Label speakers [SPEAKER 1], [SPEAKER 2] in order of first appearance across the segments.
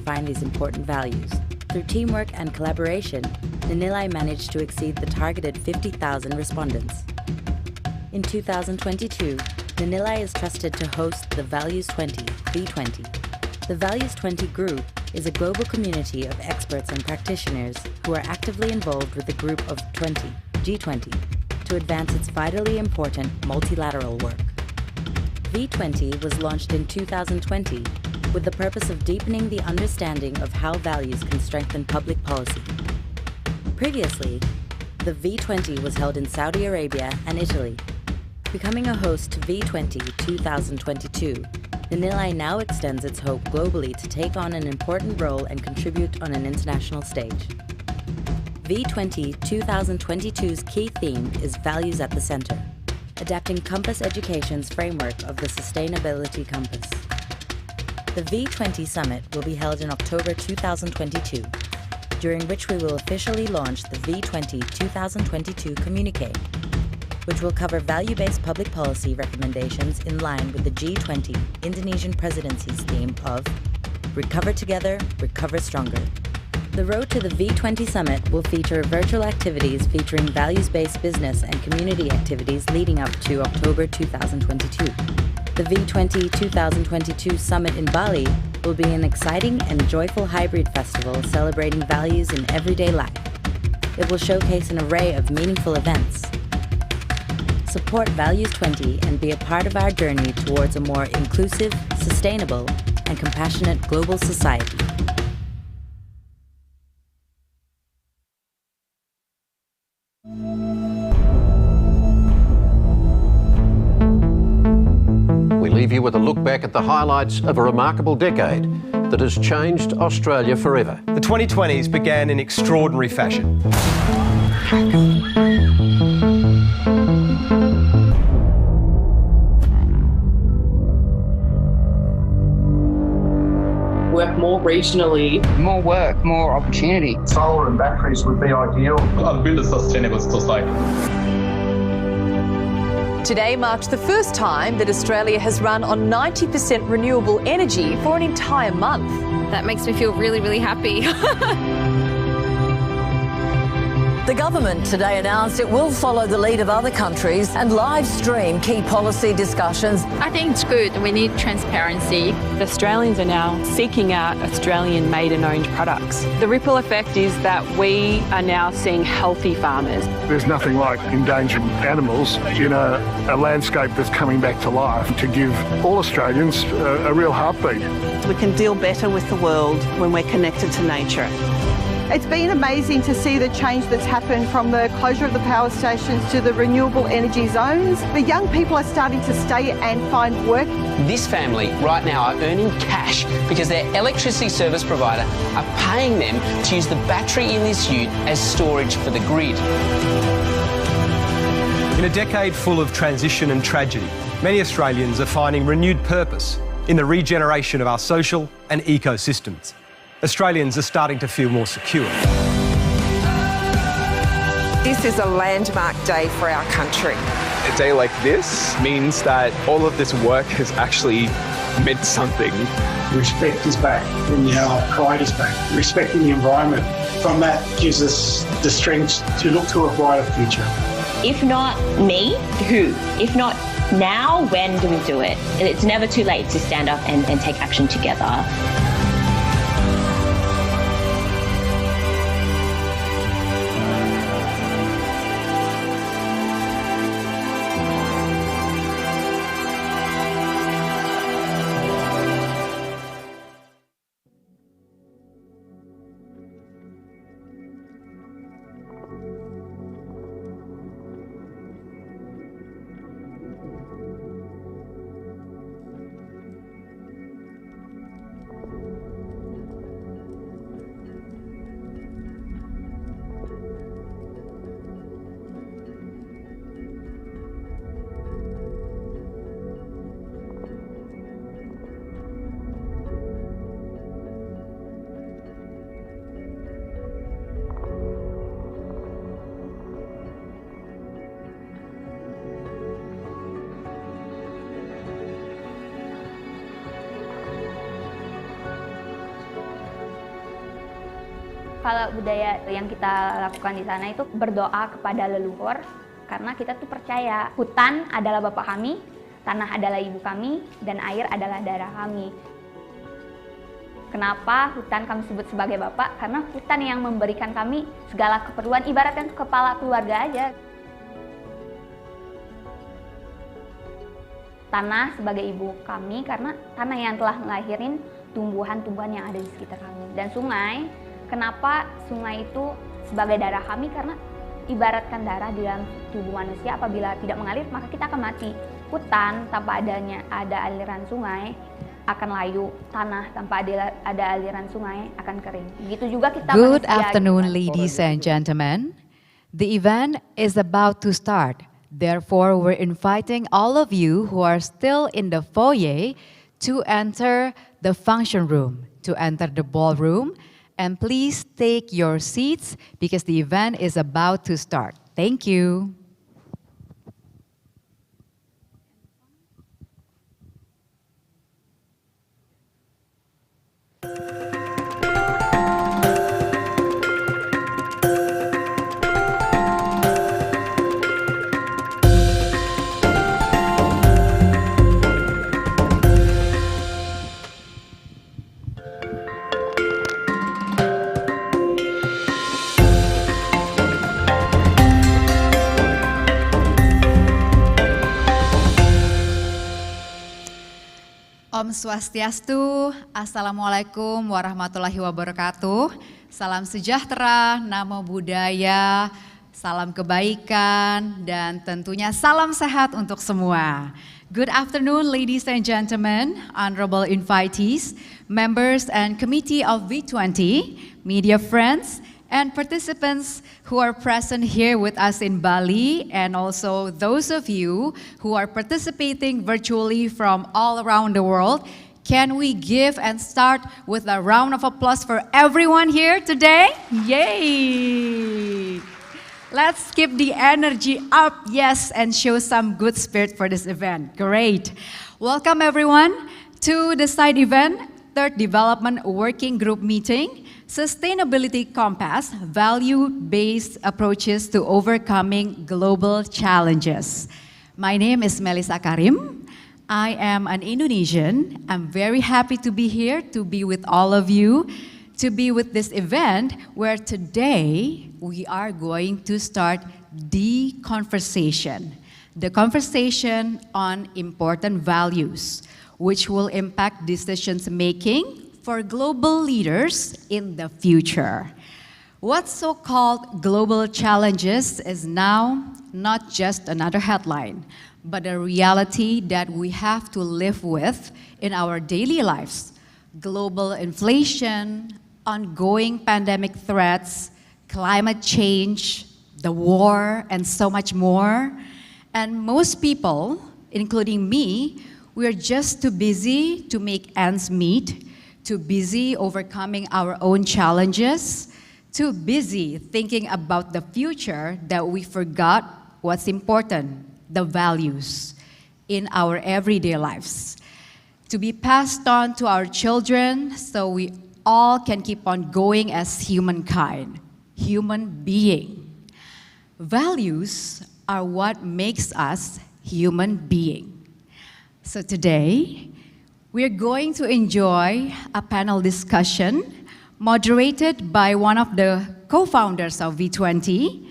[SPEAKER 1] define these important values. Through teamwork and collaboration, the NILAI managed to exceed the targeted 50,000 respondents. In 2022, the NILAI is trusted to host the Values 20, V20. The Values 20 Group is a global community of experts and practitioners who are actively involved with the Group of 20, G20, to advance its vitally important multilateral work. V20 was launched in 2020 with the purpose of deepening the understanding of how values can strengthen public policy. Previously, the V20 was held in Saudi Arabia and Italy. Becoming a host to V20 2022, the NILAI now extends its hope globally to take on an important role and contribute on an international stage. V20 2022's key theme is Values at the Center, adapting Compass Education's framework of the Sustainability Compass. The V20 Summit will be held in October 2022, during which we will officially launch the V20 2022 Communique, which will cover value-based public policy recommendations in line with the G20 Indonesian Presidency's theme of Recover Together, Recover Stronger. The road to the V20 Summit will feature virtual activities featuring values-based business and community activities leading up to October 2022. The V20 2022 Summit in Bali will be an exciting and joyful hybrid festival celebrating values in everyday life. It will showcase an array of meaningful events. Support Values 20 and be a part of our journey towards a more inclusive, sustainable, and compassionate global society.
[SPEAKER 2] We leave you with a look back at the highlights of a remarkable decade that has changed Australia forever.
[SPEAKER 3] The 2020s began in extraordinary fashion.
[SPEAKER 4] Work more regionally.
[SPEAKER 5] More work, more opportunity.
[SPEAKER 6] Solar and batteries would be ideal.
[SPEAKER 7] And build a sustainable society.
[SPEAKER 8] Today marked the first time that Australia has run on 90% renewable energy for an entire month.
[SPEAKER 9] That makes me feel really, really happy.
[SPEAKER 10] The government today announced it will follow the lead of other countries and live stream key policy discussions.
[SPEAKER 9] I think it's good. We need transparency.
[SPEAKER 11] Australians are now seeking out Australian-made and owned products. The ripple effect is that we are now seeing healthy farmers.
[SPEAKER 12] There's nothing like endangered animals in a landscape that's coming back to life to give all Australians a real heartbeat.
[SPEAKER 13] We can deal better with the world when we're connected to nature.
[SPEAKER 14] It's been amazing to see the change that's happened from the closure of the power stations to the renewable energy zones. The young people are starting to stay and find work.
[SPEAKER 15] This family right now are earning cash because their electricity service provider are paying them to use the battery in this ute as storage for the grid.
[SPEAKER 3] In a decade full of transition and tragedy, many Australians are finding renewed purpose in the regeneration of our social and ecosystems. Australians are starting to feel more secure.
[SPEAKER 16] This is a landmark day for our country.
[SPEAKER 17] A day like this means that all of this work has actually meant something.
[SPEAKER 6] Respect is back, and our pride is back. Respecting the environment. From that gives us the strength to look to a brighter future.
[SPEAKER 18] If not me, who? If not now, when do we do it? It's never too late to stand up and take action together.
[SPEAKER 19] Kalau budaya yang kita lakukan di sana itu berdoa kepada leluhur, karena kita tuh percaya hutan adalah bapak kami, tanah adalah ibu kami, dan air adalah darah kami. Kenapa hutan kami sebut sebagai bapak? Karena hutan yang memberikan kami segala keperluan, ibaratkan kepala keluarga aja. Tanah sebagai ibu kami karena tanah yang telah melahirin tumbuhan-tumbuhan yang ada di sekitar kami. Dan sungai, kenapa sungai itu sebagai darah kami? Karena ibaratkan darah di dalam tubuh manusia, apabila tidak mengalir maka kita akan mati. Hutan tanpa ada aliran sungai akan layu, tanah tanpa ada aliran sungai akan kering. Begitu juga kita
[SPEAKER 20] Good
[SPEAKER 19] manusia,
[SPEAKER 20] afternoon,
[SPEAKER 19] gitu.
[SPEAKER 20] ladies and gentlemen. The event is about to start. Therefore, we're inviting all of you who are still in the foyer to enter the function room, to enter the ballroom, and please take your seats because the event is about to start. Thank you.
[SPEAKER 21] Om Swastiastu, Assalamualaikum warahmatullahi wabarakatuh. Salam sejahtera, namo buddhaya, salam kebaikan, dan tentunya salam sehat untuk semua. Good afternoon, ladies and gentlemen, honorable invitees, members and committee of V20, media friends, and participants who are present here with us in Bali, and also those of you who are participating virtually from all around the world. Can we give and start with a round of applause for everyone here today? Yay! Let's keep the energy up, yes, and show some good spirit for this event. Great. Welcome everyone to the side event, Third Development Working Group meeting, Sustainability Compass, Value-Based Approaches to Overcoming Global Challenges. My name is Melissa Karim. I am an Indonesian. I'm very happy to be here, to be with all of you, to be with this event where today we are going to start the conversation on important values, which will impact decisions making for global leaders in the future. What so-called global challenges is now not just another headline, but a reality that we have to live with in our daily lives. Global inflation, ongoing pandemic threats, climate change, the war, and so much more. And most people, including me, we are just too busy to make ends meet, too busy overcoming our own challenges, too busy thinking about the future that we forgot what's important, the values in our everyday lives, to be passed on to our children so we all can keep on going as humankind, human being. Values are what makes us human being. So today, we're going to enjoy a panel discussion moderated by one of the co-founders of V20.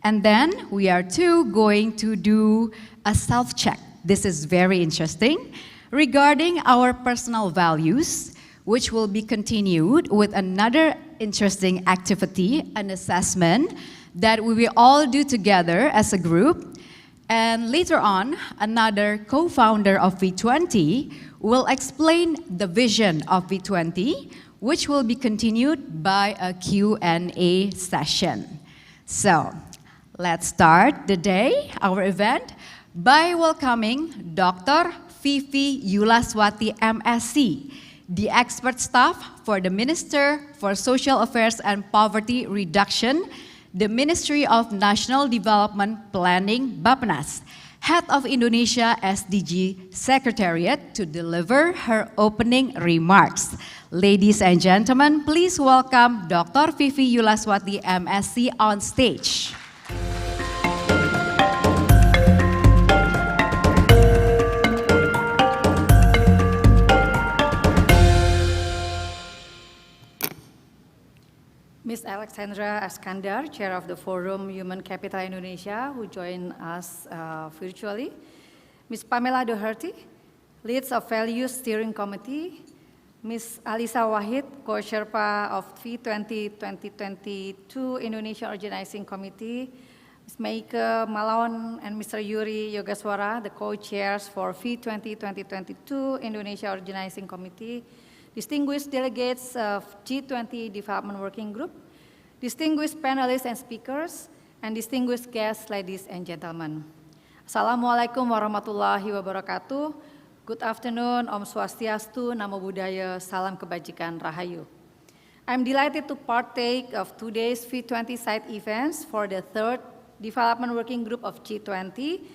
[SPEAKER 21] And then we are too going to do a self-check. This is very interesting regarding our personal values, which will be continued with another interesting activity, an assessment that we will all do together as a group. And later on, another co-founder of V20 will explain the vision of V20, which will be continued by a Q&A session. So, let's start the day, our event, by welcoming Dr. Vivi Yulaswati MSc, the expert staff for the Minister for Social Affairs and Poverty Reduction, the Ministry of National Development Planning, Bappenas. Head of Indonesia SDG Secretariat, to deliver her opening remarks. Ladies and gentlemen, please welcome Dr. Vivi Yulaswati, MSc, on stage.
[SPEAKER 1] Ms. Alexandra Askandar, Chair of the Forum Human Capital Indonesia, who joined us virtually. Ms. Pamela Doherty, Leads of Values Steering Committee. Ms. Alisa Wahid, Co-Sherpa of V20 2022 Indonesia Organizing Committee. Ms. Meike Malon and Mr. Yuri Yogaswara, the co-chairs for V20 2022 Indonesia Organizing Committee. Distinguished delegates of G20 Development Working Group, distinguished panelists and speakers, and distinguished guests, ladies and gentlemen. Assalamualaikum warahmatullahi wabarakatuh. Good afternoon, Om Swastiastu, Namo Buddhaya, Salam Kebajikan, Rahayu. I'm delighted to partake of today's V20 side events for the third Development Working Group of G20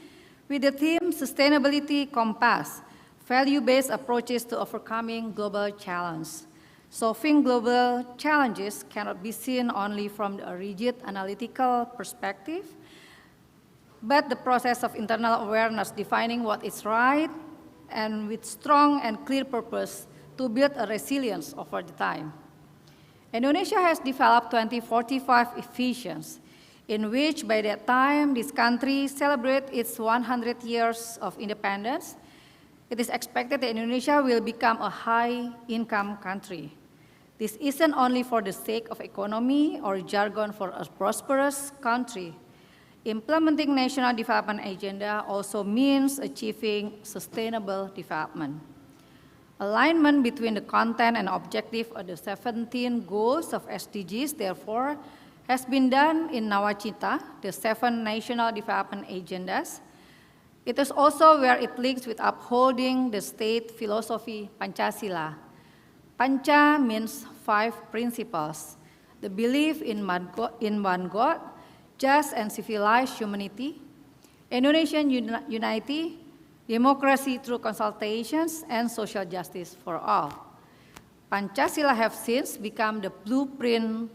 [SPEAKER 1] with the theme Sustainability Compass, value-based approaches to overcoming global challenges. Solving global challenges cannot be seen only from a rigid analytical perspective, but the process of internal awareness defining what is right and with strong and clear purpose to build a resilience over the time. Indonesia has developed 2045 visions, in which by that time this country celebrates its 100 years of independence. It is expected that Indonesia will become a high-income country. This isn't only for the sake of economy or jargon for a prosperous country. Implementing national development agenda also means achieving sustainable development. Alignment between the content and objective of the 17 goals of SDGs, therefore, has been done in Nawacita, the 7 national development agendas. It is also where it links with upholding the state philosophy Pancasila. Panca means 5 principles: the belief in one God, just and civilized humanity, Indonesian unity, democracy through consultations, and social justice for all. Pancasila have since become the blueprint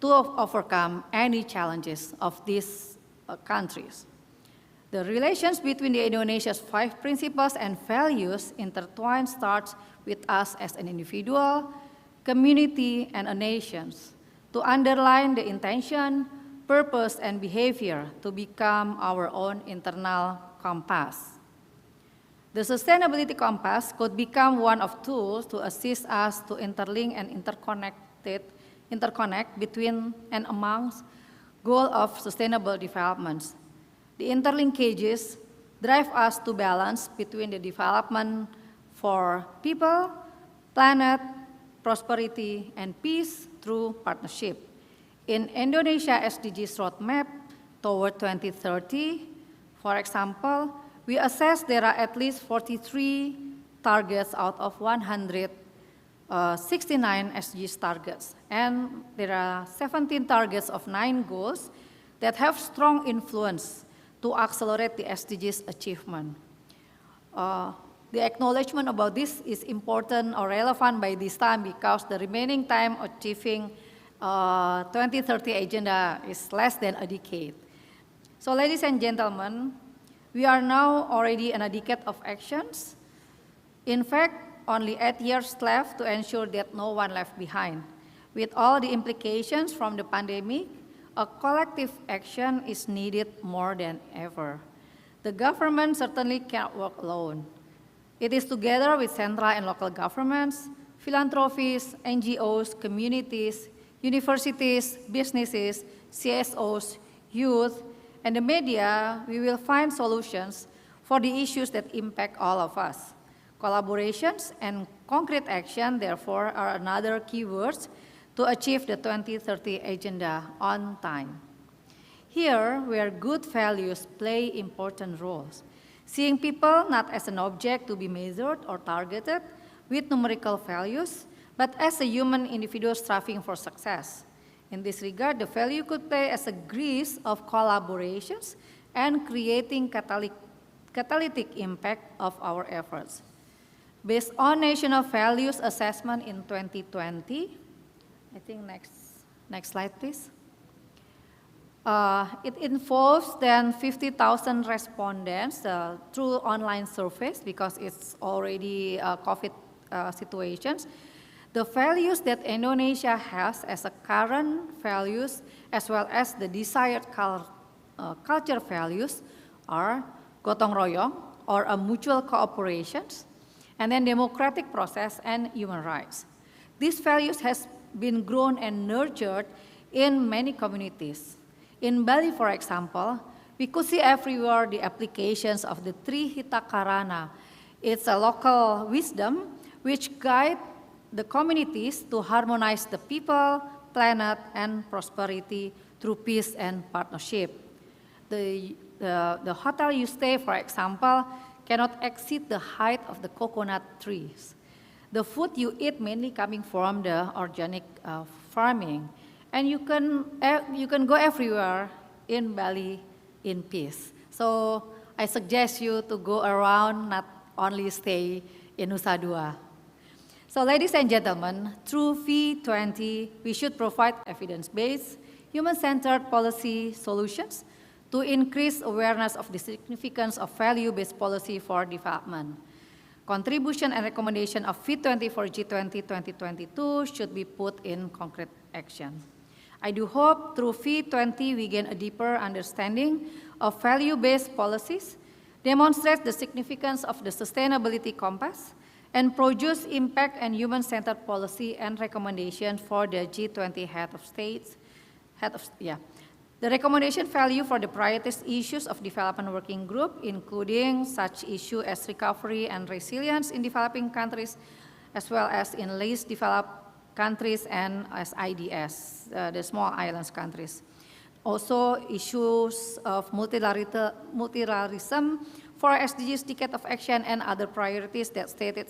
[SPEAKER 1] to overcome any challenges of these countries. The relations between the Indonesia's 5 principles and values intertwine starts with us as an individual, community, and a nation to underline the intention, purpose, and behavior to become our own internal compass. The sustainability compass could become one of tools to assist us to interlink and interconnect between and amongst goals of sustainable development. The interlinkages drive us to balance between the development for people, planet, prosperity, and peace through partnership. In Indonesia SDGs roadmap toward 2030, for example, we assess there are at least 43 targets out of 169 SDGs targets, and there are 17 targets of 9 goals that have strong influence to accelerate the SDGs achievement. The acknowledgement about this is important or relevant by this time because the remaining time achieving 2030 agenda is less than a decade. So ladies and gentlemen, we are now already in a decade of actions. In fact, only 8 years left to ensure that no one left behind. With all the implications from the pandemic, a collective action is needed more than ever. The government certainly cannot work alone. It is together with central and local governments, philanthropies, NGOs, communities, universities, businesses, CSOs, youth, and the media, we will find solutions for the issues that impact all of us. Collaborations and concrete action, therefore, are another keywords to achieve the 2030 agenda on time. Here, where good values play important roles, seeing people not as an object to be measured or targeted with numerical values, but as a human individual striving for success. In this regard, the value could play as a grease of collaborations and creating catalytic impact of our efforts. Based on national values assessment in 2020, I think next slide, please. It involves then 50,000 respondents through online surveys because it's already COVID situations. The values that Indonesia has as a current values as well as the desired culture values are gotong royong or a mutual cooperation, and then democratic process and human rights. These values has been grown and nurtured in many communities. In Bali, for example, we could see everywhere the applications of the Trihita Karana. It's a local wisdom which guide the communities to harmonize the people, planet, and prosperity through peace and partnership. The hotel you stay, for example, cannot exceed the height of the coconut trees. The food you eat mainly coming from the organic farming, and you can go everywhere in Bali in peace. So I suggest you to go around, not only stay in Nusa Dua. So ladies and gentlemen, through V20, we should provide evidence-based, human-centered policy solutions to increase awareness of the significance of value-based policy for development. Contribution and recommendation of V20 for G20 2022 should be put in concrete action. I do hope through V20 we gain a deeper understanding of value-based policies, demonstrate the significance of the sustainability compass, and produce impact and human-centered policy and recommendation for the G20 head of states. The recommendation value for the prioritized issues of Development Working Group, including such issue as recovery and resilience in developing countries, as well as in least developed countries and as IDS, the small islands countries. Also, issues of multilateralism for SDGs Decade of Action and other priorities that stated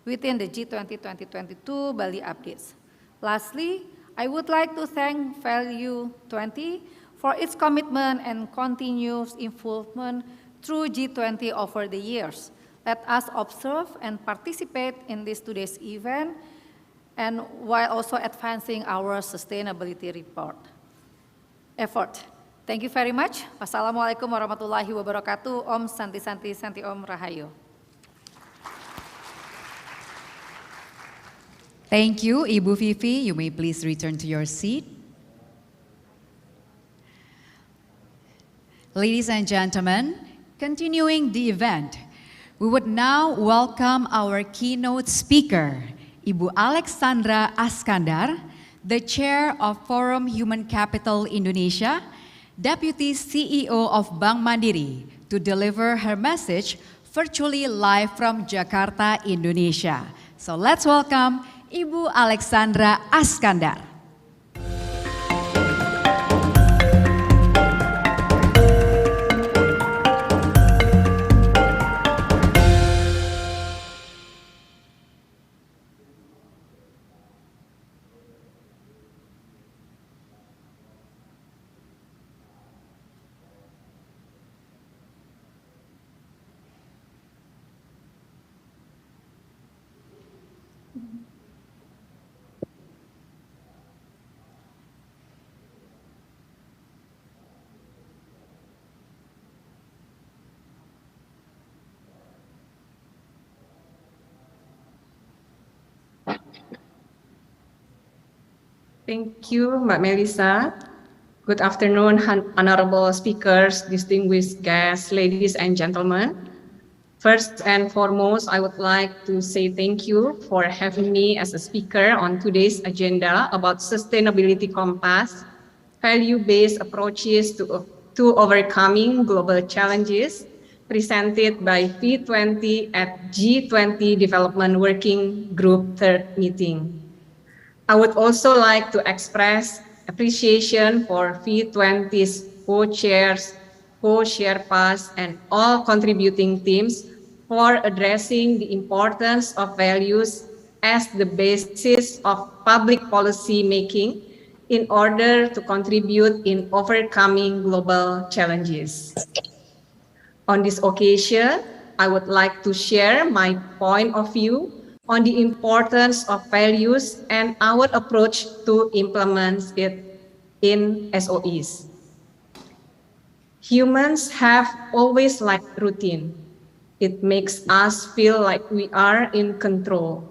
[SPEAKER 1] within the G20 2022 Bali updates. Lastly, I would like to thank Value 20 for its commitment and continuous involvement through G20 over the years. Let us observe and participate in this today's event, and while also advancing our sustainability effort. Thank you very much. Wassalamualaikum warahmatullahi wabarakatuh. Om Santi Santi Santi Om Rahayu.
[SPEAKER 21] Thank you, Ibu Vivi. You may please return to your seat. Ladies and gentlemen, continuing the event, we would now welcome our keynote speaker, Ibu Alexandra Askandar, the Chair of Forum Human Capital Indonesia, Deputy CEO of Bank Mandiri, to deliver her message virtually live from Jakarta, Indonesia. So let's welcome Ibu Alexandra Askandar.
[SPEAKER 2] Thank you, Mbak Melissa. Good afternoon, honorable speakers, distinguished guests, ladies and gentlemen. First and foremost, I would like to say thank you for having me as a speaker on today's agenda about sustainability compass, value-based approaches to overcoming global challenges, presented by V20 at G20 Development Working Group third meeting. I would also like to express appreciation for V20's co-chairs, co-sherpas, and all contributing teams for addressing the importance of values as the basis of public policy making in order to contribute in overcoming global challenges. On this occasion, I would like to share my point of view on the importance of values and our approach to implement it in SOEs. Humans have always liked routine. It makes us feel like we are in control.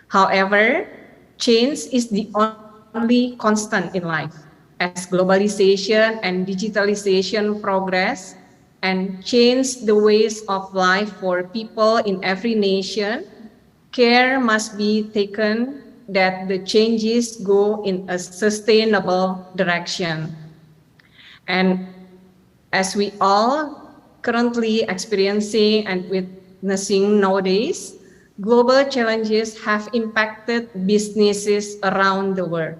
[SPEAKER 2] However, change is the only constant in life. As globalization and digitalization progress and change the ways of life for people in every nation, care must be taken that the changes go in a sustainable direction. And as we all currently experiencing and witnessing nowadays, global challenges have impacted businesses around the world.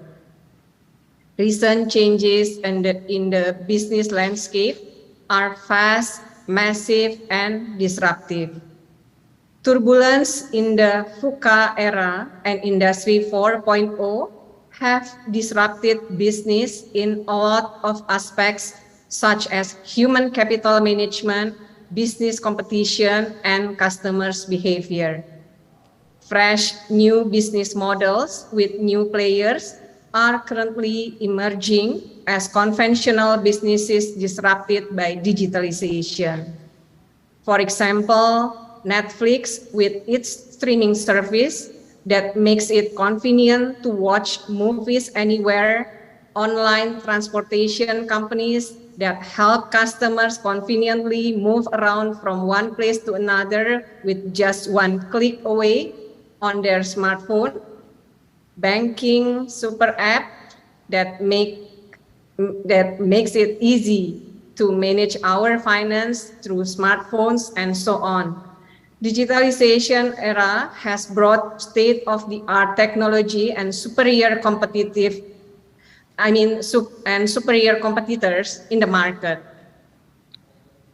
[SPEAKER 2] Recent changes in the business landscape are fast, massive, and disruptive. Turbulence in the VUCA era and Industry 4.0 have disrupted business in a lot of aspects, such as human capital management, business competition, and customers' behavior. Fresh new business models with new players are currently emerging as conventional businesses disrupted by digitalization. For example, Netflix with its streaming service that makes it convenient to watch movies anywhere, online transportation companies that help customers conveniently move around from one place to another with just one click away on their smartphone, banking super app that makes it easy to manage our finance through smartphones and so on. Digitalization era has brought state-of-the-art technology and superior competitors in the market.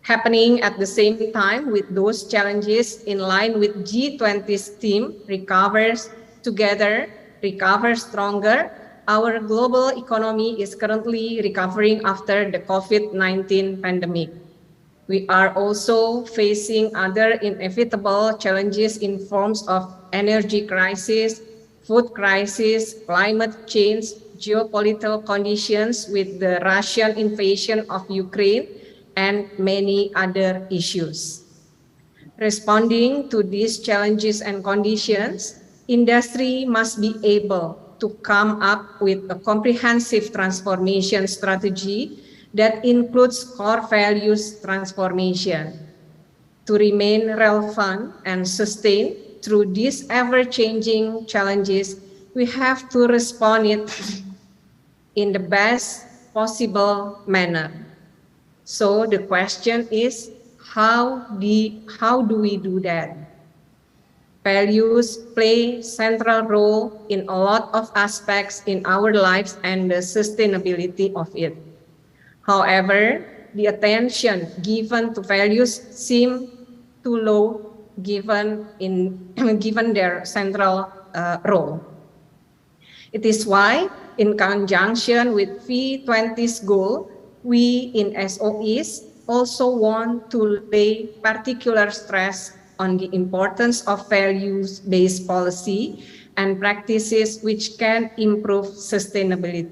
[SPEAKER 2] Happening at the same time with those challenges, in line with G20's theme, recovers together, recover stronger, our global economy is currently recovering after the COVID-19 pandemic. We are also facing other inevitable challenges in forms of energy crisis, food crisis, climate change, geopolitical conditions with the Russian invasion of Ukraine, and many other issues. Responding to these challenges and conditions, industry must be able to come up with a comprehensive transformation strategy that includes core values transformation. To remain relevant and sustain through these ever-changing challenges, we have to respond it in the best possible manner. So the question is, how do we do that? Values play central role in a lot of aspects in our lives and the sustainability of it. However, the attention given to values seem too low given their central role. It is why, in conjunction with V20's goal, we in SOEs also want to lay particular stress on the importance of values-based policy and practices which can improve sustainability.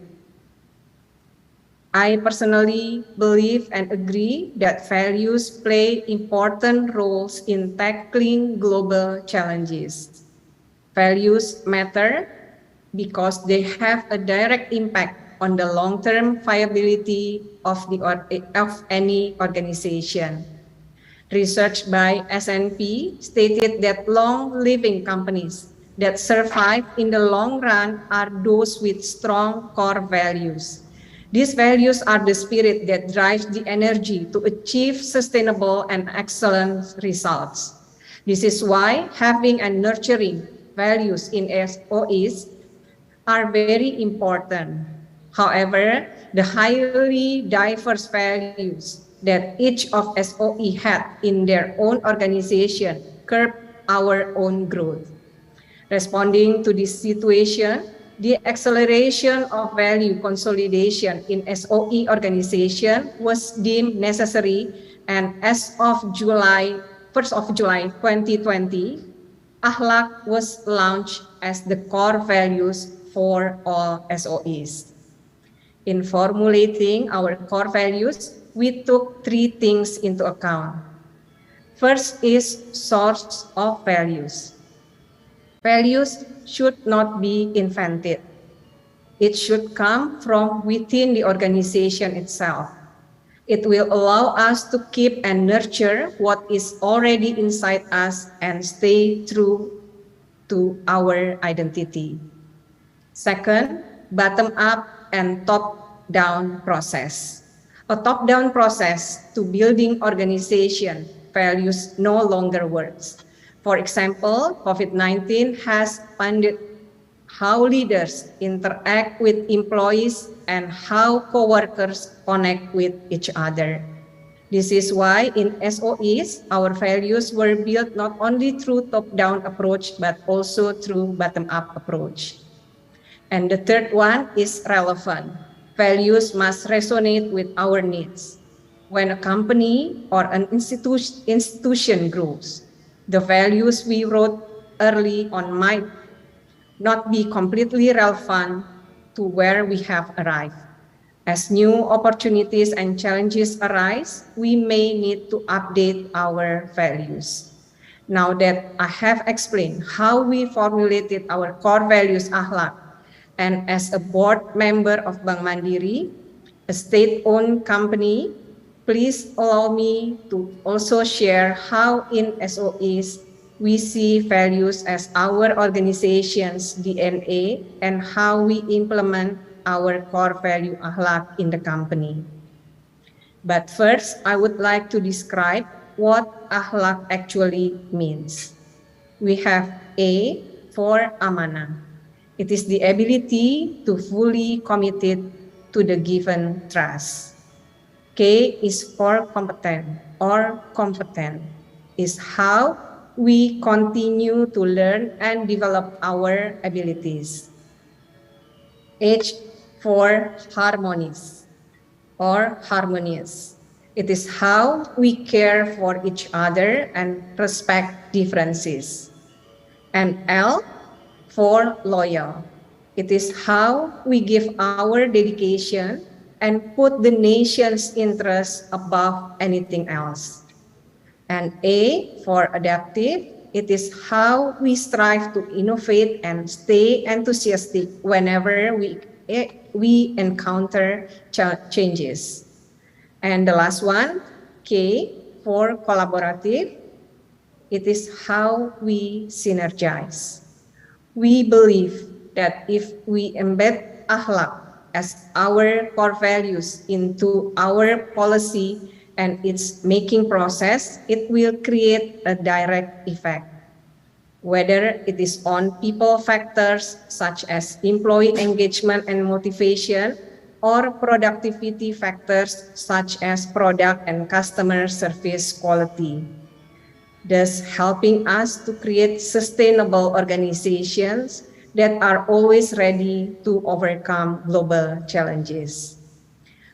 [SPEAKER 2] I personally believe and agree that values play important roles in tackling global challenges. Values matter because they have a direct impact on the long-term viability of any organization. Research by S&P stated that long-living companies that survive in the long run are those with strong core values. These values are the spirit that drives the energy to achieve sustainable and excellent results. This is why having and nurturing values in SOEs are very important. However, the highly diverse values that each of SOE had in their own organization curb our own growth. Responding to this situation, the acceleration of value consolidation in SOE organization was deemed necessary And as of 1st of July 2020, Akhlak was launched as the core values for all SOEs. In formulating our core values, we took 3 things into account. First is source of values. Values should not be invented. It should come from within the organization itself. It will allow us to keep and nurture what is already inside us and stay true to our identity. Second, bottom-up and top-down process. A top-down process to building organization values no longer works. For example, COVID-19 has expanded how leaders interact with employees and how co-workers connect with each other. This is why in SOEs, our values were built not only through top-down approach, but also through bottom-up approach. And the third one is relevant. Values must resonate with our needs. When a company or an institution grows, the values we wrote early on might not be completely relevant to where we have arrived. As new opportunities and challenges arise, we may need to update our values. Now that I have explained how we formulated our core values Akhlak, and as a board member of Bank Mandiri, a state-owned company, please allow me to also share how in SOEs we see values as our organization's DNA and how we implement our core value Akhlak in the company. But first, I would like to describe what Akhlak actually means. We have A for amanah. It is the ability to fully committed to the given trust. K is for competent or competent, is how we continue to learn and develop our abilities. H for harmonious or harmonious. It is how we care for each other and respect differences. And L for loyal. It is how we give our dedication and put the nation's interests above anything else. And A for adaptive, it is how we strive to innovate and stay enthusiastic whenever we encounter changes. And the last one, K for collaborative, it is how we synergize. We believe that if we embed Akhlak as our core values into our policy and its making process, it will create a direct effect. Whether it is on people factors such as employee engagement and motivation, or productivity factors such as product and customer service quality, thus helping us to create sustainable organizations that are always ready to overcome global challenges.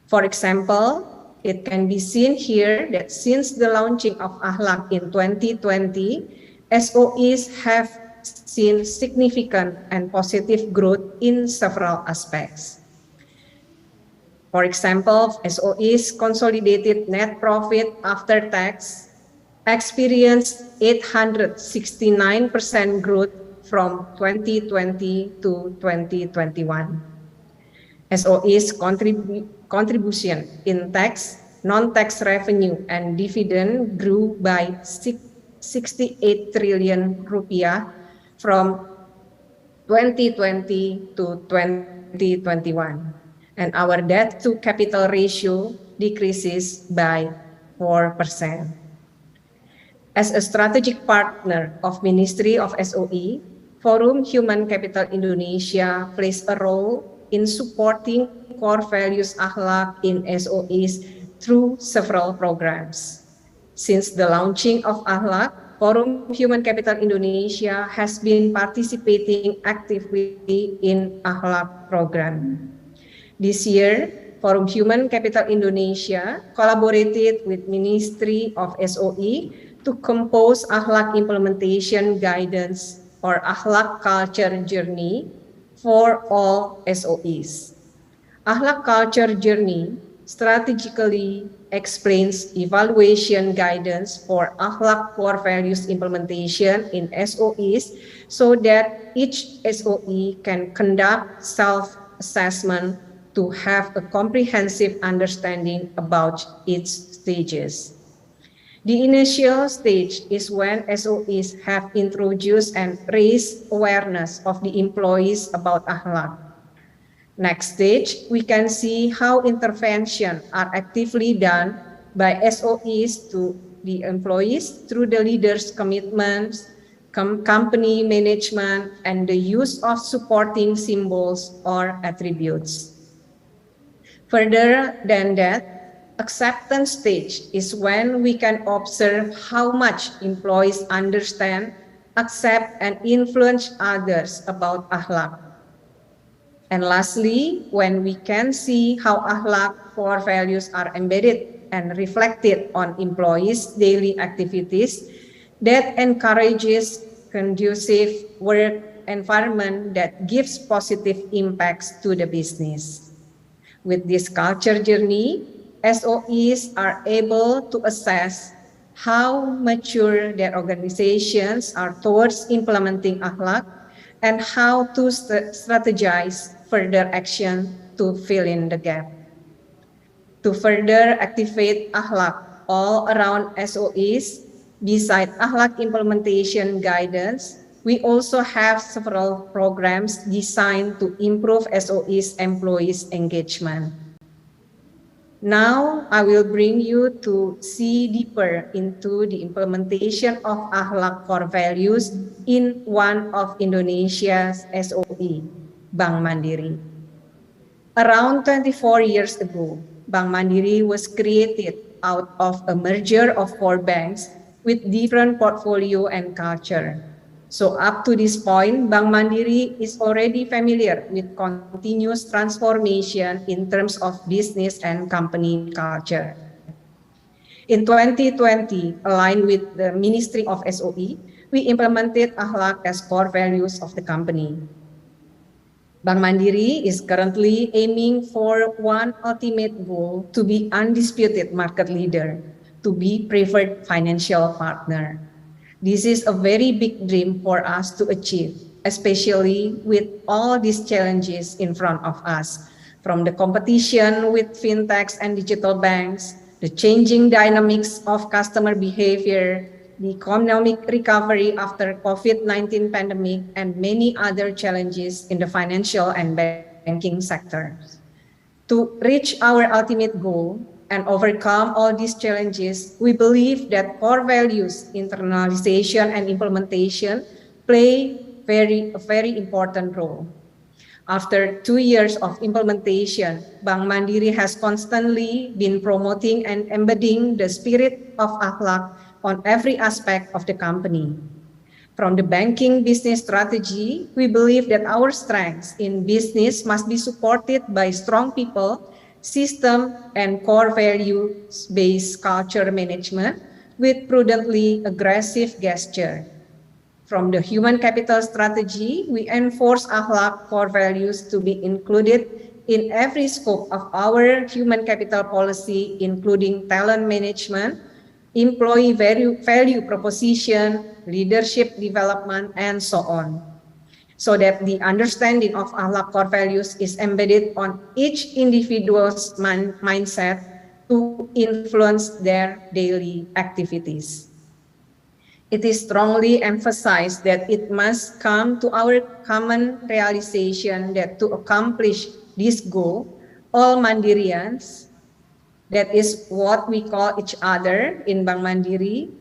[SPEAKER 2] For example, it can be seen here that since the launching of Akhlak in 2020, SOEs have seen significant and positive growth in several aspects. For example, SOEs consolidated net profit after tax experienced 869% growth from 2020 to 2021. SOEs contribution in tax, non-tax revenue and dividend grew by 68 trillion rupiah from 2020 to 2021. And our debt to capital ratio decreases by 4%. As a strategic partner of Ministry of SOE, Forum Human Capital Indonesia plays a role in supporting core values Akhlak in SOEs through several programs. Since the launching of Akhlak, Forum Human Capital Indonesia has been participating actively in Akhlak program. This year, Forum Human Capital Indonesia collaborated with Ministry of SOE to compose Akhlak Implementation Guidance or Akhlak Culture Journey for all SOEs. Akhlak Culture Journey strategically explains evaluation guidance for Akhlak core values implementation in SOEs so that each SOE can conduct self-assessment to have a comprehensive understanding about its stages. The initial stage is when SOEs have introduced and raised awareness of the employees about Akhlak. Next stage, we can see how intervention are actively done by SOEs to the employees through the leaders' commitments, company management, and the use of supporting symbols or attributes. Further than that, acceptance stage is when we can observe how much employees understand, accept, and influence others about Akhlak. And lastly, when we can see how Akhlak core values are embedded and reflected on employees' daily activities, that encourages conducive work environment that gives positive impacts to the business. With this culture journey, SOEs are able to assess how mature their organizations are towards implementing Akhlak and how to strategize further action to fill in the gap. To further activate Akhlak all around SOEs, beside Akhlak implementation guidance, we also have several programs designed to improve SOEs' employees' engagement. Now, I will bring you to see deeper into the implementation of Akhlak core values in one of Indonesia's SOE, Bank Mandiri. Around 24 years ago, Bank Mandiri was created out of a merger of 4 banks with different portfolio and culture. So up to this point, Bank Mandiri is already familiar with continuous transformation in terms of business and company culture. In 2020, aligned with the Ministry of SOE, we implemented Akhlak as core values of the company. Bank Mandiri is currently aiming for one ultimate goal: to be undisputed market leader, to be preferred financial partner. This is a very big dream for us to achieve, especially with all these challenges in front of us, from the competition with fintechs and digital banks, the changing dynamics of customer behavior, the economic recovery after COVID-19 pandemic, and many other challenges in the financial and banking sectors. To reach our ultimate goal and overcome all these challenges, we believe that core values, internalization, and implementation play a very important role. After 2 years of implementation, Bank Mandiri has constantly been promoting and embedding the spirit of Akhlak on every aspect of the company. From the banking business strategy, we believe that our strengths in business must be supported by strong people, system, and core values-based culture management with prudently aggressive gesture. From the human capital strategy, we enforce Akhlak core values to be included in every scope of our human capital policy, including talent management, employee value proposition, leadership development, and so on, so that the understanding of Akhlak core values is embedded on each individual's mindset to influence their daily activities. It is strongly emphasized that it must come to our common realization that to accomplish this goal, all Mandirians, that is what we call each other in Bank Mandiri,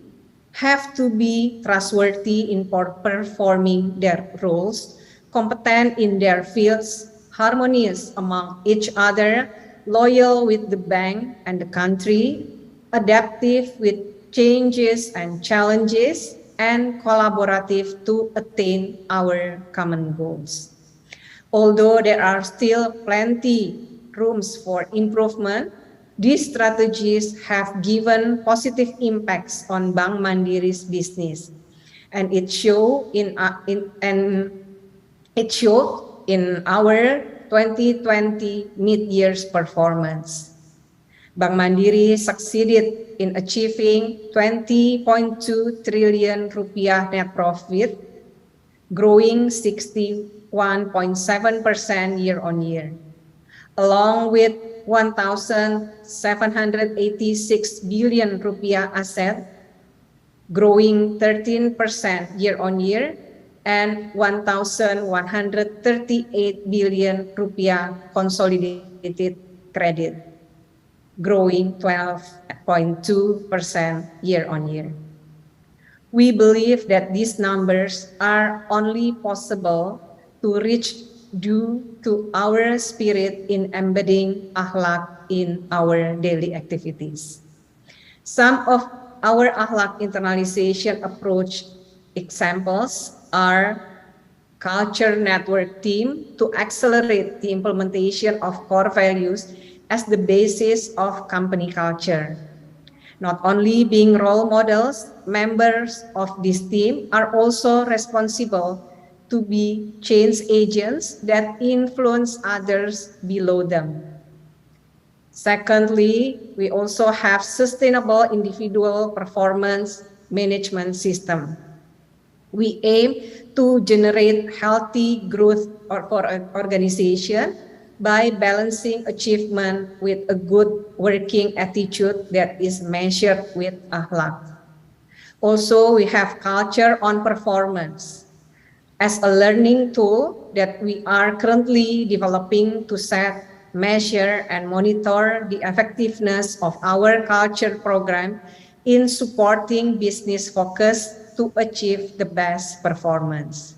[SPEAKER 2] have to be trustworthy in performing their roles, competent in their fields, harmonious among each other, loyal with the bank and the country, adaptive with changes and challenges, and collaborative to attain our common goals. Although there are still plenty rooms for improvement, these strategies have given positive impacts on Bank Mandiri's business, and it showed in our 2020 mid-year's performance. Bank Mandiri succeeded in achieving 20.2 trillion rupiah net profit, growing 61.7% year-on-year, along with 1,786 billion rupiah asset, growing 13% year-on-year, and 1,138 billion rupiah consolidated credit, growing 12.2% year-on-year. We believe that these numbers are only possible to reach due to our spirit in embedding akhlak in our daily activities. Some of our akhlak internalization approach examples are culture network team to accelerate the implementation of core values as the basis of company culture. Not only being role models, members of this team are also responsible to be change agents that influence others below them. Secondly, we also have sustainable individual performance management system. We aim to generate healthy growth for an organization by balancing achievement with a good working attitude that is measured with akhlak. Also, we have culture on performance as a learning tool that we are currently developing to set, measure, and monitor the effectiveness of our culture program in supporting business focus to achieve the best performance.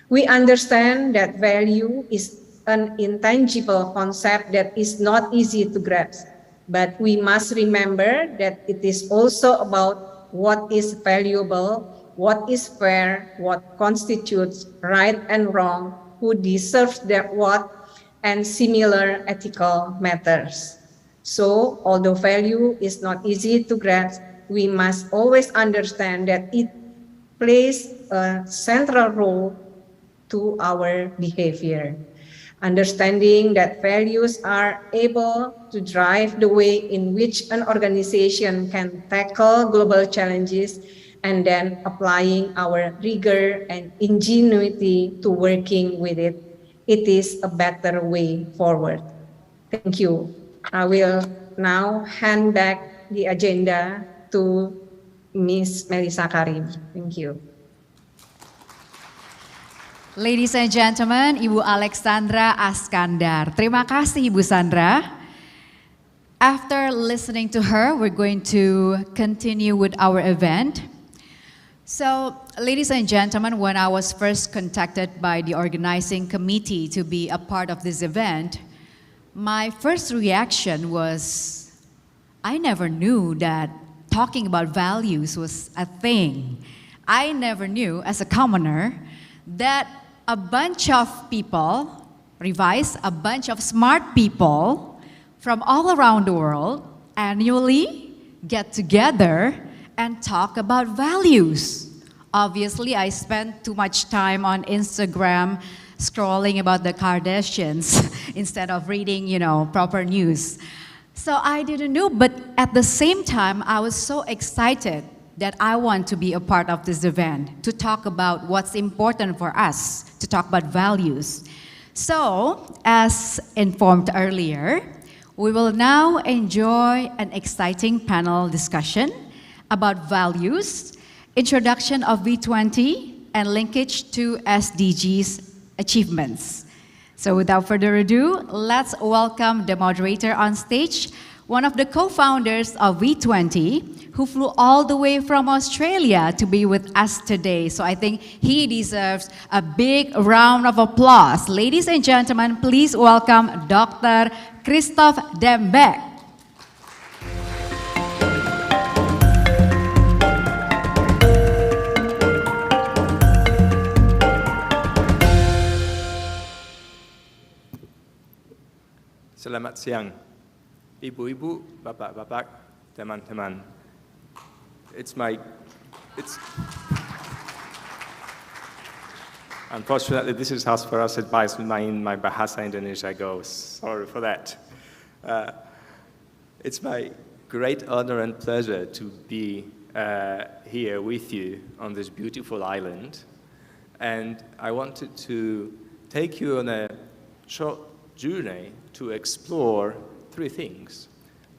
[SPEAKER 2] We understand that value is an intangible concept that is not easy to grasp, but we must remember that it is also about what is valuable, what is fair, what constitutes right and wrong, who deserves that what, and similar ethical matters. So, although value is not easy to grasp, we must always understand that it plays a central role to our behavior. Understanding that values are able to drive the way in which an organization can tackle global challenges, and then applying our rigor and ingenuity to working with it, it is a better way forward. Thank you. I will now hand back the agenda to Ms. Melissa Karim. Thank you.
[SPEAKER 21] Ladies and gentlemen, Ibu Alexandra Askandar. Terima kasih, Ibu Sandra. After listening to her, we're going to continue with our event. So, ladies and gentlemen, when I was first contacted by the organizing committee to be a part of this event, my first reaction was, I never knew that talking about values was a thing. I never knew, as a commoner, that a bunch of people, a bunch of smart people from all around the world annually get together and talk about values. Obviously, I spent too much time on Instagram scrolling about the Kardashians instead of reading, proper news. So I didn't know, but at the same time, I was so excited that I want to be a part of this event, to talk about what's important for us, to talk about values. So, as informed earlier, we will now enjoy an exciting panel discussion about values, introduction of V20, and linkage to SDGs achievements. So without further ado, let's welcome the moderator on stage, one of the co-founders of V20, who flew all the way from Australia to be with us today. So I think he deserves a big round of applause. Ladies and gentlemen, please welcome Dr. Christophe Dembeck.
[SPEAKER 4] Selamat siang, ibu-ibu, bapak-bapak, teman-teman. Unfortunately, this is as far as my bahasa Indonesia goes. Sorry for that. It's my great honor and pleasure to be here with you on this beautiful island. And I wanted to take you on a short journey to explore three things.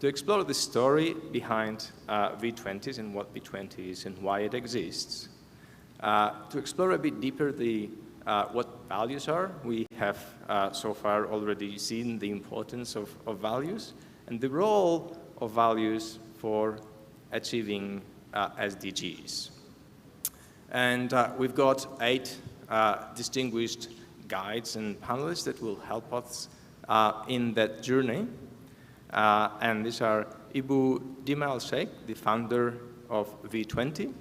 [SPEAKER 4] To explore the story behind V20s and what V20 is and why it exists. To explore a bit deeper what values are. We have so far already seen the importance of values and the role of values for achieving SDGs. And we've got 8 distinguished guides and panelists that will help us in that journey. And these are Ibu Dima Al-Sheikh, the founder of V20.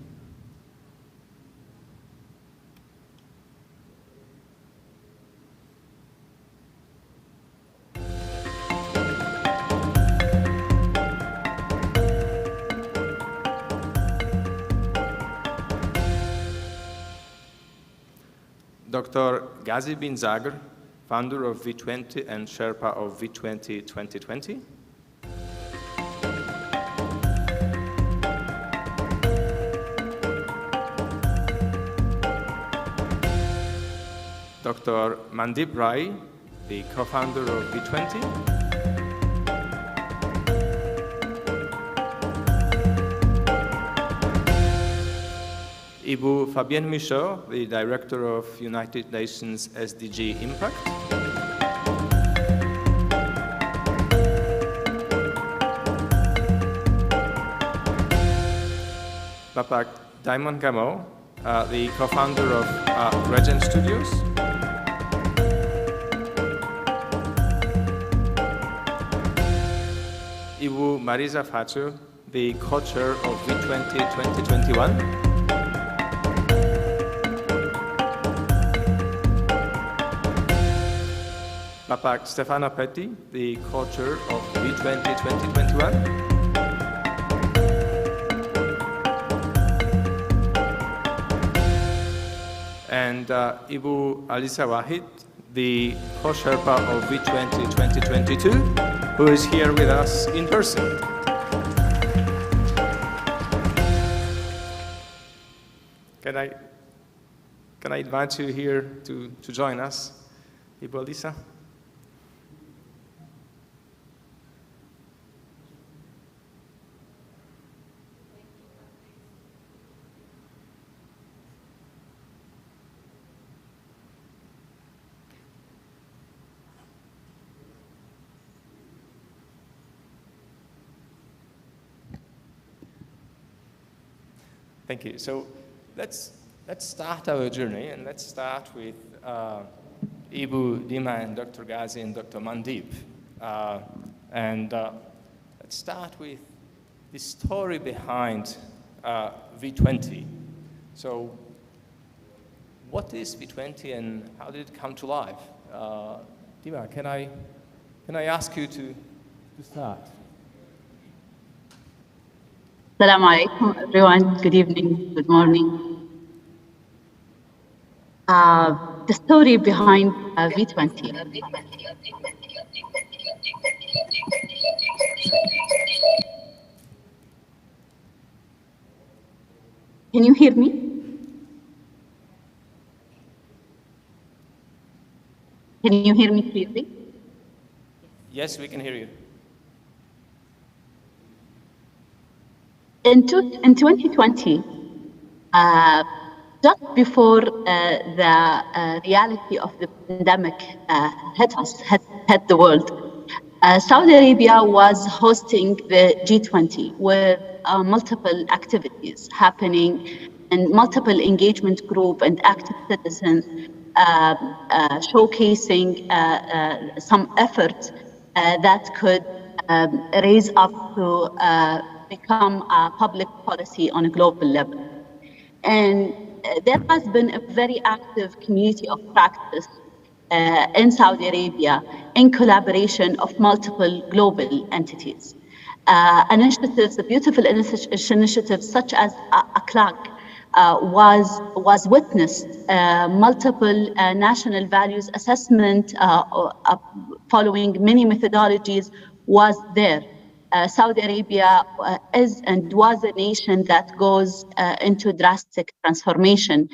[SPEAKER 4] Dr. Ghazi bin Zager, founder of V20 and Sherpa of V20 2020. Dr. Mandip Rai, the co-founder of V20. Ibu Fabienne Michaud, the Director of United Nations SDG Impact. Bapak Diamond Gamo, the co-founder of Regent Studios. Ibu Marisa Facu, the co-chair of V20 2021. Bapak Stefano Petti, the co-chair of V20 2021. And Ibu Alisa Wahid, the co-sherpa of V20 2022, who is here with us in person. Can I invite you here to join us, Ibu Alisa? Thank you. So let's start our journey, and let's start with Ibu Dima and Dr. Ghazi and Dr. Mandip. Let's start with the story behind V20. So what is V20 and how did it come to life? Dima, can I ask you to start?
[SPEAKER 22] Assalamu alaikum, everyone. Good evening, good morning. The story behind V20. Can you hear me? Can you hear me clearly?
[SPEAKER 4] Yes, we can hear you.
[SPEAKER 22] In 2020, just before the reality of the pandemic hit the world, Saudi Arabia was hosting the G20 with multiple activities happening and multiple engagement group and active citizens showcasing some efforts that could raise up to become a public policy on a global level. And there has been a very active community of practice in Saudi Arabia in collaboration of multiple global entities. Initiatives, the beautiful initiatives such as ACLAG was witnessed. Multiple national values assessment following many methodologies was there. Saudi Arabia is and was a nation that goes into drastic transformation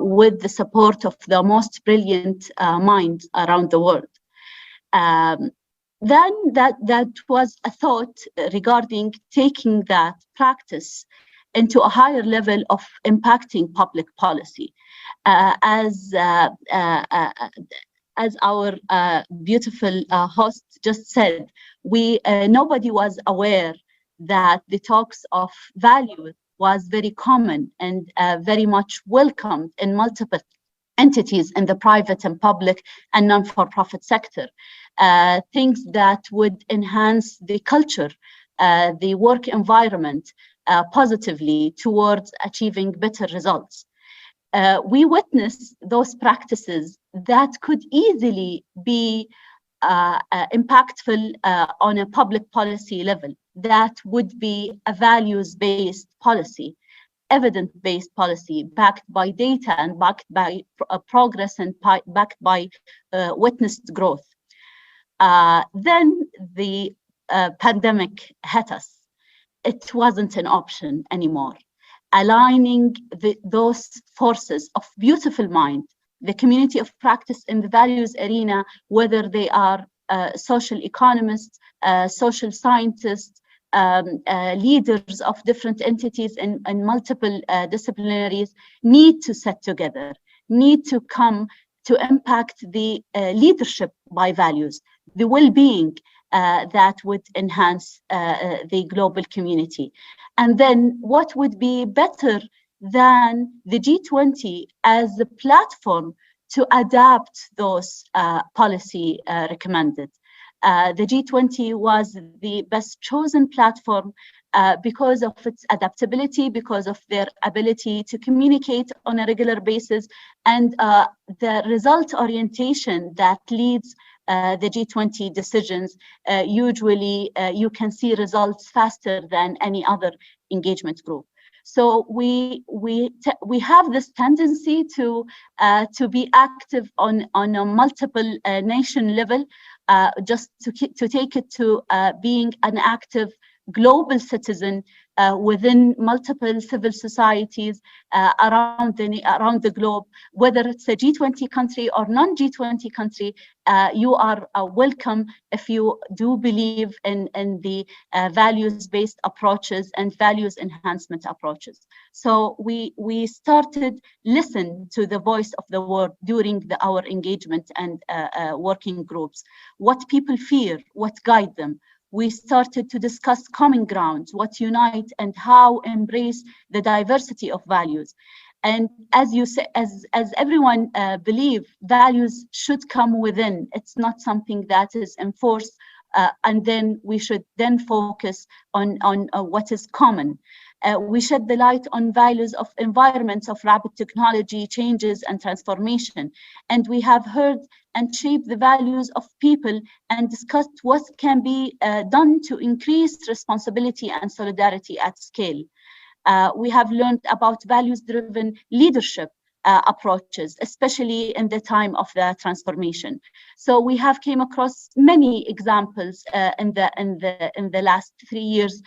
[SPEAKER 22] with the support of the most brilliant minds around the world. Then that was a thought regarding taking that practice into a higher level of impacting public policy. As our beautiful host just said, nobody was aware that the talks of values was very common and very much welcomed in multiple entities in the private and public and non-for-profit sector. Things that would enhance the culture, the work environment positively towards achieving better results. We witnessed those practices that could easily be impactful on a public policy level. That would be a values-based policy, evidence-based policy, backed by data and backed by progress and backed by witnessed growth. Then the pandemic hit us. It wasn't an option anymore. Aligning those forces of beautiful mind, the community of practice in the values arena, whether they are social economists, social scientists, leaders of different entities and multiple disciplinaries, need to sit together, need to come to impact the leadership by values, the well-being that would enhance the global community. And then what would be better than the G20 as a platform to adapt those policy recommended. The G20 was the best chosen platform because of its adaptability, because of their ability to communicate on a regular basis, and the result orientation that leads the G20 decisions. Usually you can see results faster than any other engagement group. So we have this tendency to be active on a multiple nation level, just to take it to being an active global citizen within multiple civil societies around the globe. Whether it's a G20 country or non-G20 country, you are welcome if you do believe in the values-based approaches and values enhancement approaches. So we started listen to the voice of the world during our engagement and working groups. What people fear, what guide them. We started to discuss common grounds, what unite, and how embrace the diversity of values. And as you say, as everyone believe, values should come within. It's not something that is enforced, and then we should then focus on what is common. We shed the light on values of environments of rapid technology changes and transformation. And we have heard and shaped the values of people and discussed what can be done to increase responsibility and solidarity at scale. We have learned about values-driven leadership approaches, especially in the time of the transformation. So we have came across many examples in the last 3 years,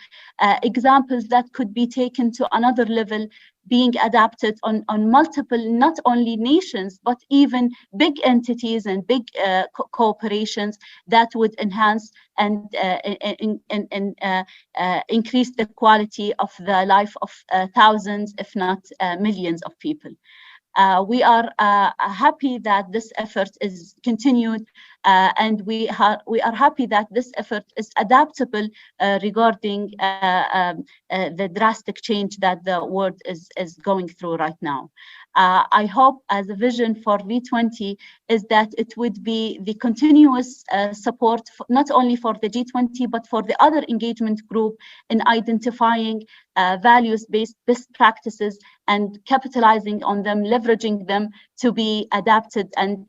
[SPEAKER 22] examples that could be taken to another level, being adapted on multiple, not only nations, but even big entities and big cooperations that would enhance and increase the quality of the life of thousands, if not millions of people. We are happy that this effort is continued And we are happy that this effort is adaptable regarding the drastic change that the world is going through right now. I hope as a vision for V20 is that it would be the continuous support, not only for the G20, but for the other engagement group in identifying values-based best practices and capitalizing on them, leveraging them to be adapted and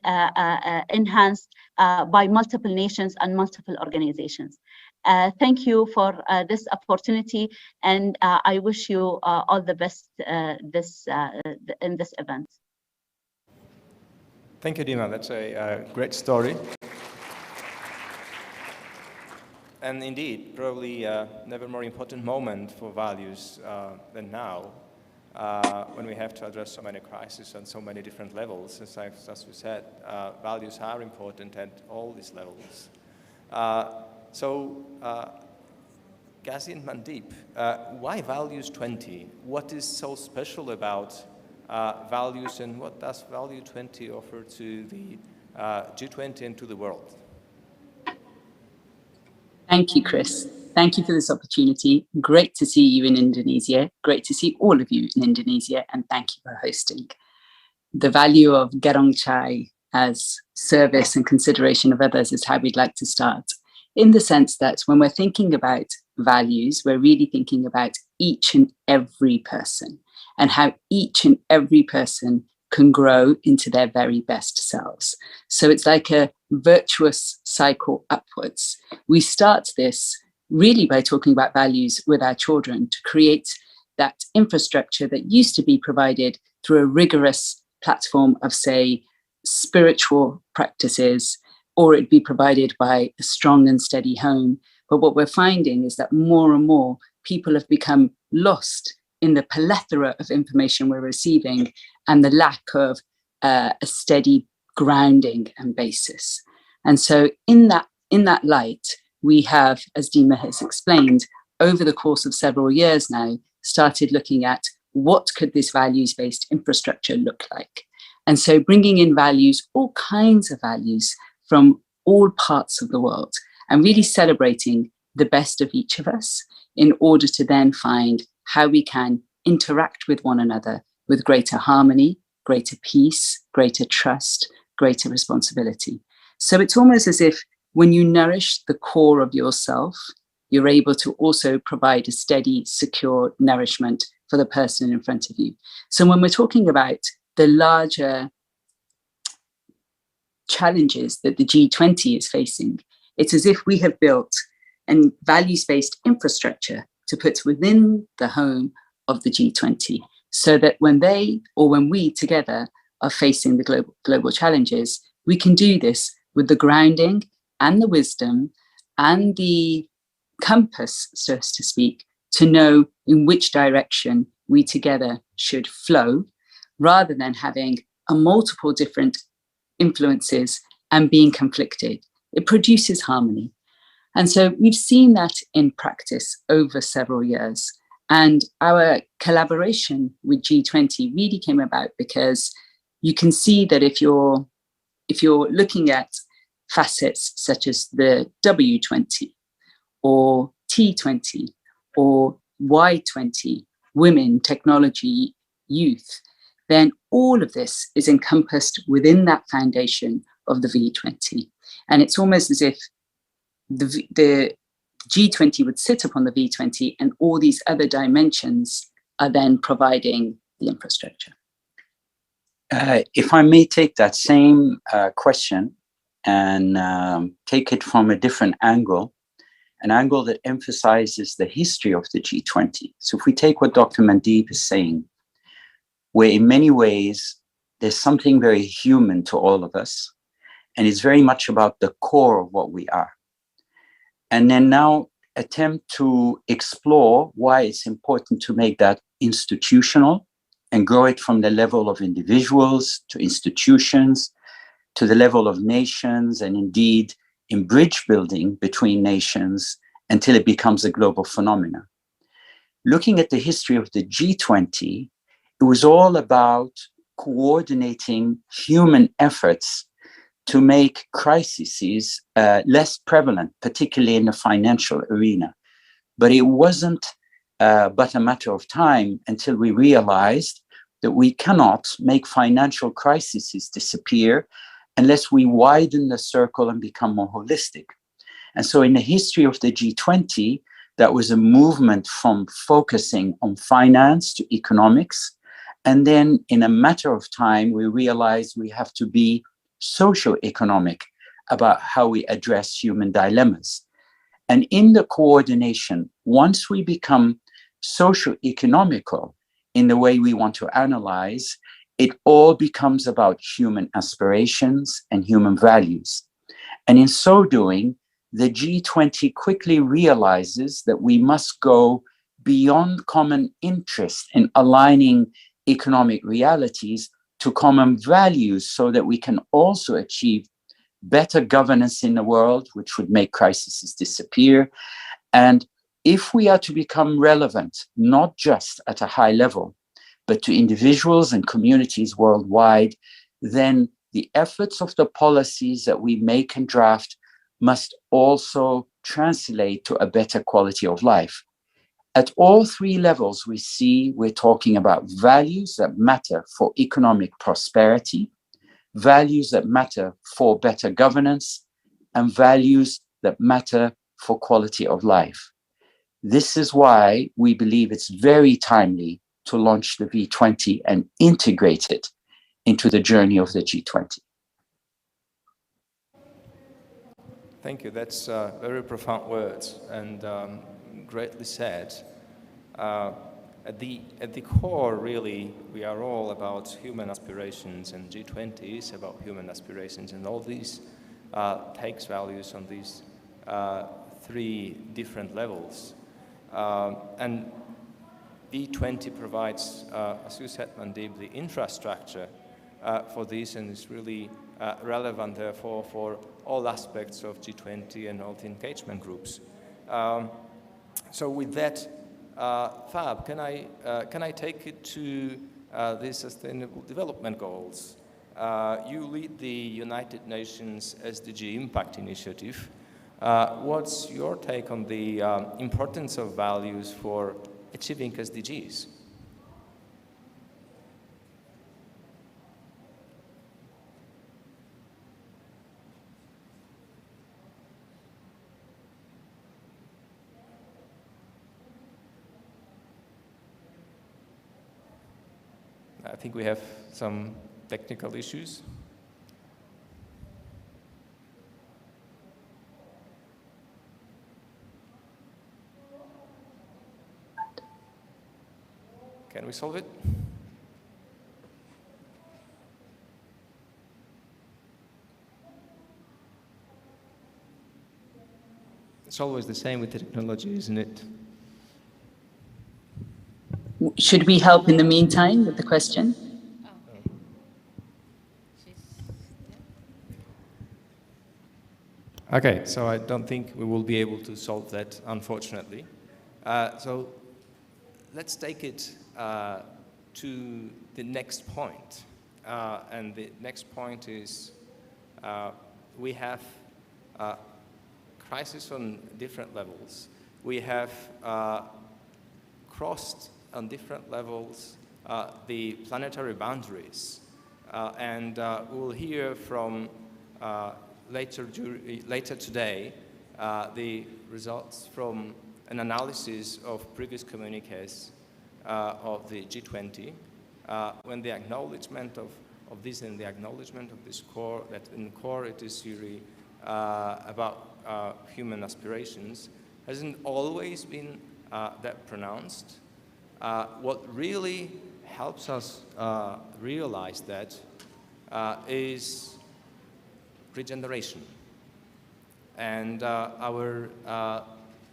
[SPEAKER 22] enhanced by multiple nations and multiple organizations. Thank you for this opportunity, and I wish you all the best in this event.
[SPEAKER 4] Thank you, Dima. That's a great story. And indeed, probably never more important moment for values than now, when we have to address so many crises on so many different levels. As we said, values are important at all these levels. Ghazi and Mandeep, why Values 20? What is so special about values, and what does Value 20 offer to the G20 and to the world?
[SPEAKER 5] Thank you, Chris. Thank you for this opportunity. Great to see you in Indonesia. Great to see all of you in Indonesia, and thank you for hosting. The value of Garong Chai as service and consideration of others is how we'd like to start, in the sense that when we're thinking about values, we're really thinking about each and every person and how each and every person can grow into their very best selves. So it's like a virtuous cycle upwards. We start this really by talking about values with our children to create that infrastructure that used to be provided through a rigorous platform of, say, spiritual practices, or it'd be provided by a strong and steady home. But what we're finding is that more and more people have become lost in the plethora of information we're receiving and the lack of a steady grounding and basis. And so in that light, we have, as Dima has explained, over the course of several years now, started looking at what could this values-based infrastructure look like. And so bringing in values, all kinds of values from all parts of the world, and really celebrating the best of each of us in order to then find how we can interact with one another with greater harmony, greater peace, greater trust, greater responsibility. So it's almost as if when you nourish the core of yourself, you're able to also provide a steady, secure nourishment for the person in front of you. So when we're talking about the larger challenges that the G20 is facing, it's as if we have built a values-based infrastructure to put within the home of the G20, so that when they, or when we together are facing the global challenges, we can do this with the grounding and the wisdom and the compass, so to speak, to know in which direction we together should flow, rather than having a multiple different influences and being conflicted. It produces harmony. And so we've seen that in practice over several years. And our collaboration with G20 really came about because you can see that if you're looking at facets such as the W20 or T20 or Y20, women, technology, youth, then all of this is encompassed within that foundation of the V20. And it's almost as if the G20 would sit upon the V20 and all these other dimensions are then providing the infrastructure.
[SPEAKER 7] If I may take that same question and take it from a different angle, an angle that emphasizes the history of the G20. So if we take what Dr. Mandeep is saying, where in many ways there's something very human to all of us, and it's very much about the core of what we are. And then now attempt to explore why it's important to make that institutional and grow it from the level of individuals to institutions, to the level of nations, and indeed in bridge building between nations until it becomes a global phenomenon. Looking at the history of the G20, it was all about coordinating human efforts to make crises less prevalent, particularly in the financial arena. But it wasn't but a matter of time until we realized that we cannot make financial crises disappear unless we widen the circle and become more holistic. And so in the history of the G20, that was a movement from focusing on finance to economics. And then in a matter of time, we realized we have to be socio-economic about how we address human dilemmas. And in the coordination, once we become socio-economical in the way we want to analyze, it all becomes about human aspirations and human values. And in so doing, the G20 quickly realizes that we must go beyond common interest in aligning economic realities to common values so that we can also achieve better governance in the world, which would make crises disappear. And if we are to become relevant, not just at a high level, but to individuals and communities worldwide, then the efforts of the policies that we make and draft must also translate to a better quality of life. At all three levels, we see we're talking about values that matter for economic prosperity, values that matter for better governance, and values that matter for quality of life. This is why we believe it's very timely to launch the V20 and integrate it into the journey of the G20.
[SPEAKER 4] Thank you. That's very profound words and greatly said. At the core, really, we are all about human aspirations, and G20 is about human aspirations, and all these takes values on these three different levels. And V20 provides, as you said, Mandeep, the infrastructure for this, and is really relevant, therefore, for all aspects of G20 and all the engagement groups. So with that, Fab, can I take it to the Sustainable Development Goals? You lead the United Nations SDG Impact Initiative. What's your take on the importance of values for achieving SDGs? I think we have some technical issues. Can we solve it? It's always the same with the technology, isn't it?
[SPEAKER 5] Should we help in the meantime with the question?
[SPEAKER 4] Okay, so I don't think we will be able to solve that, unfortunately. So let's take it to the next point. And the next point is we have crisis on different levels. We have crossed on different levels the planetary boundaries. And we'll hear from later today the results from an analysis of previous communiques of the G20, when the acknowledgement of this and the acknowledgement of this core, that in core it is really about human aspirations, hasn't always been that pronounced. What really helps us realize that is regeneration. And our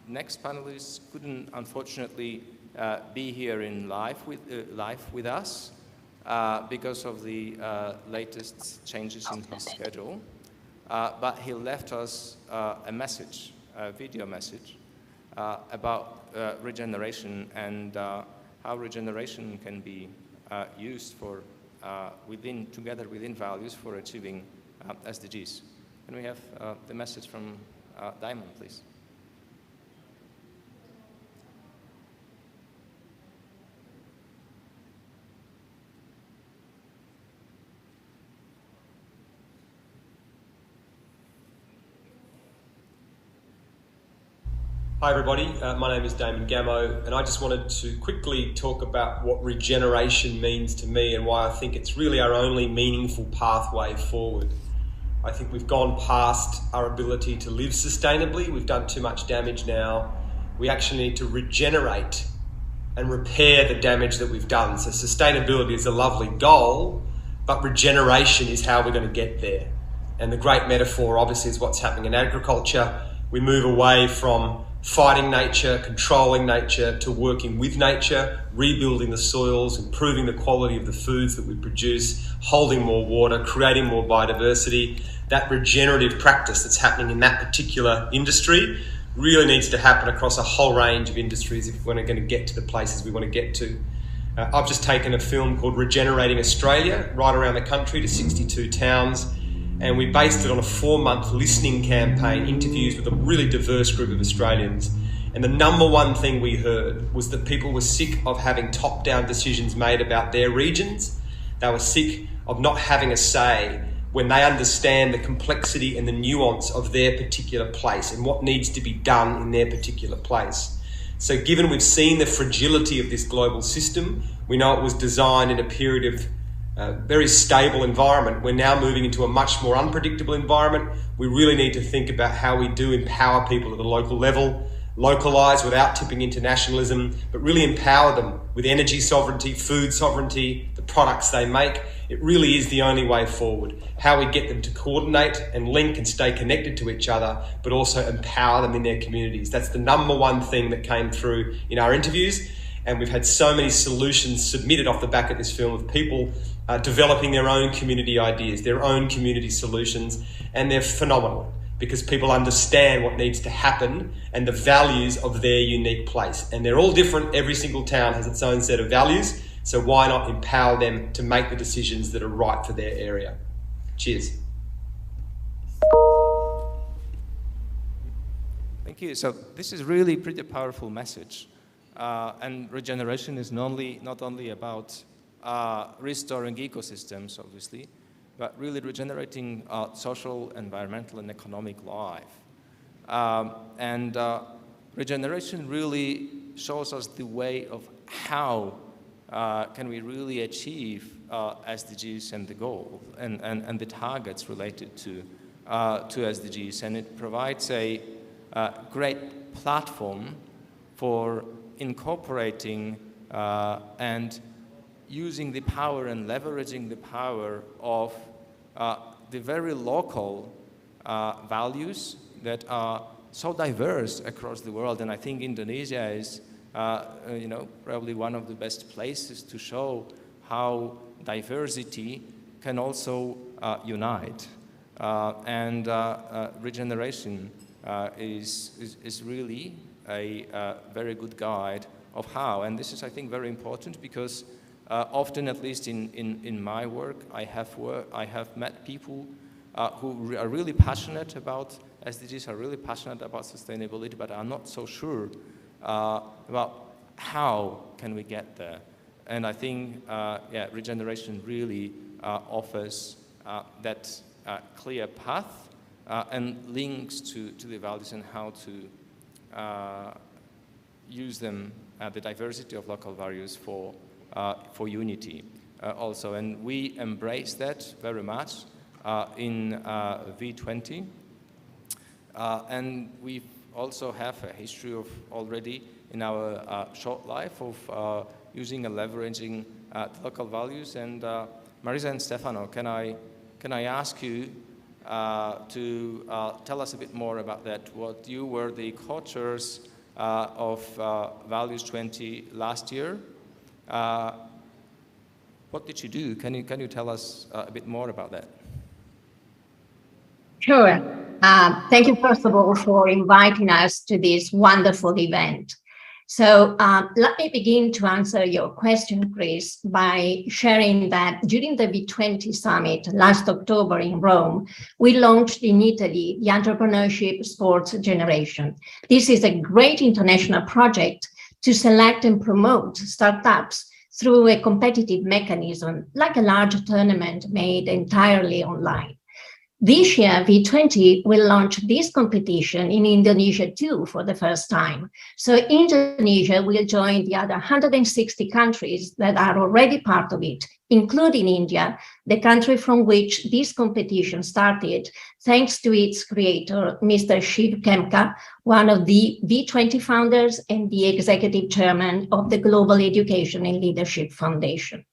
[SPEAKER 4] next panelist couldn't, unfortunately, be here in live with us because of the latest changes in his schedule. But he left us a message, a video message, about regeneration and how regeneration can be used for together within values for achieving SDGs. Can we have the message from Diamond, please?
[SPEAKER 8] Hi everybody, my name is Damon Gamo, and I just wanted to quickly talk about what regeneration means to me and why I think it's really our only meaningful pathway forward. I think we've gone past our ability to live sustainably. We've done too much damage now. We actually need to regenerate and repair the damage that we've done. So sustainability is a lovely goal, but regeneration is how we're going to get there. And the great metaphor obviously is what's happening in agriculture. We move away from fighting nature, controlling nature, to working with nature, rebuilding the soils, improving the quality of the foods that we produce, holding more water, creating more biodiversity. That regenerative practice that's happening in that particular industry really needs to happen across a whole range of industries if we're going to get to the places we want to get to. I've just taken a film called Regenerating Australia, right around the country to 62 towns. And we based it on a 4-month listening campaign, interviews with a really diverse group of Australians. And the number one thing we heard was that people were sick of having top-down decisions made about their regions. They were sick of not having a say when they understand the complexity and the nuance of their particular place and what needs to be done in their particular place. So given we've seen the fragility of this global system, we know it was designed in a period of very stable environment. We're now moving into a much more unpredictable environment. We really need to think about how we do empower people at the local level, localise without tipping into nationalism, but really empower them with energy sovereignty, food sovereignty, the products they make. It really is the only way forward. How we get them to coordinate and link and stay connected to each other, but also empower them in their communities. That's the number one thing that came through in our interviews. And we've had so many solutions submitted off the back of this film of people developing their own community ideas, their own community solutions, and they're phenomenal because people understand what needs to happen and the values of their unique place. And they're all different. Every single town has its own set of values. So why not empower them to make the decisions that are right for their area? Cheers.
[SPEAKER 4] Thank you. So this is really pretty powerful message. And regeneration is not only about restoring ecosystems, obviously, but really regenerating social, environmental, and economic life. And regeneration really shows us the way of how can we really achieve SDGs and the goal and the targets related to SDGs. And it provides a great platform for incorporating and using the power and leveraging the power of the very local values that are so diverse across the world. And I think Indonesia is, probably one of the best places to show how diversity can also unite. And regeneration is really a very good guide of how. And this is, I think, very important because often, at least in my work, I have met people who are really passionate about SDGs, are really passionate about sustainability, but are not so sure about how can we get there. And I think, regeneration really offers that clear path and links to the values and how to use them, the diversity of local values for unity also. And we embrace that very much in V20. And we also have a history of already in our short life of using and leveraging local values. And Marisa and Stefano, can I ask you to tell us a bit more about that? What you were the co-chairs of Values 20 last year. What did you do? Can you tell us a bit more about that?
[SPEAKER 10] Sure. Thank you, first of all, for inviting us to this wonderful event.
[SPEAKER 9] So let me begin to answer your question, Chris, by sharing that during the V20 summit last October in Rome, we launched in Italy the Entrepreneurship Sports Generation. This is a great international project to select and promote startups through a competitive mechanism, like a large tournament made entirely online. This year, V20 will launch this competition in Indonesia too for the first time. So Indonesia will join the other 160 countries that are already part of it, including India, the country from which this competition started, thanks to its creator, Mr. Shiv Khemka, one of the V20 founders and the executive chairman of the Global Education and Leadership Foundation.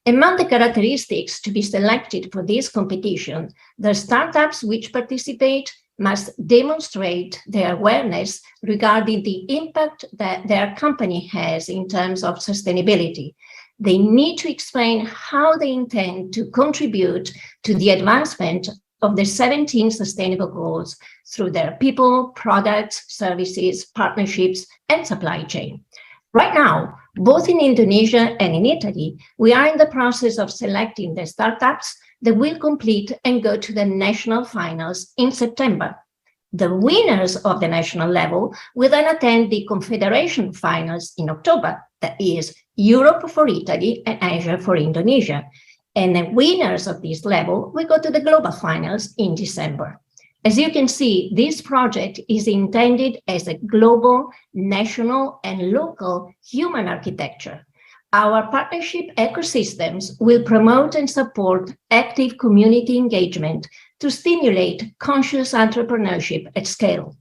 [SPEAKER 9] Among the characteristics to be selected for this competition, the startups which participate must demonstrate their awareness regarding the impact that their company has in terms of sustainability. They need to explain how they intend to contribute to the advancement of the 17 sustainable goals through their people, products, services, partnerships, and supply chain. Right now, both in Indonesia and in Italy, we are in the process of selecting the startups that will complete and go to the national finals in September. The winners of the national level will then attend the Confederation finals in October, that is Europe for Italy and Asia for Indonesia. And the winners of this level will go to the global finals in December. As you can see, this project is intended as a global, national, and local human architecture. Our partnership ecosystems will promote and support active community engagement to stimulate conscious entrepreneurship at scale.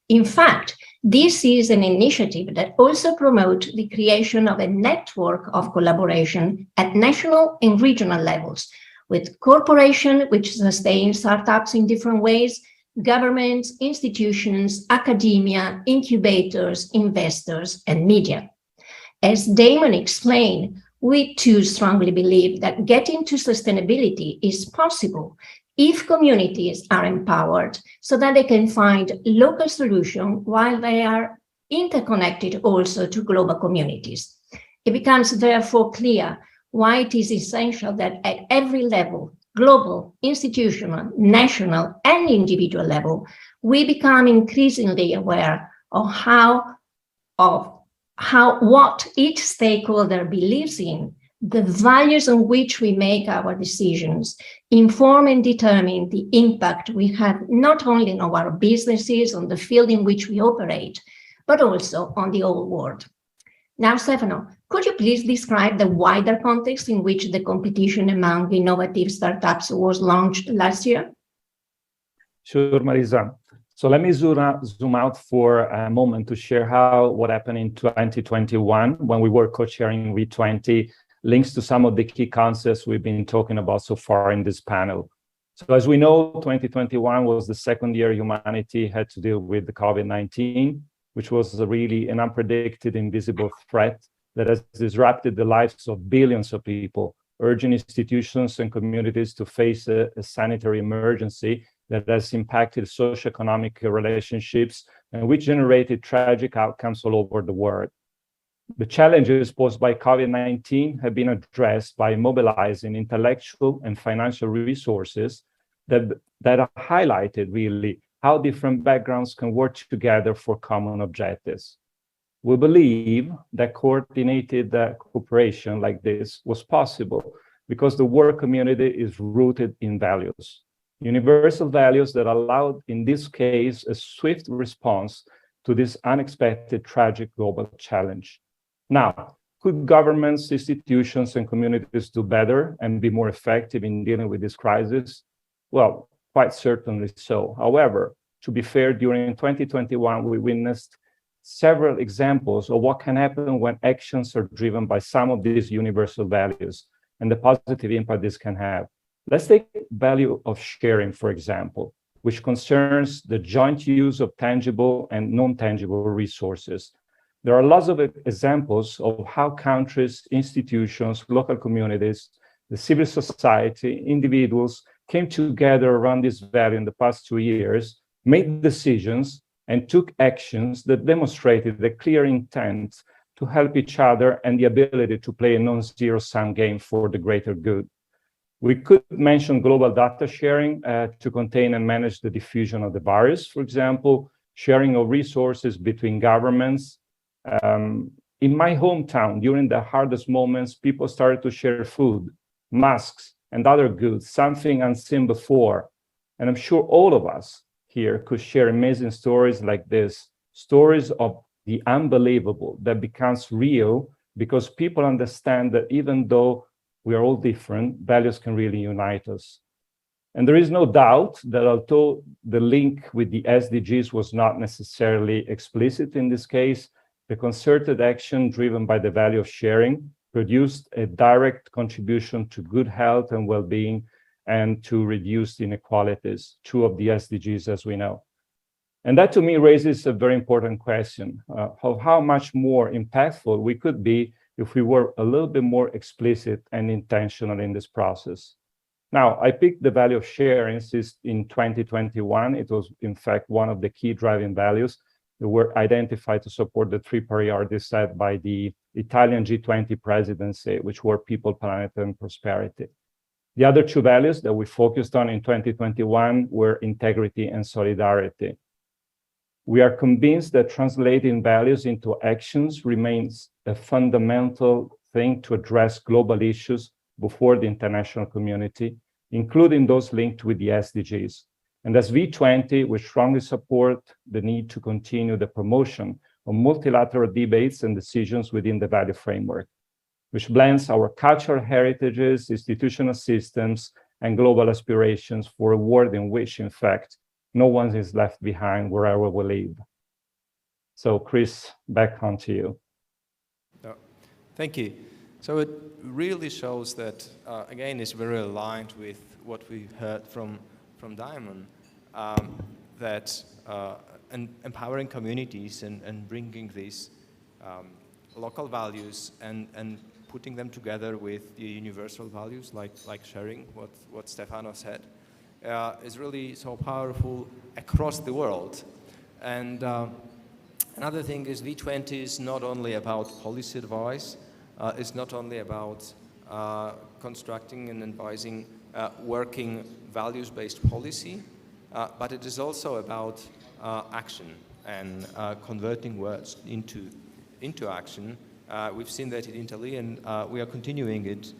[SPEAKER 9] In fact, this is an initiative that also promotes the creation of a network of collaboration at national and regional levels, with corporations which sustain startups in different ways, governments, institutions, academia, incubators, investors, and media. As Damon explained, we too strongly believe that getting to sustainability is possible if communities are empowered so that they can find local solutions while they are interconnected also to global communities. It becomes therefore clear why it is essential that at every level, global, institutional, national, and individual level, we become increasingly aware of what each stakeholder believes in, the values on which we make our decisions, inform and determine the impact we have not only on our businesses, on the field in which we operate, but also on the whole world. Now, Stefano, could you please describe the wider context in which the competition among innovative startups was launched last year?
[SPEAKER 10] Sure, Marisa. So let me zoom out for a moment to share what happened in 2021 when we were co-chairing V20 links to some of the key concepts we've been talking about so far in this panel. So as we know, 2021 was the second year humanity had to deal with the COVID-19, which was really an unpredicted, invisible threat that has disrupted the lives of billions of people, urging institutions and communities to face a sanitary emergency that has impacted socioeconomic relationships and which generated tragic outcomes all over the world. The challenges posed by COVID-19 have been addressed by mobilizing intellectual and financial resources that are highlighted really how different backgrounds can work together for common objectives. We believe that coordinated cooperation like this was possible because the work community is rooted in values, universal values that allowed, in this case, a swift response to this unexpected tragic global challenge. Now, could governments, institutions, and communities do better and be more effective in dealing with this crisis? Well, quite certainly so. However, to be fair, during 2021, we witnessed several examples of what can happen when actions are driven by some of these universal values and the positive impact this can have. Let's take value of sharing, for example, which concerns the joint use of tangible and non-tangible resources. There are lots of examples of how countries, institutions, local communities, the civil society, individuals came together around this value in the past 2 years, made decisions, and took actions that demonstrated a clear intent to help each other and the ability to play a non-zero-sum game for the greater good. We could mention global data sharing to contain and manage the diffusion of the virus, for example, sharing of resources between governments. In my hometown, during the hardest moments, people started to share food, masks, and other goods, something unseen before. And I'm sure all of us here could share amazing stories like this, stories of the unbelievable that becomes real because people understand that even though we are all different, values can really unite us. And there is no doubt that although the link with the SDGs was not necessarily explicit in this case, the concerted action driven by the value of sharing produced a direct contribution to good health and well-being and to reduced inequalities, two of the SDGs as we know. And that to me raises a very important question of how much more impactful we could be if we were a little bit more explicit and intentional in this process. Now, I picked the value of sharing since in 2021. It was, in fact, one of the key driving values that were identified to support the three priorities set by the Italian G20 presidency, which were people, planet, and prosperity. The other two values that we focused on in 2021 were integrity and solidarity. We are convinced that translating values into actions remains a fundamental thing to address global issues before the international community, including those linked with the SDGs. And as V20, we strongly support the need to continue the promotion of multilateral debates and decisions within the value framework, which blends our cultural heritages, institutional systems, and global aspirations for a world in which, in fact, no one is left behind wherever we live. So, Chris, back on to you.
[SPEAKER 4] Thank you. So it really shows that, again, it's very aligned with what we heard from Diamond, that empowering communities and bringing these local values and putting them together with the universal values like sharing, what Stefano said, is really so powerful across the world. And another thing is V20 is not only about policy advice, it's not only about constructing and advising working values-based policy, but it is also about action and converting words into action. We've seen that in Italy, and we are continuing it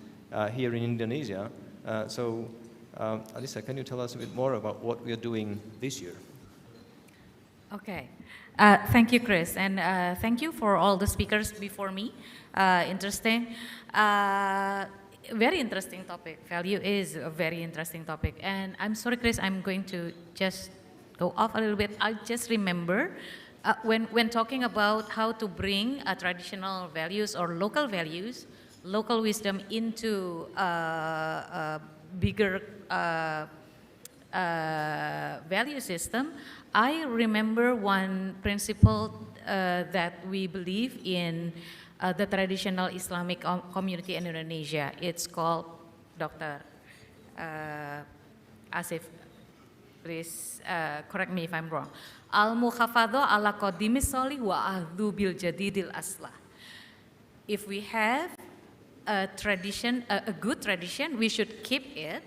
[SPEAKER 4] here in Indonesia. So, Alisa, can you tell us a bit more about what we are doing this year?
[SPEAKER 11] Okay. Thank you, Chris, and thank you for all the speakers before me. Interesting. Very interesting topic. Value is a very interesting topic. And I'm sorry, Chris, I'm going to just go off a little bit. I just remember when talking about how to bring traditional values or local values, local wisdom into bigger value system, I remember one principle that we believe in the traditional Islamic community in Indonesia. It's called, Dr. Asif, please correct me if I'm wrong. Al-mukhafadho ala qadimis soli wa ahdu bil jadidil aslah. If we have a tradition, a good tradition, we should keep it,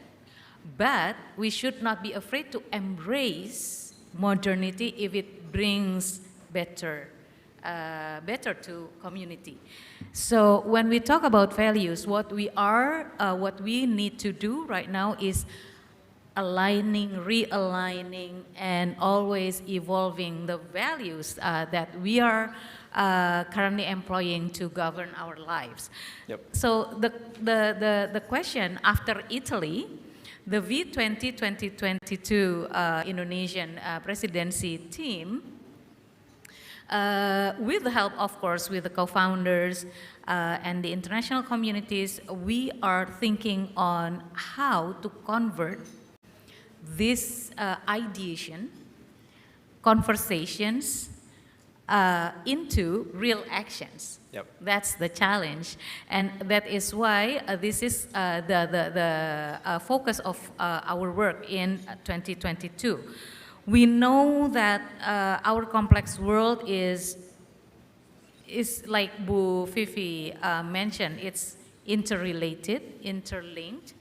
[SPEAKER 11] but we should not be afraid to embrace modernity if it brings better to community. So when we talk about values, what we need to do right now is aligning, realigning, and always evolving the values that we are currently employing to govern our lives.
[SPEAKER 4] Yep.
[SPEAKER 11] So the question after Italy, the V20 2022 Indonesian presidency team, with the help, of course, with the co-founders and the international communities, we are thinking on how to convert this ideation, conversations, into real actions.
[SPEAKER 4] Yep.
[SPEAKER 11] That's the challenge, and that is why this is the focus of our work in 2022. We know that our complex world is like Bu Fifi mentioned, it's interrelated, interlinked,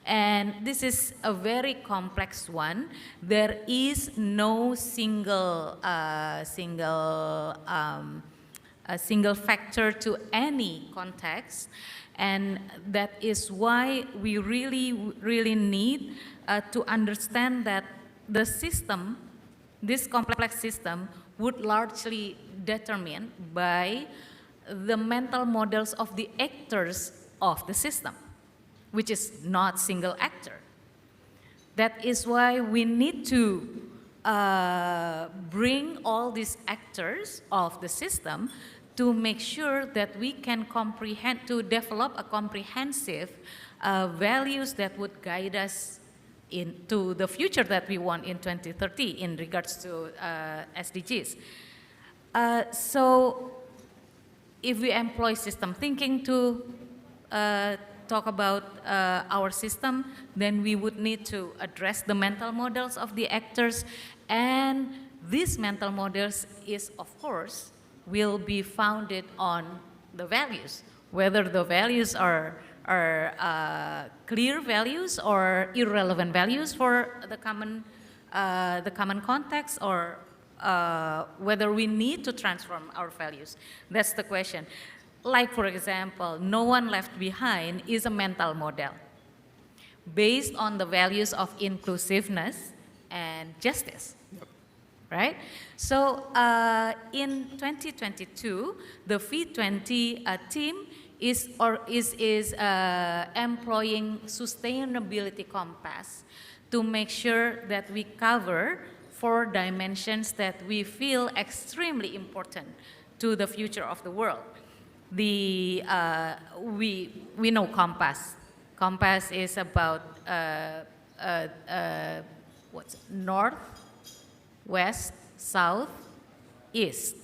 [SPEAKER 11] and this is a very complex one. There is no single factor to any context, and that is why we really need to understand that the system, this complex system, would largely determined by the mental models of the actors of the system, which is not single actor. That is why we need to bring all these actors of the system to make sure that we can comprehend, to develop a comprehensive values that would guide us into the future that we want in 2030 in regards to SDGs. So if we employ system thinking to talk about our system, then we would need to address the mental models of the actors, and these mental models is, of course, will be founded on the values, whether the values are clear values or irrelevant values for the common context, or whether we need to transform our values. That's the question. Like, for example, no one left behind is a mental model based on the values of inclusiveness and justice, right? So in 2022, the V20 team is employing sustainability compass to make sure that we cover 4 dimensions that we feel extremely important to the future of the world. We know compass. Compass is about what's north, west, south, east.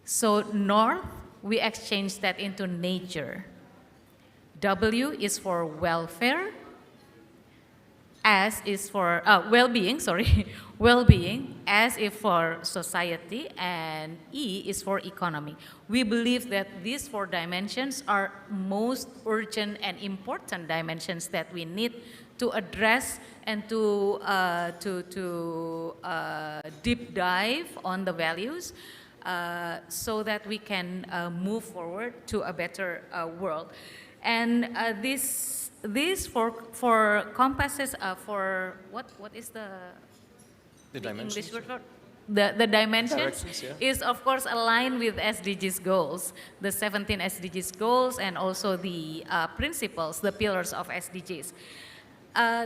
[SPEAKER 11] So north, we exchange that into nature. W is for welfare. S is for well-being, sorry, well-being. S is for society, and E is for economy. We believe that these 4 dimensions are most urgent and important dimensions that we need to address and to deep dive on the values so that we can move forward to a better world. And these for compasses for what is the English word for the dimensions is of course aligned with SDGs goals, the 17 SDGs goals, and also the principles, the pillars of SDGs.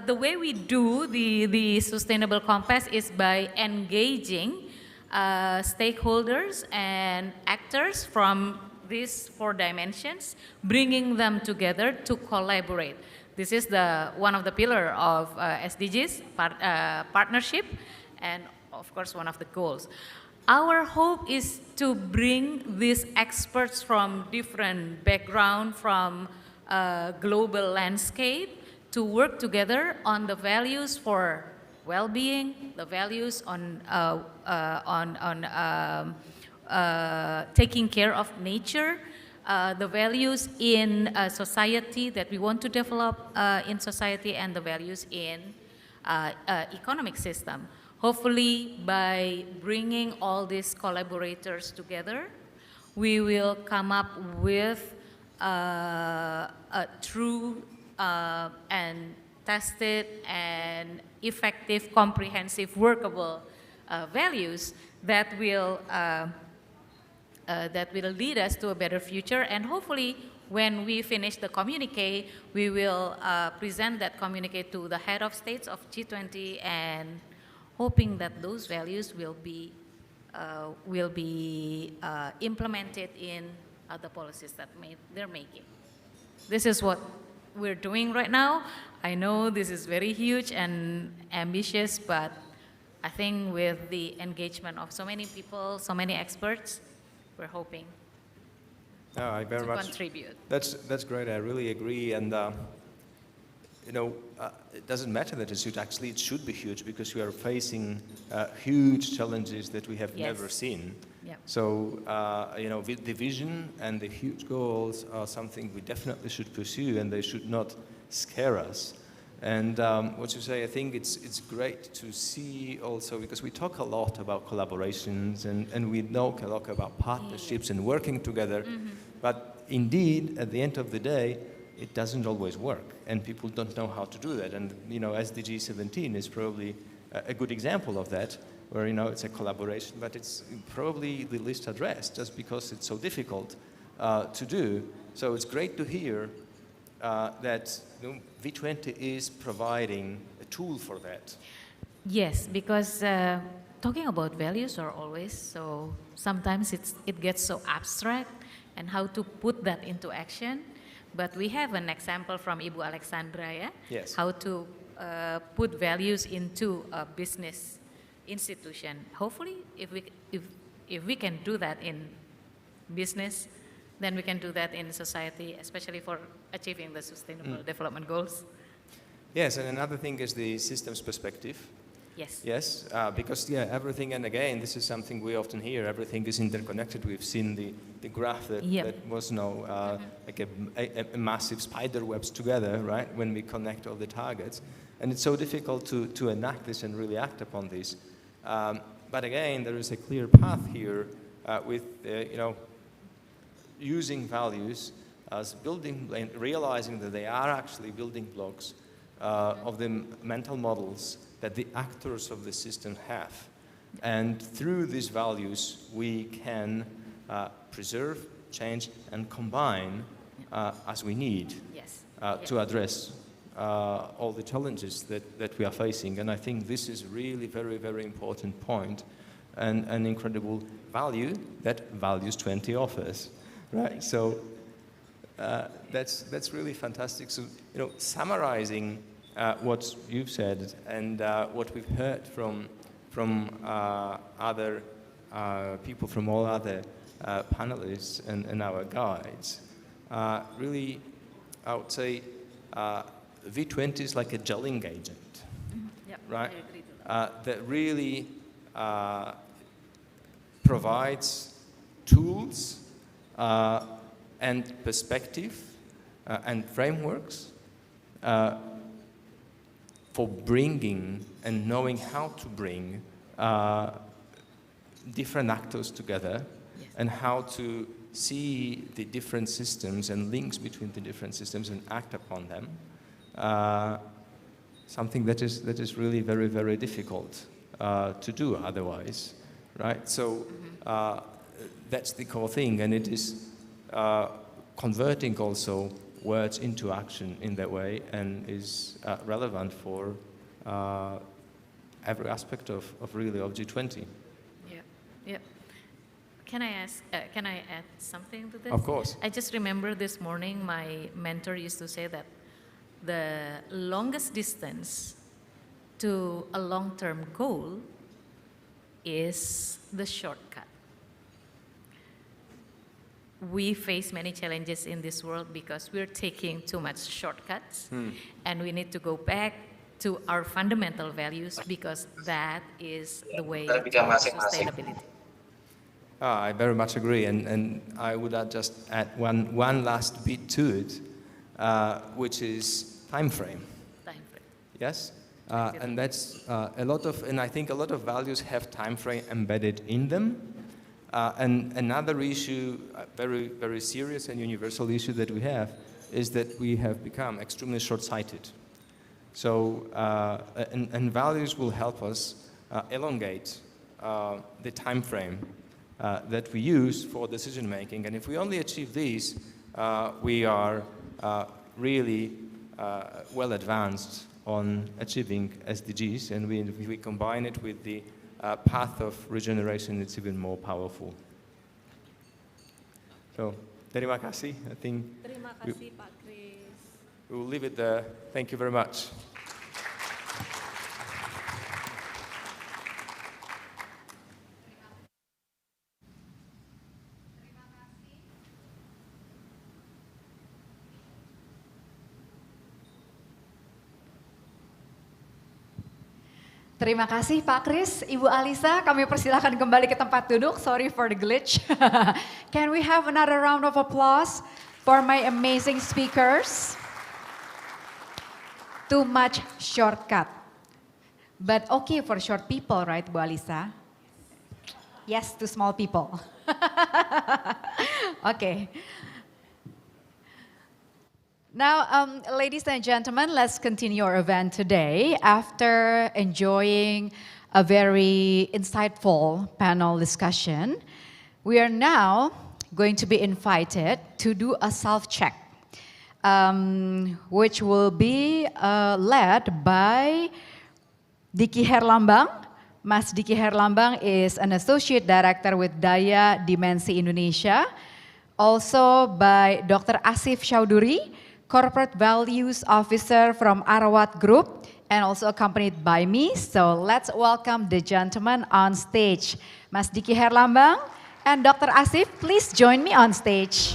[SPEAKER 11] The way we do the sustainable compass is by engaging stakeholders and actors from these 4 dimensions, bringing them together to collaborate. This is one of the pillars of SDGs, partnership, and of course one of the goals. Our hope is to bring these experts from different backgrounds, from global landscape, to work together on the values for well-being, the values on taking care of nature, the values in society that we want to develop in society, and the values in economic system. Hopefully, by bringing all these collaborators together, we will come up with a true and tested and effective, comprehensive, workable values that will lead us to a better future. And hopefully, when we finish the communique, we will present that communique to the head of states of G20, and hoping that those values will be implemented in the policies that they're making. This is what we're doing right now. I know this is very huge and ambitious, but I think with the engagement of so many people, so many experts, we're hoping
[SPEAKER 4] I very much
[SPEAKER 11] contribute.
[SPEAKER 4] That's great. I really agree. And it doesn't matter that it's huge. Actually, it should be huge because we are facing huge challenges that we have never seen.
[SPEAKER 11] Yep.
[SPEAKER 4] So, the vision and the huge goals are something we definitely should pursue, and they should not scare us. And what you say, I think it's great to see also, because we talk a lot about collaborations and we talk a lot about partnerships and working together, but indeed, at the end of the day, it doesn't always work, and people don't know how to do that. And, SDG 17 is probably a good example of that, where, it's a collaboration, but it's probably the least addressed just because it's so difficult to do. So it's great to hear that V20 is providing a tool for that.
[SPEAKER 11] Yes, because talking about values are always so, sometimes it gets so abstract and how to put that into action. But we have an example from Ibu Alexandra, yeah?
[SPEAKER 4] Yes.
[SPEAKER 11] How to put values into a business institution. Hopefully, if we can do that in business, then we can do that in society, especially for achieving the sustainable development goals.
[SPEAKER 4] Yes, and another thing is the systems perspective.
[SPEAKER 11] Yes.
[SPEAKER 4] Yes, because everything, and again, this is something we often hear, everything is interconnected. We've seen the graph that was like a massive spider webs together, right, when we connect all the targets. And it's so difficult to enact this and really act upon this. But again, there is a clear path here with, using values as building, and realizing that they are actually building blocks of the mental models that the actors of the system have. And through these values, we can preserve, change, and combine as we need to address all the challenges that we are facing. And I think this is really very, very important point and an incredible value that Values 20 offers, right? So that's really fantastic. So, summarizing what you've said and what we've heard from other people, from all other panelists and our guides, really, I would say V20 is like a gelling agent, right? That really provides tools and perspective and frameworks for bringing and knowing how to bring different actors together and how to see the different systems and links between the different systems and act upon them. Something that is really very, very difficult to do otherwise, right? So that's the core thing, and it is converting also words into action in that way, and is relevant for every aspect of really of G20.
[SPEAKER 11] Yeah. Can I add something to this?
[SPEAKER 4] Of course.
[SPEAKER 11] I just remember this morning my mentor used to say that the longest distance to a long-term goal is the shortcut. We face many challenges in this world because we're taking too much shortcuts, and we need to go back to our fundamental values, because that is the way to sustainability.
[SPEAKER 4] I very much agree, and I would just add one last bit to it, which is time frame.
[SPEAKER 11] Time frame.
[SPEAKER 4] Yes, and that's a lot of, and I think a lot of values have time frame embedded in them. And another issue, very, very serious and universal issue that we have, is that we have become extremely short-sighted. So, and values will help us elongate the time frame that we use for decision making. And if we only achieve these, we are really well advanced on achieving SDGs, and if we combine it with the path of regeneration, it's even more powerful. So, terima kasih. I think
[SPEAKER 11] Terima kasih, Pak Chris.
[SPEAKER 4] we will leave it there. Thank you very much.
[SPEAKER 21] Terima kasih Pak Kris, Ibu Alisa, kami persilahkan kembali ke tempat duduk. Sorry for the glitch. Can we have another round of applause for my amazing speakers? Too much shortcut. But okay for short people, right, Bu Alisa? Yes, to small people. Okay. Now, ladies and gentlemen, let's continue our event today. After enjoying a very insightful panel discussion, we are now going to be invited to do a self-check, which will be led by Diki Herlambang. Mas Diki Herlambang is an Associate Director with Daya Dimensi Indonesia. Also by Dr. Asif Chowdhury, Corporate Values Officer from Arawat Group, and also accompanied by me. So let's welcome the gentlemen on stage. Mas Diki Herlambang and Dr. Asif, please join me on stage.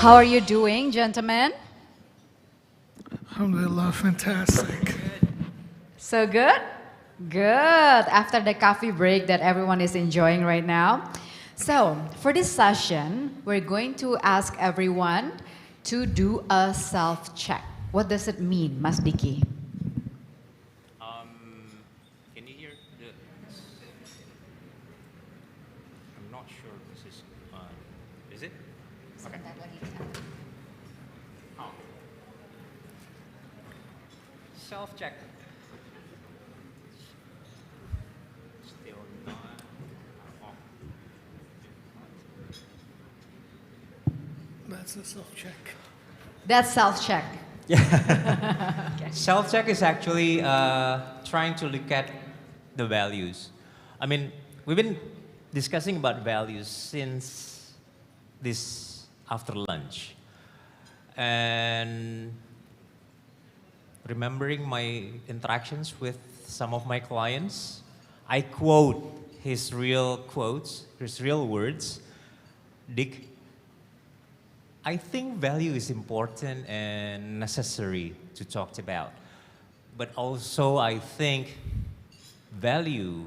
[SPEAKER 21] How are you doing, gentlemen?
[SPEAKER 12] Alhamdulillah, fantastic.
[SPEAKER 21] So good? Good. After the coffee break that everyone is enjoying right now. So, for this session, we're going to ask everyone to do a self-check. What does it mean, Mas Diki?
[SPEAKER 13] Can you hear the... I'm not sure this is... is it? Okay. Oh. Self-check. Still not... Oh.
[SPEAKER 12] That's a self-check.
[SPEAKER 21] That's self-check.
[SPEAKER 13] Yeah.
[SPEAKER 21] Okay.
[SPEAKER 13] Self-check is actually trying to look at the values. I mean, we've been discussing about values since this after lunch. And remembering my interactions with some of my clients, I quote his real quotes, his real words. Dick, I think value is important and necessary to talk about. But also I think value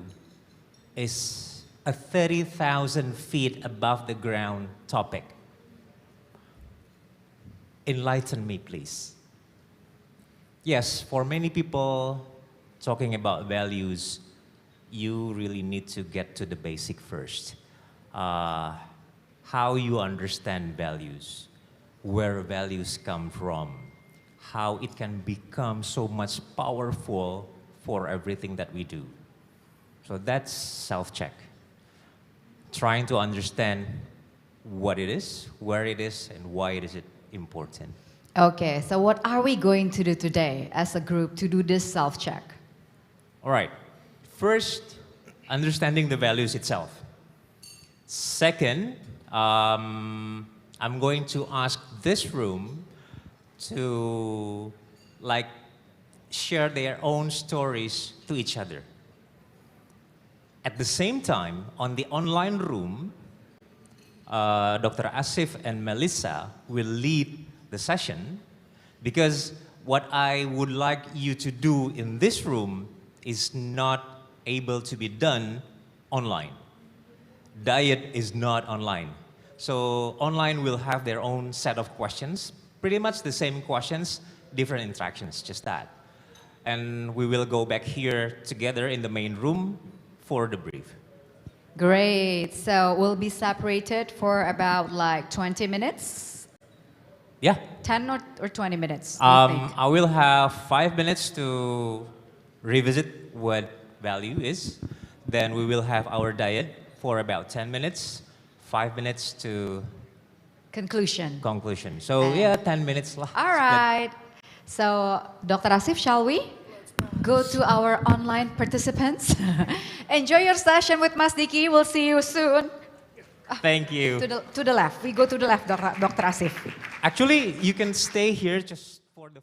[SPEAKER 13] is a 30,000 feet above the ground topic. Enlighten me, please. Yes, for many people, talking about values, you really need to get to the basic first. How you understand values, where values come from, how it can become so much powerful for everything that we do. So that's self-check. Trying to understand what it is, where it is, and why is it important.
[SPEAKER 21] Okay, so what are we going to do today as a group to do this self-check?
[SPEAKER 13] All right. First, understanding the values itself. Second, I'm going to ask this room to share their own stories to each other. At the same time, on the online room, Dr. Asif and Melissa will lead the session, because what I would like you to do in this room is not able to be done online. Diet is not online. So online will have their own set of questions, pretty much the same questions, different interactions, just that. And we will go back here together in the main room for the brief.
[SPEAKER 21] Great, so we'll be separated for about 20 minutes?
[SPEAKER 13] Yeah.
[SPEAKER 21] 10 or 20 minutes?
[SPEAKER 13] I will have 5 minutes to revisit what value is. Then we will have our diet for about 10 minutes, 5 minutes to
[SPEAKER 21] conclusion.
[SPEAKER 13] So yeah, 10 minutes.
[SPEAKER 21] All right. So Dr. Asif, shall we go to our online participants? Enjoy your session with Mas Diki. We'll see you soon.
[SPEAKER 13] Thank you.
[SPEAKER 21] To the left. We go to the left, Dr. Asif.
[SPEAKER 13] Actually, you can stay here just for the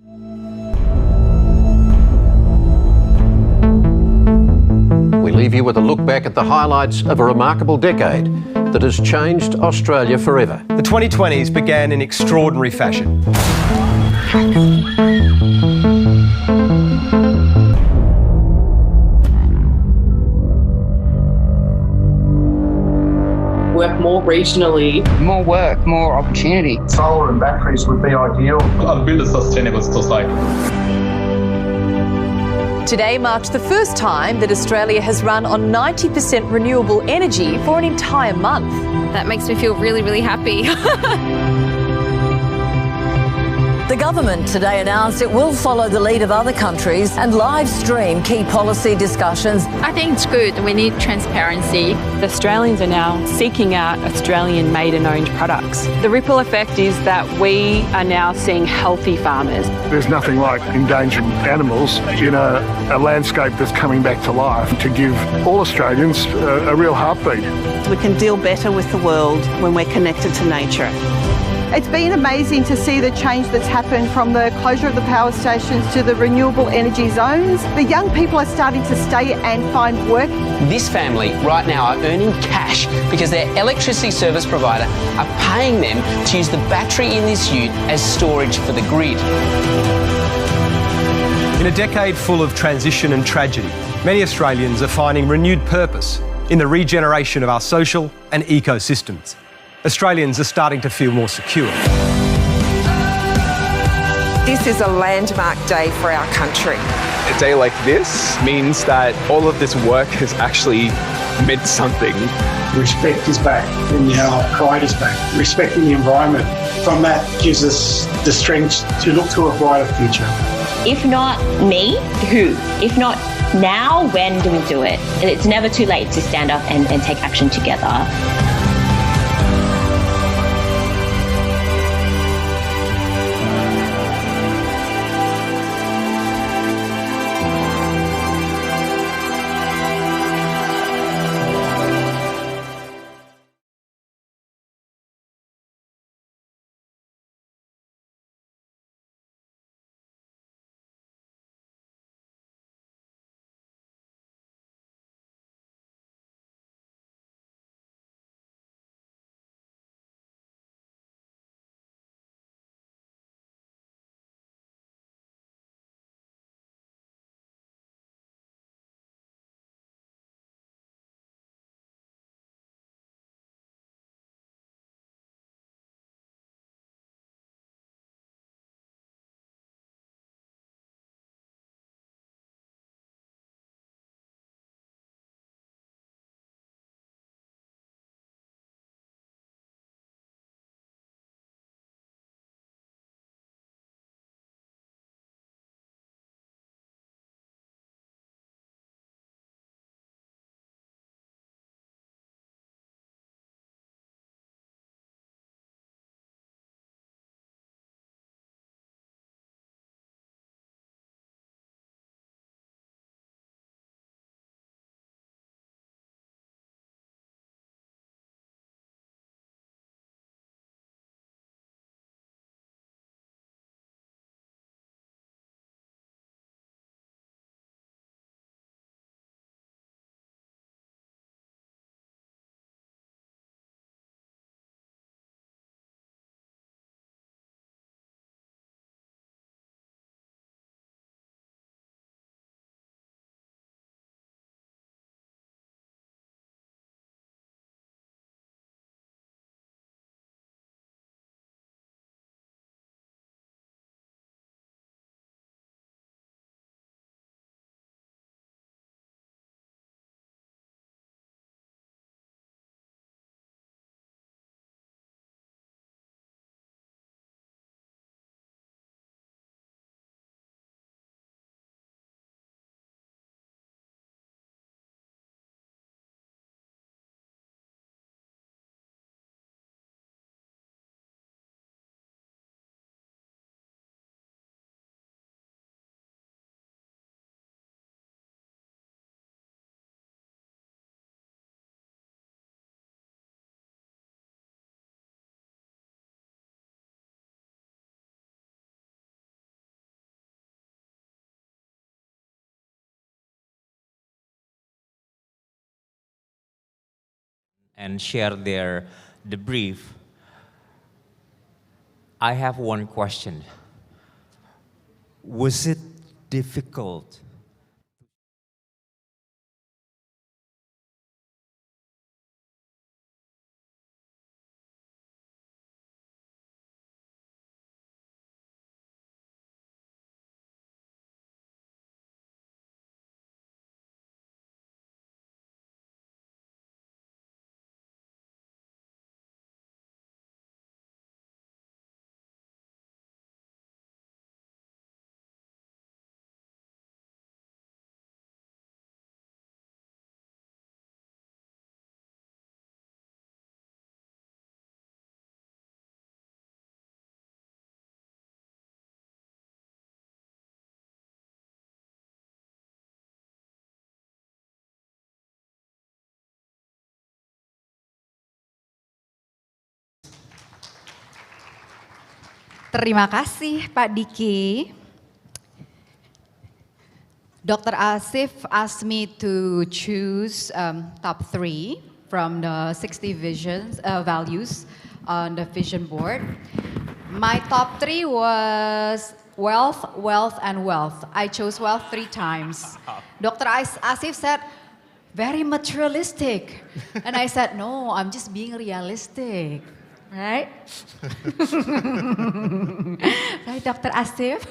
[SPEAKER 14] We leave you with a look back at the highlights of a remarkable decade that has changed Australia forever.
[SPEAKER 3] The 2020s began in extraordinary fashion.
[SPEAKER 15] Work more regionally.
[SPEAKER 23] More work, more opportunity.
[SPEAKER 6] Solar and batteries would be ideal.
[SPEAKER 24] And build a sustainable society.
[SPEAKER 25] Today marked the first time that Australia has run on 90% renewable energy for an entire month.
[SPEAKER 26] That makes me feel really, really happy.
[SPEAKER 27] The government today announced it will follow the lead of other countries and live stream key policy discussions.
[SPEAKER 26] I think it's good. We need transparency.
[SPEAKER 28] Australians are now seeking out Australian-made and owned products. The ripple effect is that we are now seeing healthy farmers.
[SPEAKER 6] There's nothing like endangering animals in a landscape that's coming back to life to give all Australians a real heartbeat.
[SPEAKER 29] We can deal better with the world when we're connected to nature.
[SPEAKER 30] It's been amazing to see the change that's happened from the closure of the power stations to the renewable energy zones. The young people are starting to stay and find work.
[SPEAKER 31] This family right now are earning cash because their electricity service provider are paying them to use the battery in this ute as storage for the grid.
[SPEAKER 3] In a decade full of transition and tragedy, many Australians are finding renewed purpose in the regeneration of our social and ecosystems. Australians are starting to feel more secure.
[SPEAKER 16] This is a landmark day for our country.
[SPEAKER 17] A day like this means that all of this work has actually meant something.
[SPEAKER 6] Respect is back and our pride is back. Respecting the environment. From that gives us the strength to look to a brighter future.
[SPEAKER 18] If not me, who? If not now, when do we do it? It's never too late to stand up and take action together.
[SPEAKER 13] and share their debrief, I have one question. Was it difficult?
[SPEAKER 21] Terima kasih Pak Diki. Dr. Asif asked me to choose top 3 from the 60 values on the vision board. My top 3 was wealth, wealth, and wealth. I chose wealth 3 times. Dr. Asif said, very materialistic. And I said, no, I'm just being realistic. Right? Right, Dr. Asif?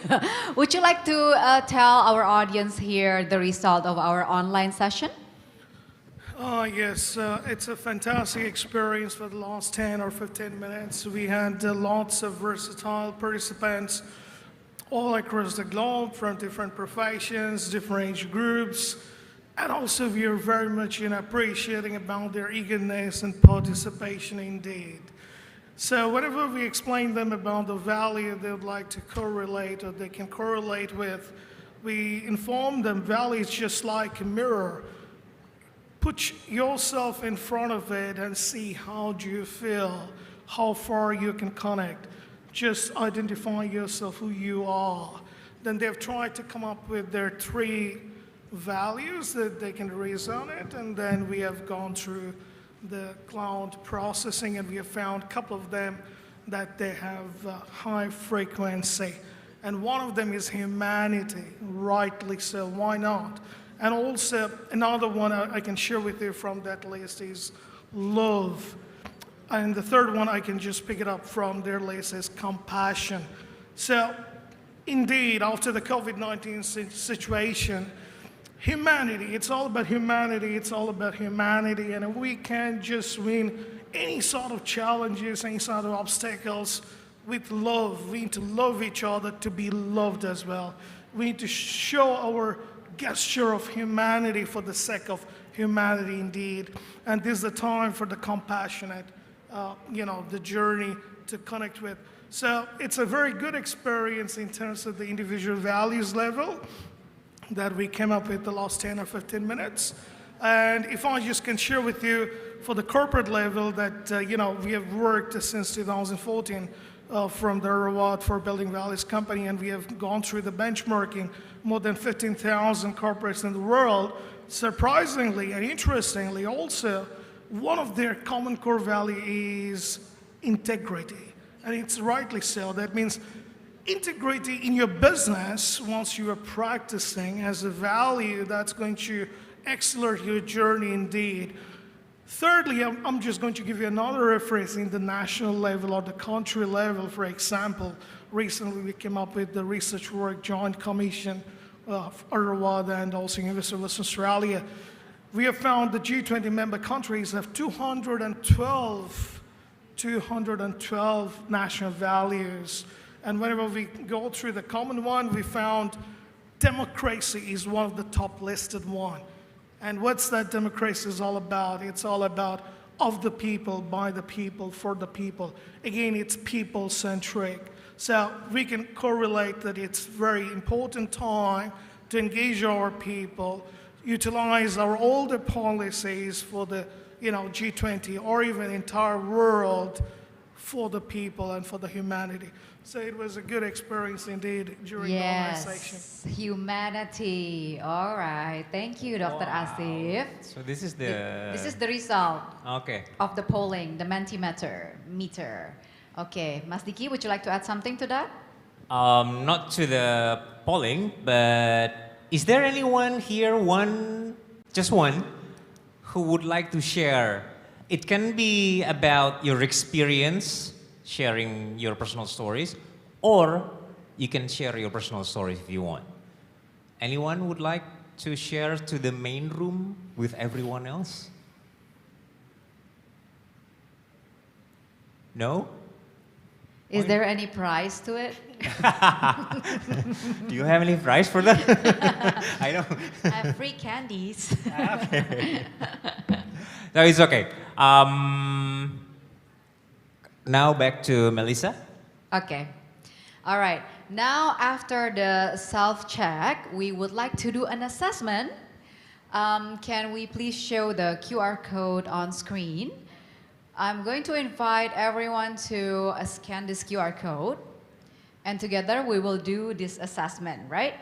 [SPEAKER 21] Would you like to tell our audience here the result of our online session?
[SPEAKER 12] Yes, it's a fantastic experience for the last 10 or 15 minutes. We had lots of versatile participants all across the globe from different professions, different age groups, and also we are very much appreciating about their eagerness and participation indeed. So whenever we explain them about the value they would like to correlate or they can correlate with, we inform them value is just like a mirror. Put yourself in front of it and see how do you feel, how far you can connect. Just identify yourself, who you are. Then they've tried to come up with their 3 values that they can reason it, and then we have gone through the cloud processing, and we have found a couple of them that they have high frequency. And one of them is humanity, rightly so, why not? And also another one I can share with you from that list is love. And the third one I can just pick it up from their list is compassion. So indeed, after the COVID-19 situation, humanity, it's all about humanity, it's all about humanity, and we can't just win any sort of challenges, any sort of obstacles with love. We need to love each other to be loved as well. We need to show our gesture of humanity for the sake of humanity indeed. And this is the time for the compassionate, the journey to connect with. So it's a very good experience in terms of the individual values level that we came up with the last 10 or 15 minutes. And if I just can share with you for the corporate level that, we have worked since 2014 from the Reward for Building Values company, and we have gone through the benchmarking, more than 15,000 corporates in the world. Surprisingly and interestingly also, one of their common core value is integrity. And it's rightly so. That means integrity in your business, once you are practicing as a value, that's going to accelerate your journey indeed. Thirdly, I'm just going to give you another reference in the national level or the country level. For example, recently we came up with the research work joint commission of Rwanda and also University of Western Australia. We have found the G20 member countries have 212 national values. And whenever we go through the common one, we found democracy is one of the top listed one. And what's that democracy is all about? It's all about of the people, by the people, for the people. Again, it's people-centric. So we can correlate that it's very important time to engage our people, utilize our older policies for the G20 or even entire world for the people and for the humanity. So it was a good experience indeed during the organization.
[SPEAKER 21] Yes, humanity. All right. Thank you, Dr. Asif.
[SPEAKER 13] So this is the...
[SPEAKER 21] This is the result
[SPEAKER 13] Okay.
[SPEAKER 21] of the polling, the Mentimeter meter. Okay, Mas Diki, would you like to add something to that?
[SPEAKER 13] Not to the polling, but is there anyone here, just one, who would like to share? It can be about your experience, sharing your personal stories, or you can share your personal stories if you want. Anyone would like to share to the main room with everyone else? No?
[SPEAKER 21] Is there any prize to it?
[SPEAKER 13] Do you have any prize for that? I don't.
[SPEAKER 21] I have free candies.
[SPEAKER 13] Okay. No, it's okay. Now back to Melissa.
[SPEAKER 21] Okay. All right. Now, after the self-check, we would like to do an assessment. Can we please show the QR code on screen? I'm going to invite everyone to scan this QR code. And together we will do this assessment, right?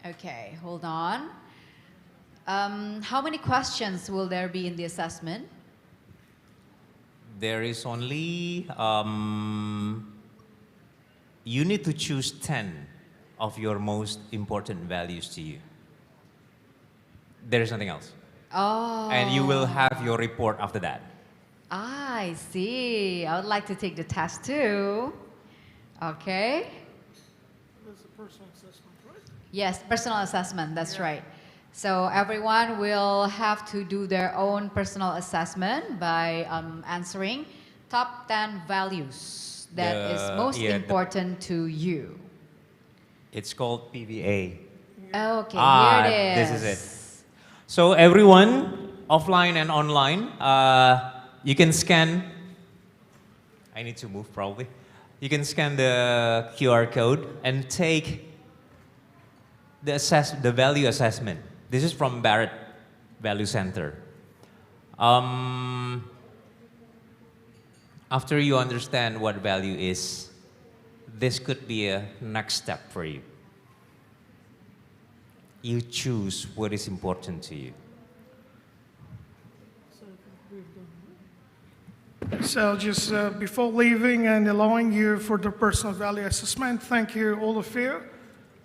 [SPEAKER 21] Okay, hold on. How many questions will there be in the assessment?
[SPEAKER 13] There is only, you need to choose 10 of your most important values to you. There is nothing else.
[SPEAKER 21] Oh.
[SPEAKER 13] And you will have your report after that.
[SPEAKER 21] I see. I would like to take the test too. Okay.
[SPEAKER 12] That's a personal assessment, right?
[SPEAKER 21] Yes, personal assessment, that's right. So everyone will have to do their own personal assessment by answering top 10 values that is most important to you.
[SPEAKER 13] It's called PVA.
[SPEAKER 21] Okay, here it is.
[SPEAKER 13] This is it. So everyone, offline and online, you can scan. I need to move probably. You can scan the QR code and take the value assessment. This is from Barrett Value Center. After you understand what value is, this could be a next step for you. You choose what is important to you.
[SPEAKER 12] So just before leaving and allowing you for the personal value assessment, thank you all of you.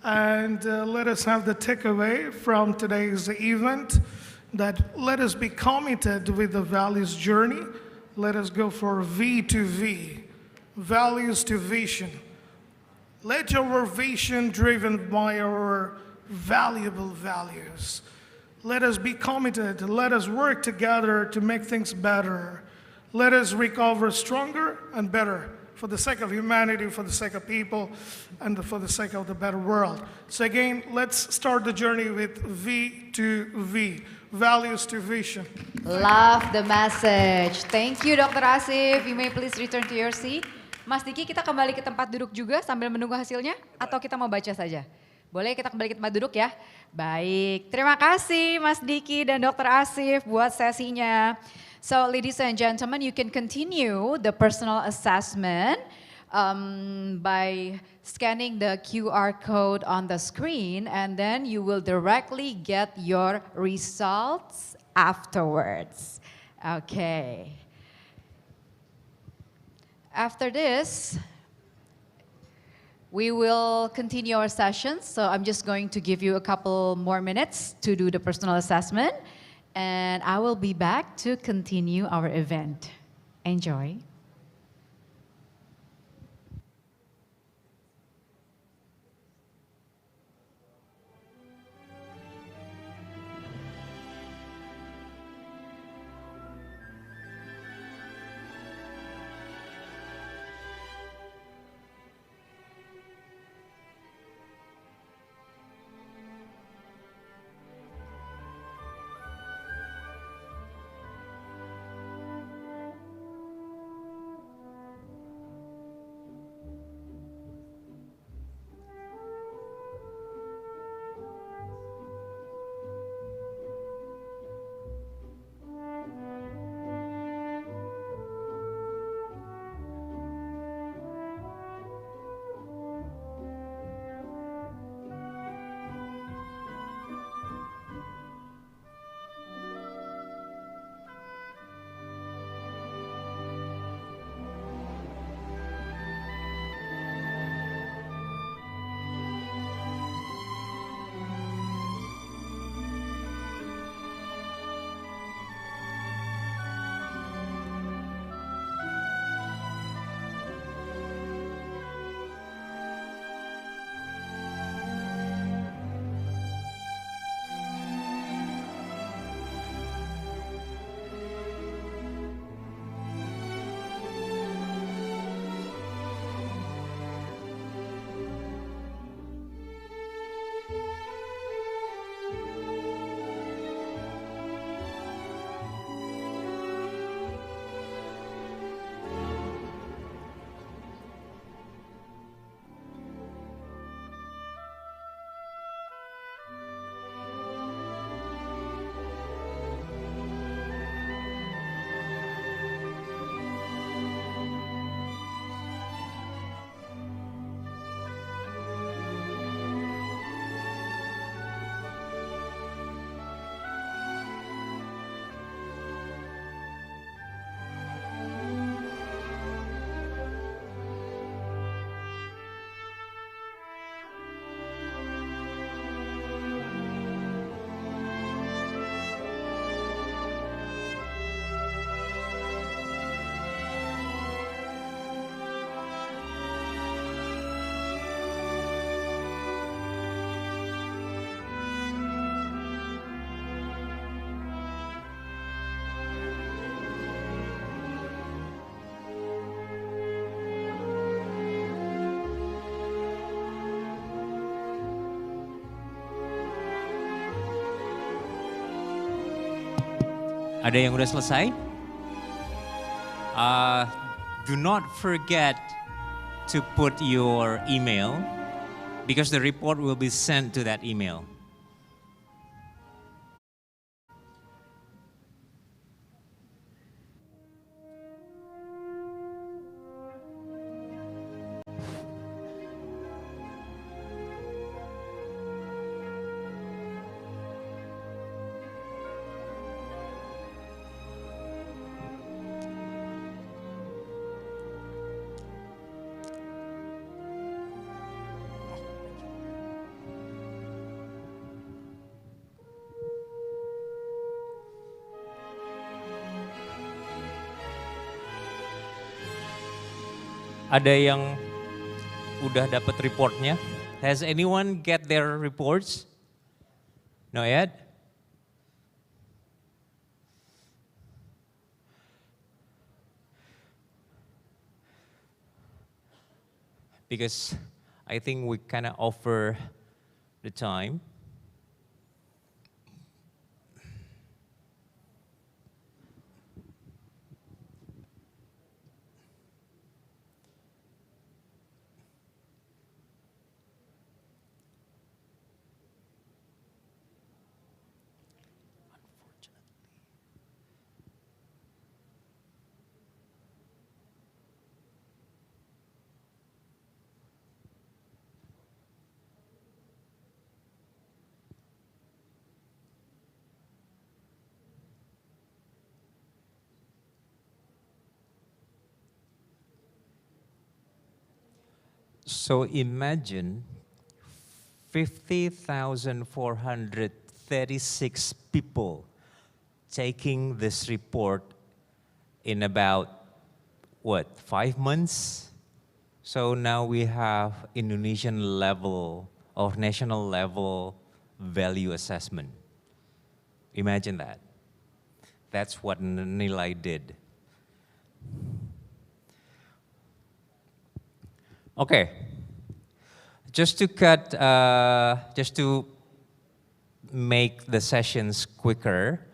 [SPEAKER 12] And let us have the takeaway from today's event that let us be committed with the values journey. Let us go for V to V, values to vision. Let our vision driven by our valuable values. Let us be committed. Let us work together to make things better. Let us recover stronger and better for the sake of humanity, for the sake of people, and for the sake of the better world. So again, let's start the journey with V to V, values to vision.
[SPEAKER 21] Love the message. Thank you, Dr. Asif. You may please return to your seat. Mas Diki, kita kembali ke tempat duduk juga sambil menunggu hasilnya, atau kita mau baca saja? Boleh kita kembali ke tempat duduk ya? Baik, terima kasih Mas Diki dan Dr. Asif buat sesinya. So ladies and gentlemen, you can continue the personal assessment by scanning the QR code on the screen, and then you will directly get your results afterwards. Okay. After this, we will continue our sessions. So I'm just going to give you a couple more minutes to do the personal assessment. And I will be back to continue our event. Enjoy.
[SPEAKER 13] Ada yang udah selesai? Do not forget to put your email because the report will be sent to that email. Ada yang udah dapat reportnya? Has anyone get their reports? Not yet? Because I think we kind of offer the time. So imagine 50,436 people taking this report in about, 5 months? So now we have Indonesian level or national level value assessment. Imagine that. That's what NILAI did. Okay, just to make the sessions quicker,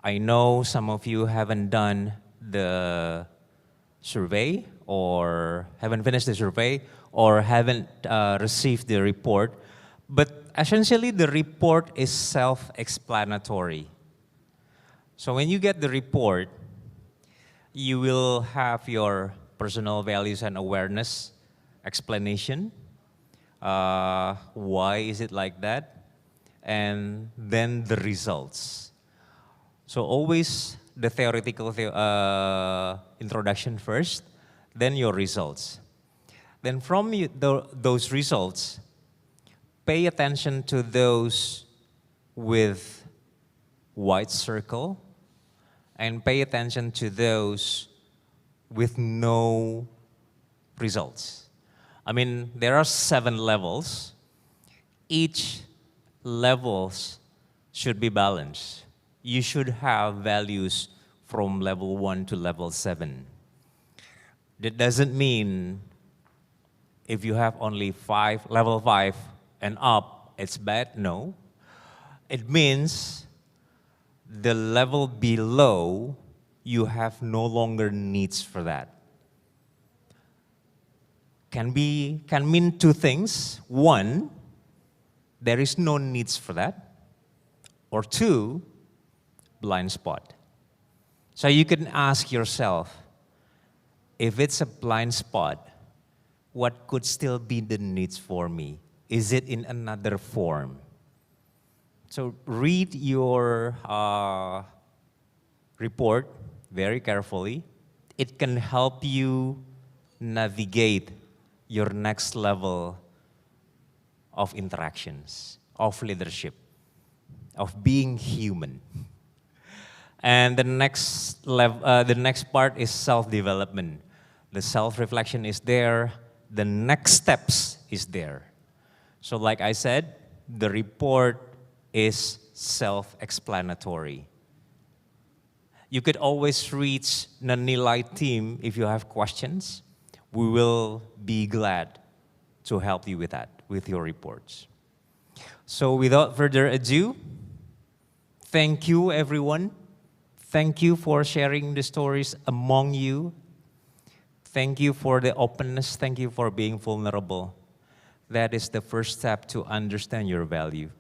[SPEAKER 13] I know some of you haven't done the survey or haven't finished the survey or haven't received the report, but essentially the report is self-explanatory. So when you get the report, you will have your personal values and awareness explanation, why is it like that, and then the results. So always the theoretical introduction first, then your results. Then from those results, pay attention to those with white circle, and pay attention to those with no results. I mean, there are 7 levels. Each levels should be balanced. You should have values from level 1 to level 7. That doesn't mean if you have only level 5 and up, it's bad. No. It means the level below, you have no longer needs for that. Can mean 2 things. 1, there is no needs for that. Or 2, blind spot. So you can ask yourself, if it's a blind spot, what could still be the needs for me? Is it in another form? So read your report very carefully. It can help you navigate your next level of interactions, of leadership, of being human. And the next part is self-development. The self-reflection is there. The next steps is there. So like I said, the report is self-explanatory. You could always reach the NILAI team if you have questions. We will be glad to help you with that, with your reports. So without further ado, thank you everyone. Thank you for sharing the stories among you. Thank you for the openness. Thank you for being vulnerable. That is the first step to understand your value.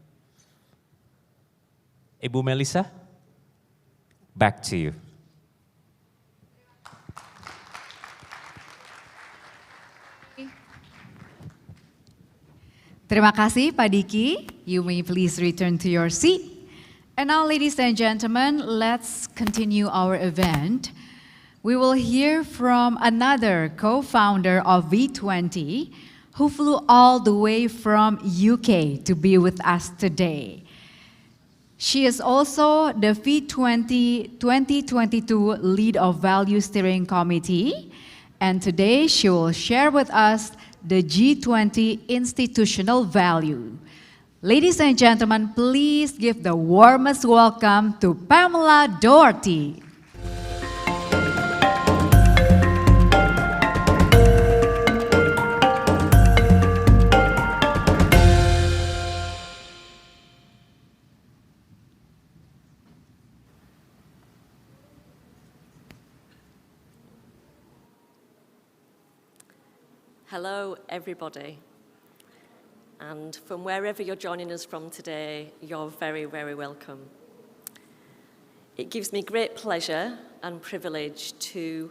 [SPEAKER 13] Ibu Melissa, back to you.
[SPEAKER 21] Terima kasih, Pak Diki. You may please return to your seat. And now, ladies and gentlemen, let's continue our event. We will hear from another co-founder of V20 who flew all the way from UK to be with us today. She is also the V20 2022 Lead of Value Steering Committee, and today she will share with us the G20 Institutional Value. Ladies and gentlemen, please give the warmest welcome to Pamela Doherty.
[SPEAKER 1] Hello, everybody. And from wherever you're joining us from today, you're very, very welcome. It gives me great pleasure and privilege to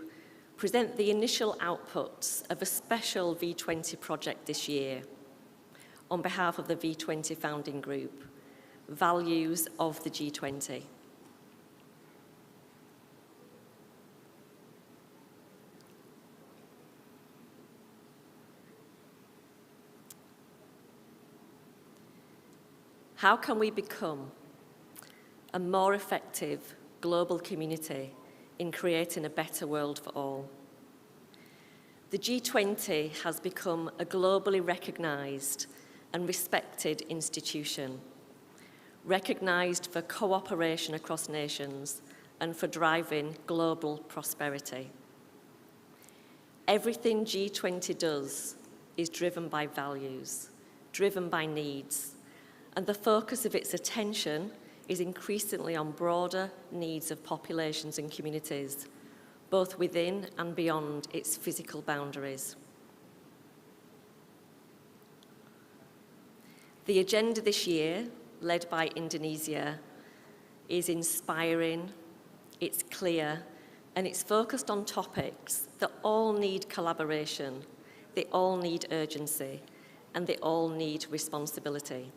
[SPEAKER 1] present the initial outputs of a special V20 project this year on behalf of the V20 Founding Group, Values of the G20. How can we become a more effective global community in creating a better world for all? The G20 has become a globally recognised and respected institution, recognised for cooperation across nations and for driving global prosperity. Everything G20 does is driven by values, driven by needs, and the focus of its attention is increasingly on broader needs of populations and communities, both within and beyond its physical boundaries. The agenda this year, led by Indonesia, is inspiring, it's clear, and it's focused on topics that all need collaboration, they all need urgency, and they all need responsibility.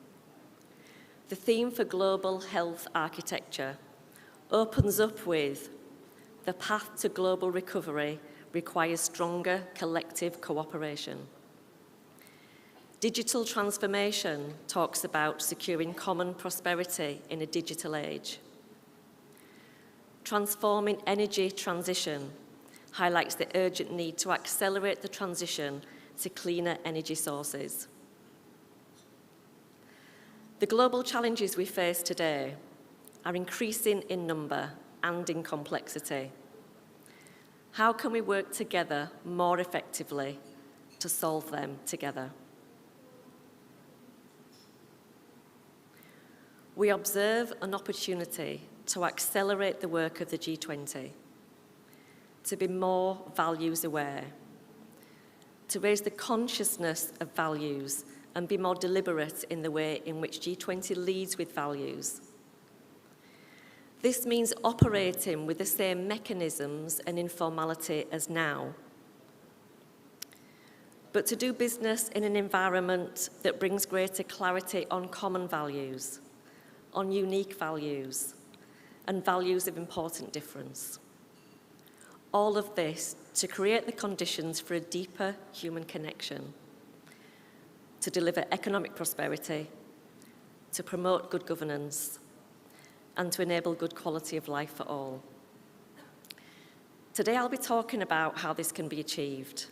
[SPEAKER 1] The theme for global health architecture opens up with the path to global recovery requires stronger collective cooperation. Digital transformation talks about securing common prosperity in a digital age. Transforming energy transition highlights the urgent need to accelerate the transition to cleaner energy sources. The global challenges we face today are increasing in number and in complexity. How can we work together more effectively to solve them together? We observe an opportunity to accelerate the work of the G20, to be more values aware, to raise the consciousness of values and be more deliberate in the way in which G20 leads with values. This means operating with the same mechanisms and informality as now, but to do business in an environment that brings greater clarity on common values, on unique values, and values of important difference. All of this to create the conditions for a deeper human connection, to deliver economic prosperity, to promote good governance, and to enable good quality of life for all. Today I'll be talking about how this can be achieved.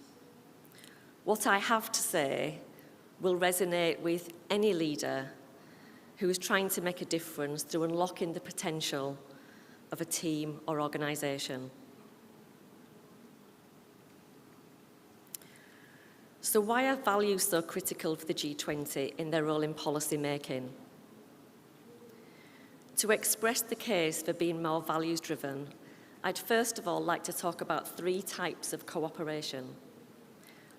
[SPEAKER 1] What I have to say will resonate with any leader who is trying to make a difference through unlocking the potential of a team or organisation. So why are values so critical for the G20 in their role in policy making? To express the case for being more values-driven, I'd first of all like to talk about 3 types of cooperation.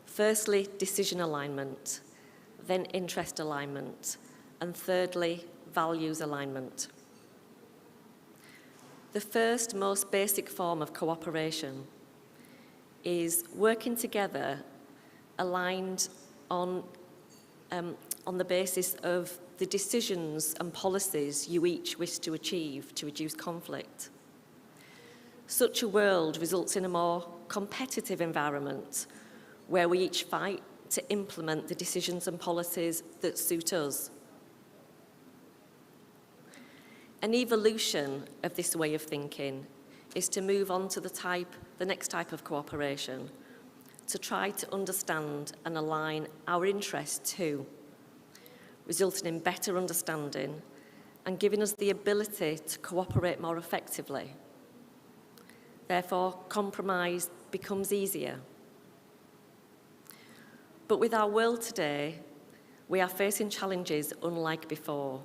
[SPEAKER 1] Firstly, decision alignment, then interest alignment, and thirdly, values alignment. The first, most basic form of cooperation is working together aligned on the basis of the decisions and policies you each wish to achieve to reduce conflict. Such a world results in a more competitive environment where we each fight to implement the decisions and policies that suit us. An evolution of this way of thinking is to move on to the next type of cooperation, to try to understand and align our interests too, resulting in better understanding and giving us the ability to cooperate more effectively. Therefore, compromise becomes easier. But with our world today, we are facing challenges unlike before.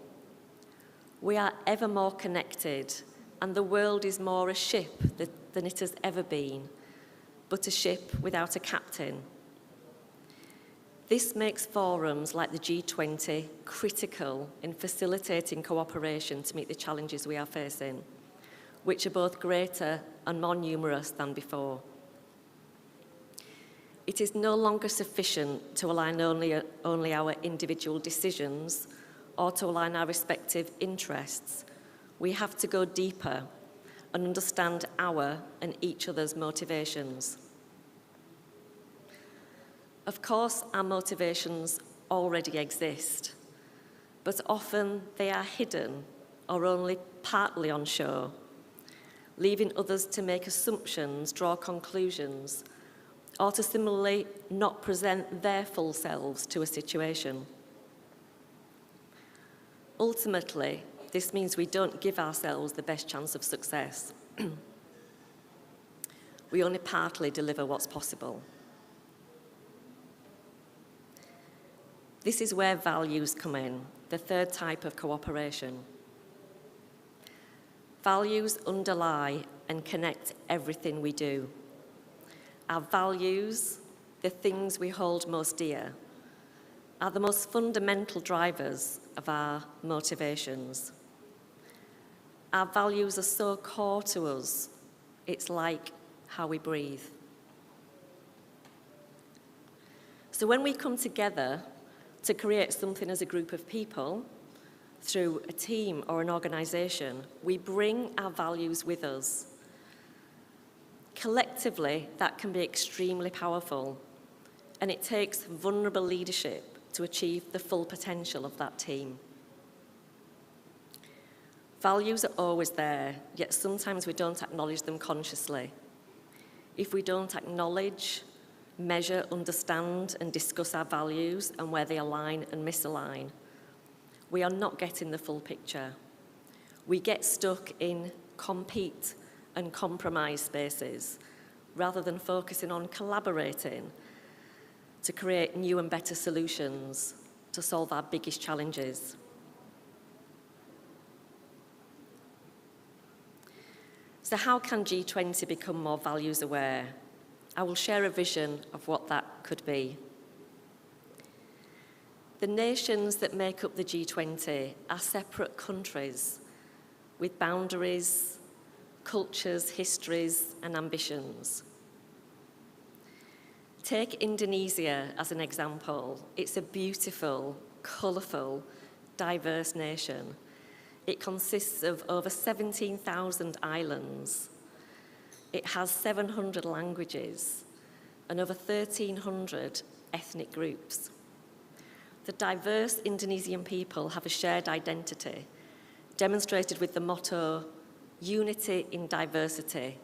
[SPEAKER 1] We are ever more connected, and the world is more a ship than it has ever been, but a ship without a captain. This makes forums like the G20 critical in facilitating cooperation to meet the challenges we are facing, which are both greater and more numerous than before. It is no longer sufficient to align only our individual decisions or to align our respective interests. We have to go deeper and understand our and each other's motivations. Of course, our motivations already exist, but often they are hidden or only partly on show, leaving others to make assumptions, draw conclusions, or to similarly not present their full selves to a situation. Ultimately, this means we don't give ourselves the best chance of success. We only partly deliver what's possible. This is where values come in, the third type of cooperation. Values underlie and connect everything we do. Our values, the things we hold most dear, are the most fundamental drivers of our motivations. Our values are so core to us, it's like how we breathe. So when we come together to create something as a group of people, through a team or an organisation, we bring our values with us. Collectively, that can be extremely powerful, and it takes vulnerable leadership to achieve the full potential of that team. Values are always there, yet sometimes we don't acknowledge them consciously. If we don't acknowledge, measure, understand, and discuss our values and where they align and misalign, we are not getting the full picture. We get stuck in compete and compromise spaces rather than focusing on collaborating to create new and better solutions to solve our biggest challenges. So how can G20 become more values aware? I will share a vision of what that could be. The nations that make up the G20 are separate countries with boundaries, cultures, histories, and ambitions. Take Indonesia as an example. It's a beautiful, colourful, diverse nation. It consists of over 17,000 islands. It has 700 languages and over 1,300 ethnic groups. The diverse Indonesian people have a shared identity, demonstrated with the motto, unity in diversity,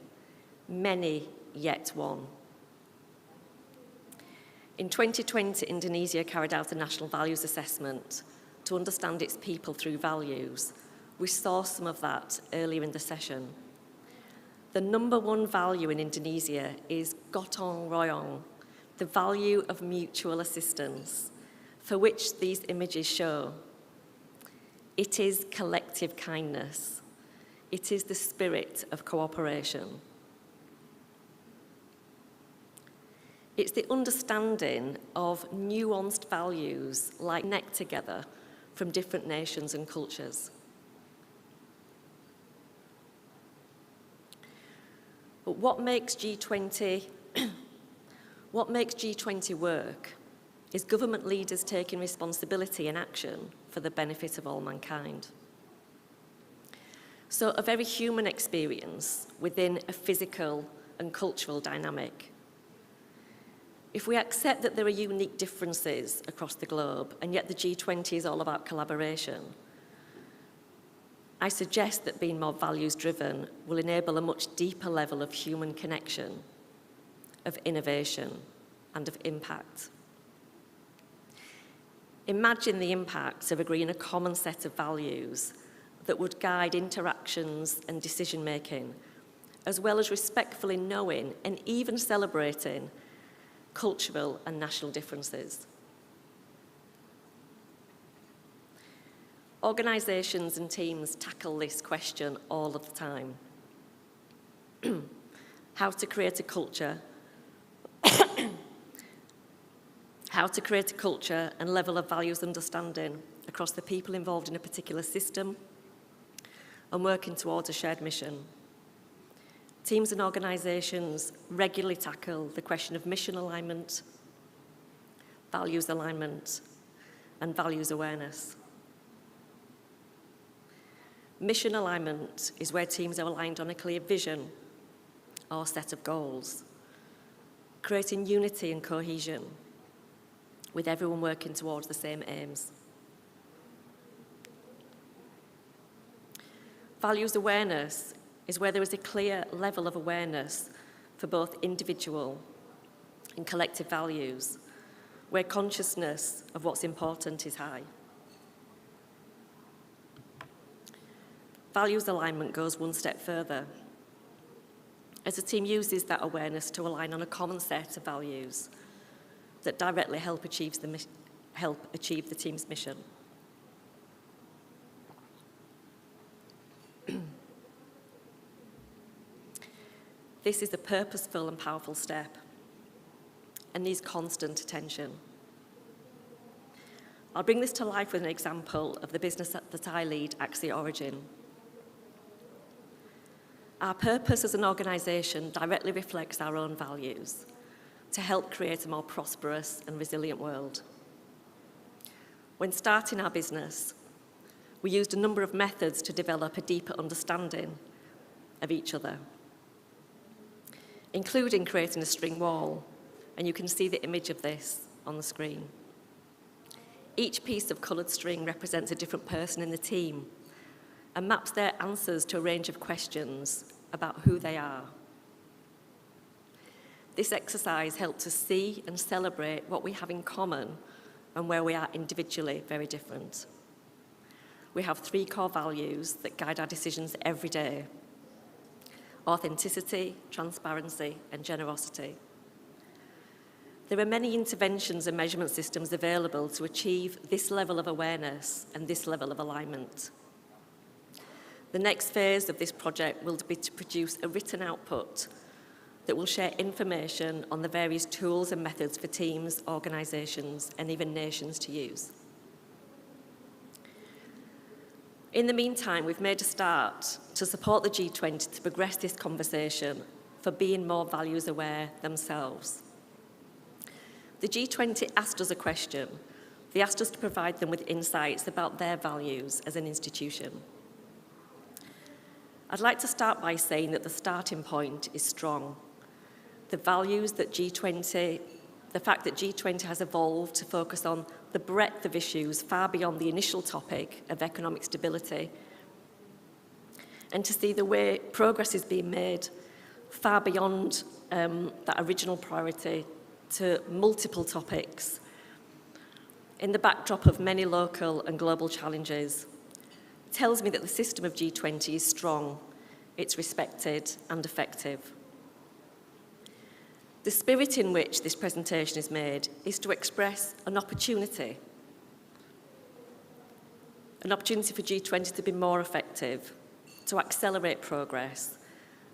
[SPEAKER 1] many yet one. In 2020, Indonesia carried out a national values assessment to understand its people through values. We saw some of that earlier in the session. The number one value in Indonesia is gotong royong, the value of mutual assistance, for which these images show. It is collective kindness. It is the spirit of cooperation. It's the understanding of nuanced values like neck together from different nations and cultures. But what makes G20 work is government leaders taking responsibility and action for the benefit of all mankind. So a very human experience within a physical and cultural dynamic. If we accept that there are unique differences across the globe, and yet the G20 is all about collaboration, I suggest that being more values-driven will enable a much deeper level of human connection, of innovation, and of impact. Imagine the impacts of agreeing a common set of values that would guide interactions and decision-making, as well as respectfully knowing and even celebrating cultural and national differences. Organisations and teams tackle this question all of the time. How to create a culture and level of values understanding across the people involved in a particular system and working towards a shared mission. Teams and organisations regularly tackle the question of mission alignment, values alignment, and values awareness. Mission alignment is where teams are aligned on a clear vision or set of goals, creating unity and cohesion, with everyone working towards the same aims. Values awareness is where there is a clear level of awareness for both individual and collective values, where consciousness of what's important is high. Values alignment goes one step further, as the team uses that awareness to align on a common set of values that directly help achieve the team's mission. This is a purposeful and powerful step and needs constant attention. I'll bring this to life with an example of the business that I lead, Axia Origin. Our purpose as an organisation directly reflects our own values to help create a more prosperous and resilient world. When starting our business, we used a number of methods to develop a deeper understanding of each other, including creating a string wall, and you can see the image of this on the screen. Each piece of coloured string represents a different person in the team and maps their answers to a range of questions about who they are. This exercise helps us see and celebrate what we have in common and where we are individually very different. We have 3 core values that guide our decisions every day: authenticity, transparency, and generosity. There are many interventions and measurement systems available to achieve this level of awareness and this level of alignment. The next phase of this project will be to produce a written output that will share information on the various tools and methods for teams, organisations, and even nations to use. In the meantime, we've made a start to support the G20 to progress this conversation for being more values aware themselves. The G20 asked us a question. They asked us to provide them with insights about their values as an institution. I'd like to start by saying that the starting point is strong. The values that the fact that G20 has evolved to focus on the breadth of issues far beyond the initial topic of economic stability, and to see the way progress is being made far beyond that original priority to multiple topics in the backdrop of many local and global challenges, tells me that the system of G20 is strong, it's respected and effective. The spirit in which this presentation is made is to express an opportunity an opportunity for G20 to be more effective, to accelerate progress,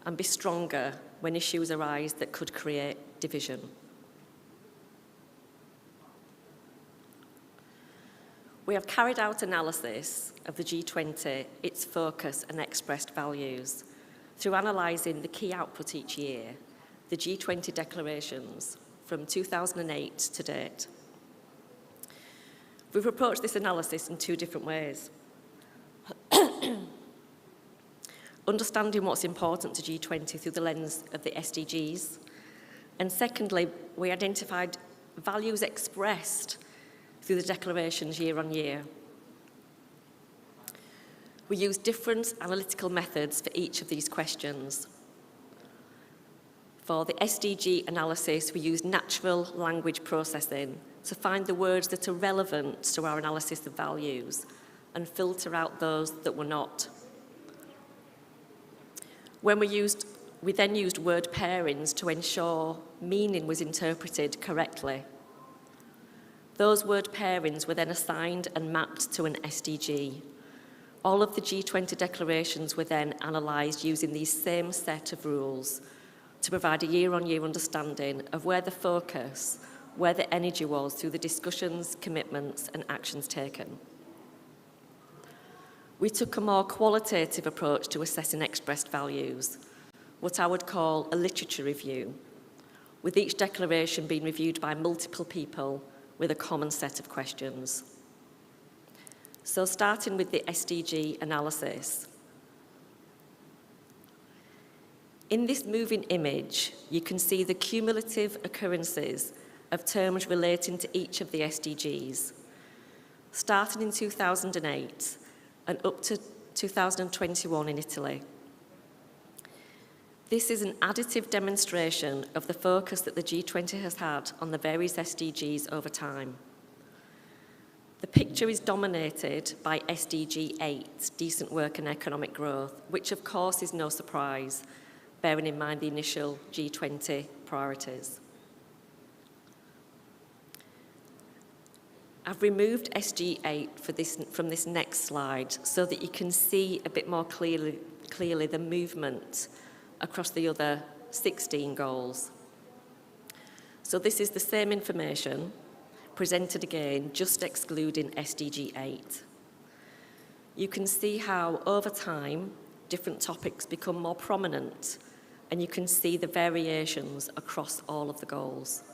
[SPEAKER 1] and be stronger when issues arise that could create division. We have carried out analysis of the G20, its focus and expressed values, through analysing the key output each year, the G20 declarations from 2008 to date. We've approached this analysis in two different ways. Understanding what's important to G20 through the lens of the SDGs, and secondly, we identified values expressed through the declarations year on year. We used different analytical methods for each of these questions. For the SDG analysis, we used natural language processing to find the words that are relevant to our analysis of values and filter out those that were not. We then used word pairings to ensure meaning was interpreted correctly. Those word pairings were then assigned and mapped to an SDG. All of the G20 declarations were then analysed using these same set of rules to provide a year-on-year understanding of where the focus, where the energy was through the discussions, commitments and actions taken. We took a more qualitative approach to assessing expressed values, what I would call a literature review, with each declaration being reviewed by multiple people with a common set of questions. So starting with the SDG analysis. In this moving image, you can see the cumulative occurrences of terms relating to each of the SDGs, starting in 2008 and up to 2021 in Italy. This is an additive demonstration of the focus that the G20 has had on the various SDGs over time. The picture is dominated by SDG 8, decent work and economic growth, which of course is no surprise, bearing in mind the initial G20 priorities. I've removed SDG 8 from this next slide so that you can see a bit more clearly the movement across the other 16 goals. So this is the same information presented again, just excluding SDG 8. You can see how over time, different topics become more prominent, and you can see the variations across all of the goals.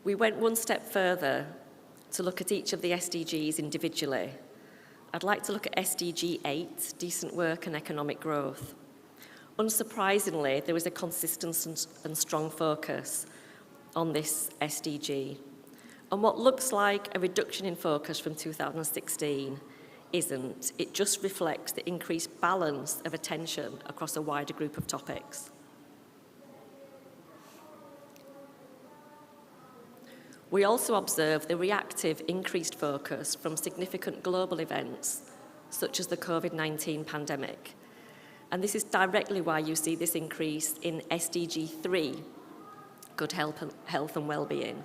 [SPEAKER 1] We went one step further to look at each of the SDGs individually. I'd like to look at SDG 8, decent work and economic growth. Unsurprisingly, there is a consistent and strong focus on this SDG. And what looks like a reduction in focus from 2016 isn't. It just reflects the increased balance of attention across a wider group of topics. We also observe the reactive increased focus from significant global events, such as the COVID-19 pandemic. And this is directly why you see this increase in SDG 3, good health and well-being.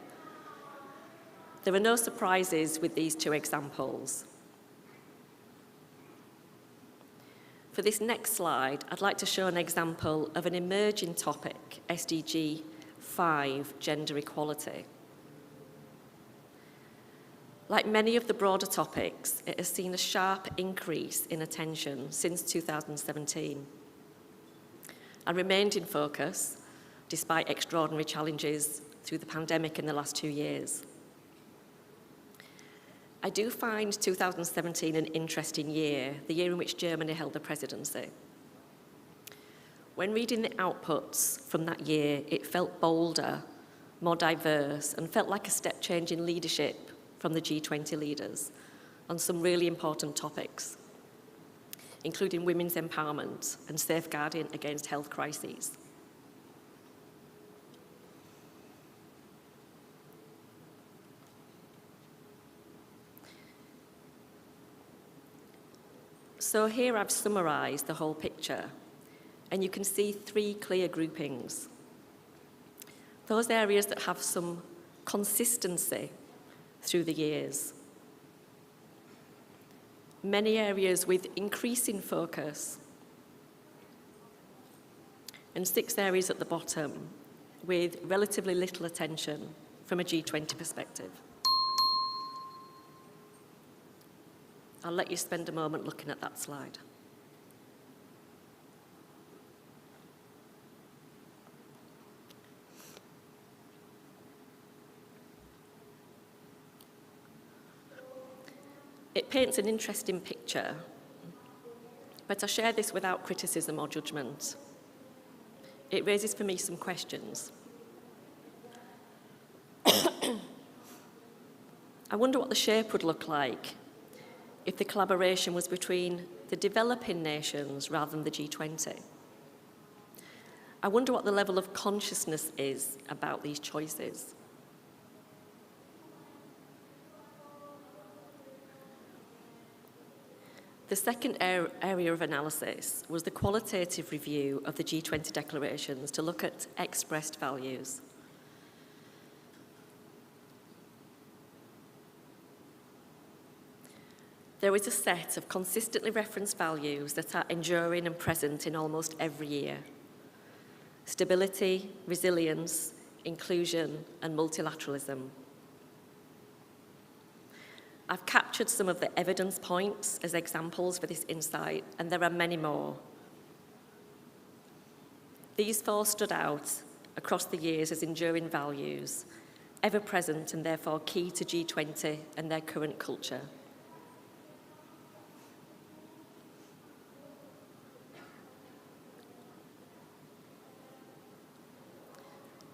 [SPEAKER 1] There are no surprises with these two examples. For this next slide, I'd like to show an example of an emerging topic, SDG 5, gender equality. Like many of the broader topics, it has seen a sharp increase in attention since 2017 and remained in focus despite extraordinary challenges through the pandemic in the last 2 years. I do find 2017 an interesting year, the year in which Germany held the presidency. When reading the outputs from that year, it felt bolder, more diverse, and felt like a step change in leadership from the G20 leaders on some really important topics, including women's empowerment and safeguarding against health crises. So here I've summarised the whole picture, and you can see 3 clear groupings. Those areas that have some consistency through the years. Many areas with increasing focus, and 6 areas at the bottom with relatively little attention from a G20 perspective. I'll let you spend a moment looking at that slide. It paints an interesting picture, but I share this without criticism or judgment. It raises for me some questions. I wonder what the shape would look like if the collaboration was between the developing nations rather than the G20. I wonder what the level of consciousness is about these choices. The second area of analysis was the qualitative review of the G20 declarations to look at expressed values. There is a set of consistently referenced values that are enduring and present in almost every year. Stability, resilience, inclusion, and multilateralism. I've captured some of the evidence points as examples for this insight, and there are many more. These 4 stood out across the years as enduring values, ever present and therefore key to G20 and their current culture.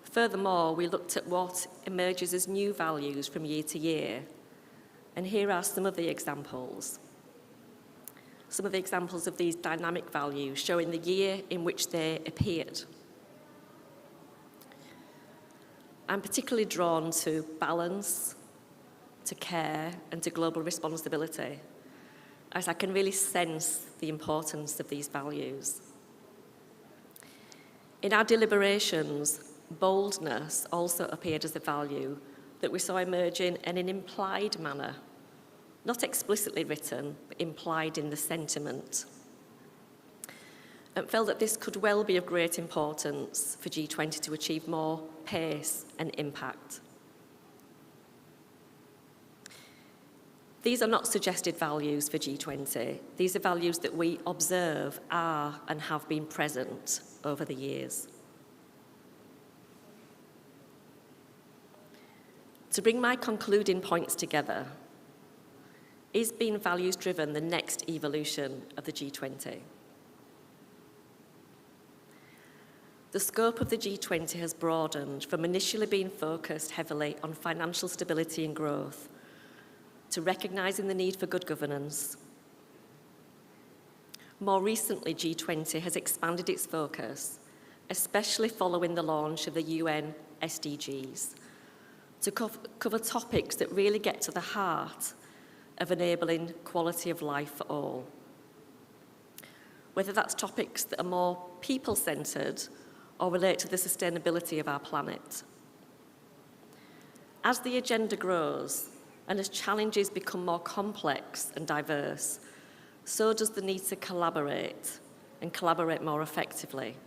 [SPEAKER 1] Furthermore, we looked at what emerges as new values from year to year. And here are some of the examples. Some of the examples of these dynamic values showing the year in which they appeared. I'm particularly drawn to balance, to care, and to global responsibility, as I can really sense the importance of these values. In our deliberations, boldness also appeared as a value that we saw emerging in an implied manner, not explicitly written, but implied in the sentiment, and felt that this could well be of great importance for G20 to achieve more pace and impact. These are not suggested values for G20. These are values that we observe are and have been present over the years. To bring my concluding points together, is being values-driven the next evolution of the G20? The scope of the G20 has broadened from initially being focused heavily on financial stability and growth to recognising the need for good governance. More recently, G20 has expanded its focus, especially following the launch of the UN SDGs, to cover topics that really get to the heart of enabling quality of life for all. Whether that's topics that are more people-centred or relate to the sustainability of our planet. As the agenda grows and as challenges become more complex and diverse, so does the need to collaborate and collaborate more effectively.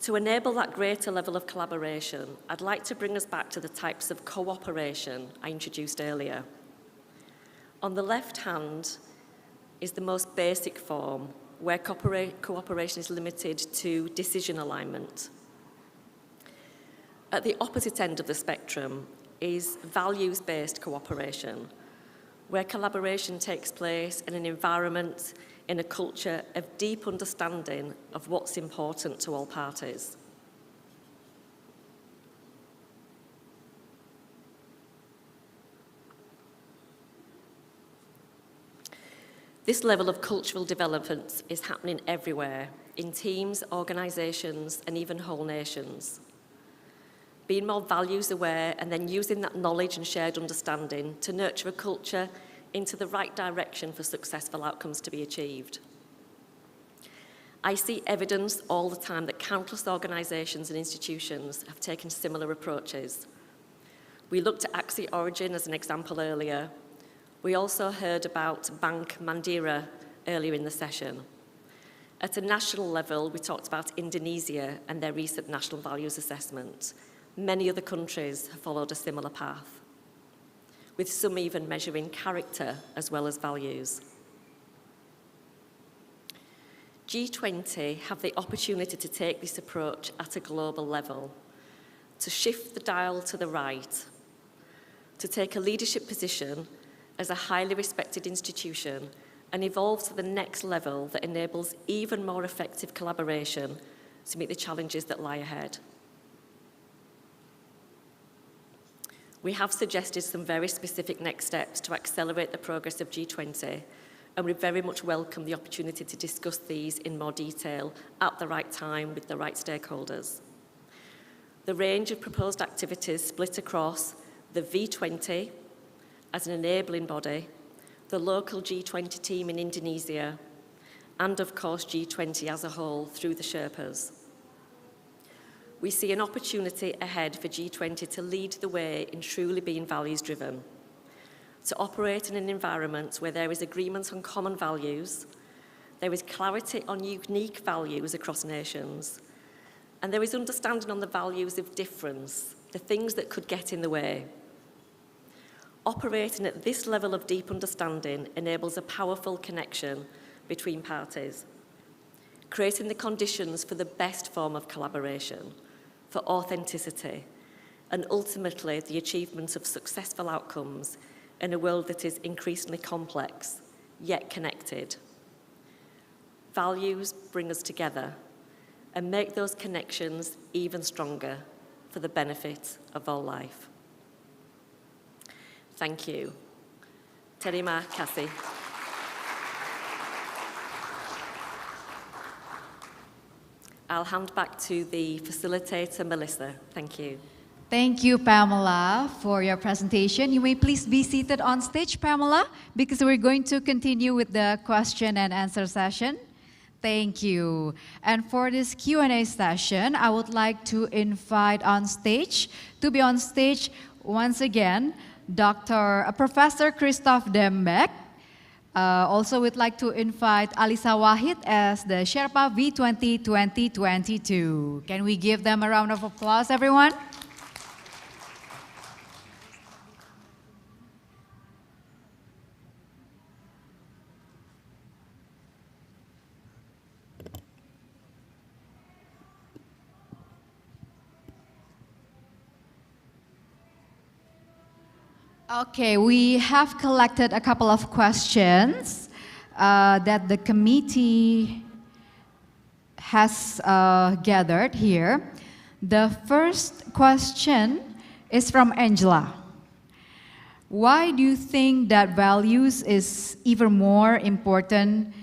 [SPEAKER 1] To enable that greater level of collaboration, I'd like to bring us back to the types of cooperation I introduced earlier. On the left hand is the most basic form, where cooperation is limited to decision alignment. At the opposite end of the spectrum is values-based cooperation, where collaboration takes place in an environment, in a culture of deep understanding of what's important to all parties. This level of cultural development is happening everywhere, in teams, organisations, and even whole nations. Being more values aware and then using that knowledge and shared understanding to nurture a culture into the right direction for successful outcomes to be achieved. I see evidence all the time that countless organisations and institutions have taken similar approaches. We looked at Axi Origin as an example earlier. We also heard about Bank Mandiri earlier in the session. At a national level, we talked about Indonesia and their recent national values assessment. Many other countries have followed a similar path, with some even measuring character as well as values. G20 have the opportunity to take this approach at a global level, to shift the dial to the right, to take a leadership position as a highly respected institution and evolve to the next level that enables even more effective collaboration to meet the challenges that lie ahead. We have suggested some very specific next steps to accelerate the progress of G20, and we very much welcome the opportunity to discuss these in more detail at the right time with the right stakeholders. The range of proposed activities split across the V20 as an enabling body, the local G20 team in Indonesia, and of course G20 as a whole through the Sherpas. We see an opportunity ahead for G20 to lead the way in truly being values-driven, to operate in an environment where there is agreement on common values, there is clarity on unique values across nations, and there is understanding on the values of difference, the things that could get in the way. Operating at this level of deep understanding enables a powerful connection between parties, creating the conditions for the best form of collaboration, for authenticity, and ultimately the achievement of successful outcomes in a world that is increasingly complex, yet connected. Values bring us together and make those connections even stronger for the benefit of all life. Thank you. Terima kasih. I'll hand back to the facilitator, Melissa. Thank you.
[SPEAKER 21] Thank you, Pamela, for your presentation. You may please be seated on stage, Pamela, because we're going to continue with the question and answer session. Thank you. And for this Q&A session, I would like to invite to be on stage once again, Professor Christoph Dembeck. Also, we'd like to invite Alisa Wahid as the Sherpa V20 2022. Can we give them a round of applause, everyone? Okay, we have collected a couple of questions that the committee has gathered here. The first question is from Angela. Why do you think that values is even more important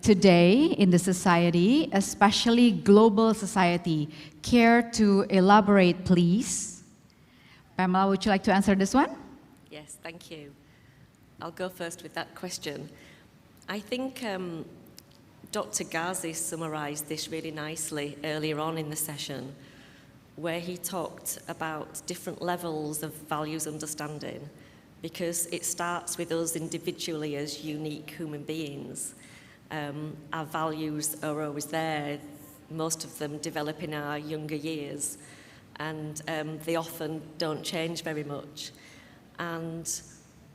[SPEAKER 21] today in the society, especially global society? Care to elaborate, please? Pamela, would you like to answer this one?
[SPEAKER 1] Yes, thank you. I'll go first with that question. I think Dr. Ghazi summarized this really nicely earlier on in the session, where he talked about different levels of values understanding, because it starts with us individually as unique human beings. Our values are always there. Most of them develop in our younger years, and they often don't change very much. And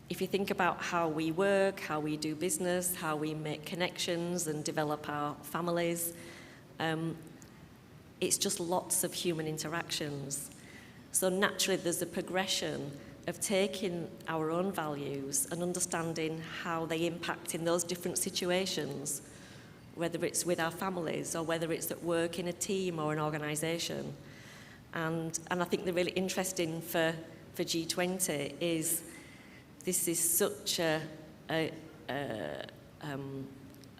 [SPEAKER 1] if you think about how we work, how we do business, how we make connections and develop our families, it's just lots of human interactions. So naturally there's a progression of taking our own values and understanding how they impact in those different situations, whether it's with our families or whether it's at work in a team or an organisation. And I think the really interesting for G20 is this is such a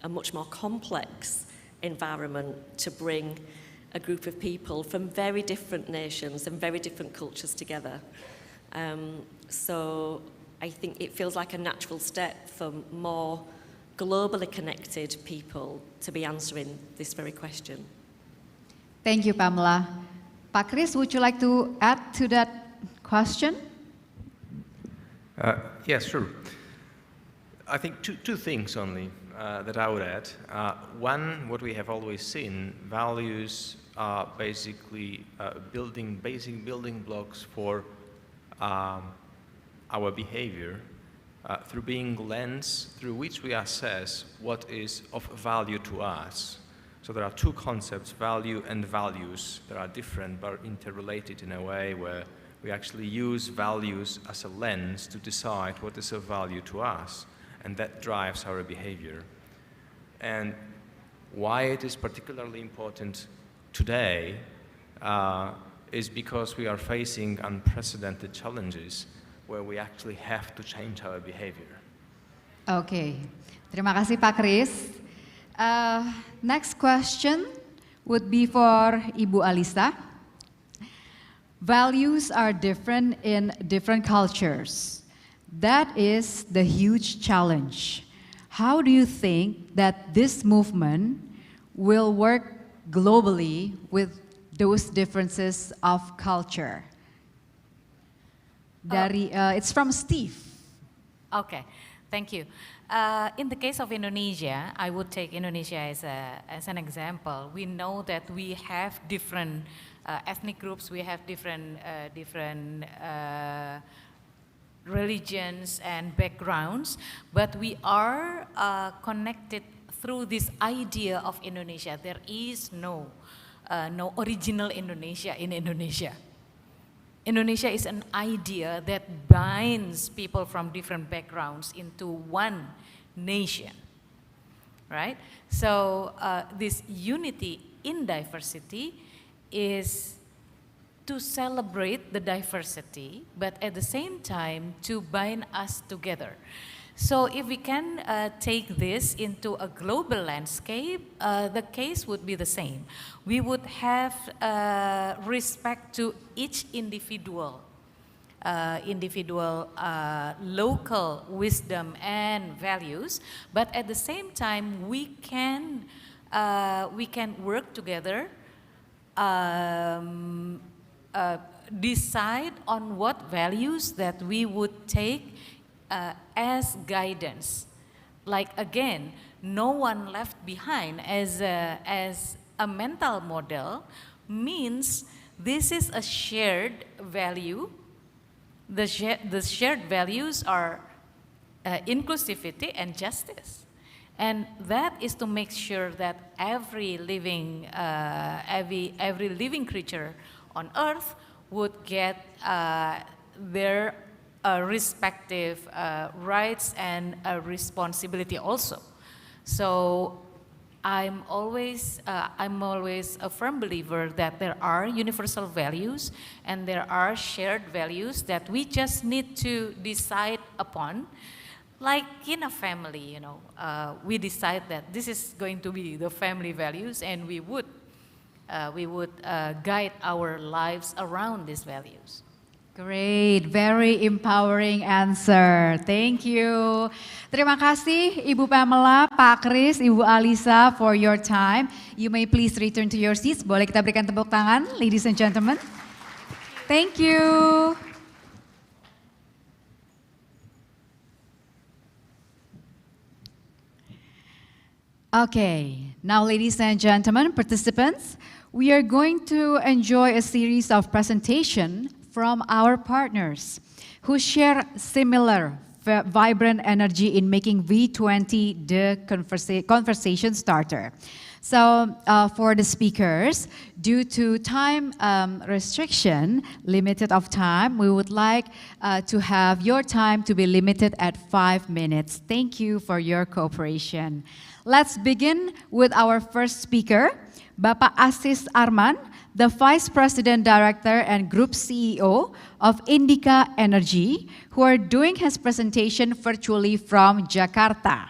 [SPEAKER 1] much more complex environment to bring a group of people from very different nations and very different cultures together. So I think it feels like a natural step for more globally connected people to be answering this very question.
[SPEAKER 21] Thank you, Pamela. Pak Chris, would you like to add to that question?
[SPEAKER 2] Yes, sure. I think two things only that I would add. One, what we have always seen, values are basically basic building blocks for our behavior through being lens through which we assess what is of value to us. So there are two concepts, value and values, that are different but interrelated in a way where we actually use values as a lens to decide what is of value to us, and that drives our behavior. And why it is particularly important today is because we are facing unprecedented challenges where we actually have to change our behavior.
[SPEAKER 21] Okay, terima kasih Pak Kris. Next question would be for Ibu Alisa. Values are different in different cultures. That is the huge challenge. How do you think that this movement will work globally with those differences of culture? It's from Steve.
[SPEAKER 4] Okay, thank you. In the case of Indonesia, I would take Indonesia as an example. We know that we have different ethnic groups, we have different religions and backgrounds, but we are connected through this idea of Indonesia. There is no original Indonesia in Indonesia. Indonesia is an idea that binds people from different backgrounds into one nation, right? So this unity in diversity is to celebrate the diversity, but at the same time to bind us together. So if we can take this into a global landscape, the case would be the same. We would have respect to each individual local wisdom and values, but at the same time we can work together, decide on what values that we would take as guidance. Like again, no one left behind as a mental model means this is a shared value. The shared values are inclusivity and justice. And that is to make sure that every living creature on earth would get their respective rights and responsibility also. So I'm always a firm believer that there are universal values and there are shared values that we just need to decide upon. Like in a family, you know, we decide that this is going to be the family values, and we would guide our lives around these values.
[SPEAKER 21] Great, very empowering answer. Thank you. Terima kasih Ibu Pamela, Pak Kris, Ibu Alisa for your time. You may please return to your seats. Boleh kita berikan tepuk tangan, ladies and gentlemen. Thank you. Okay, now ladies and gentlemen, participants, we are going to enjoy a series of presentation from our partners who share similar vibrant energy in making V20 the conversation starter. So for the speakers, due to time restriction, limited of time, we would like to have your time to be limited at 5 minutes. Thank you for your cooperation. Let's begin with our first speaker, Bapak Asis Arman, the Vice President Director and Group CEO of Indica Energy, who are doing his presentation virtually from Jakarta.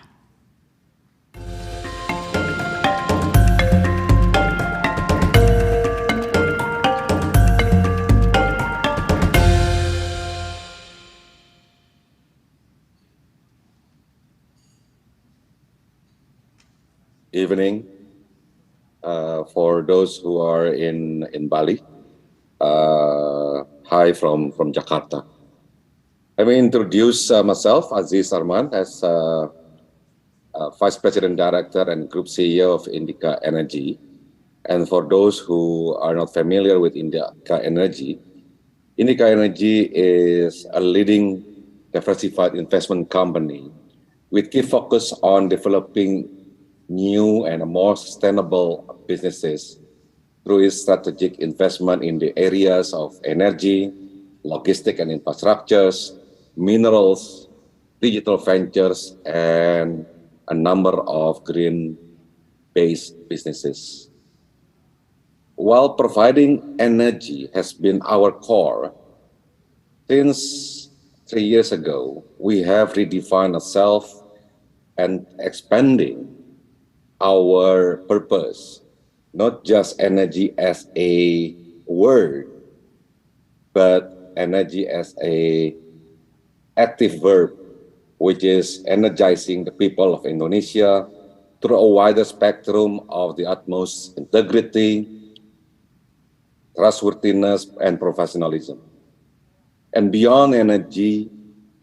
[SPEAKER 5] Evening for those who are in Bali. Hi from Jakarta. Let me introduce myself, Aziz Arman, as Vice President Director and Group CEO of Indica Energy. And for those who are not familiar with Indica Energy is a leading diversified investment company with key focus on developing new and more sustainable businesses through its strategic investment in the areas of energy, logistics and infrastructures, minerals, digital ventures, and a number of green-based businesses. While providing energy has been our core, since 3 years ago, we have redefined ourselves and expanding our purpose, not just energy as a word, but energy as a active verb, which is energizing the people of Indonesia through a wider spectrum of the utmost integrity, trustworthiness, and professionalism. And beyond energy,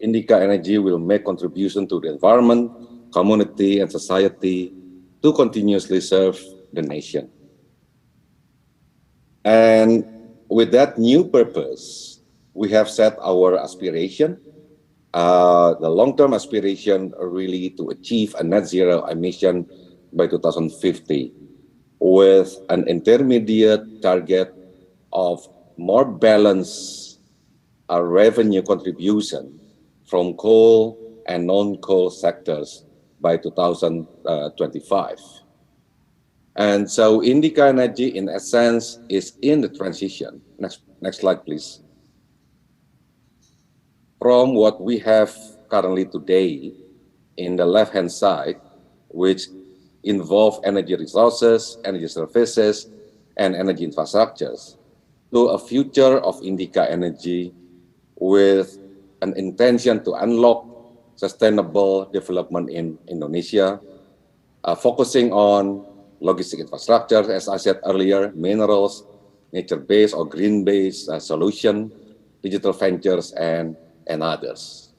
[SPEAKER 5] Indica Energy will make contribution to the environment, community, and society to continuously serve the nation. And with that new purpose, we have set our aspiration, the long-term aspiration really to achieve a net zero emission by 2050 with an intermediate target of more balanced revenue contribution from coal and non-coal sectors by 2025. And so Indica Energy, in essence, is in the transition. Next slide, please. From what we have currently today in the left-hand side, which involve energy resources, energy services, and energy infrastructures, to a future of Indica Energy with an intention to unlock sustainable development in Indonesia, focusing on logistic infrastructure, as I said earlier, minerals, nature-based or green-based solution, digital ventures, and others.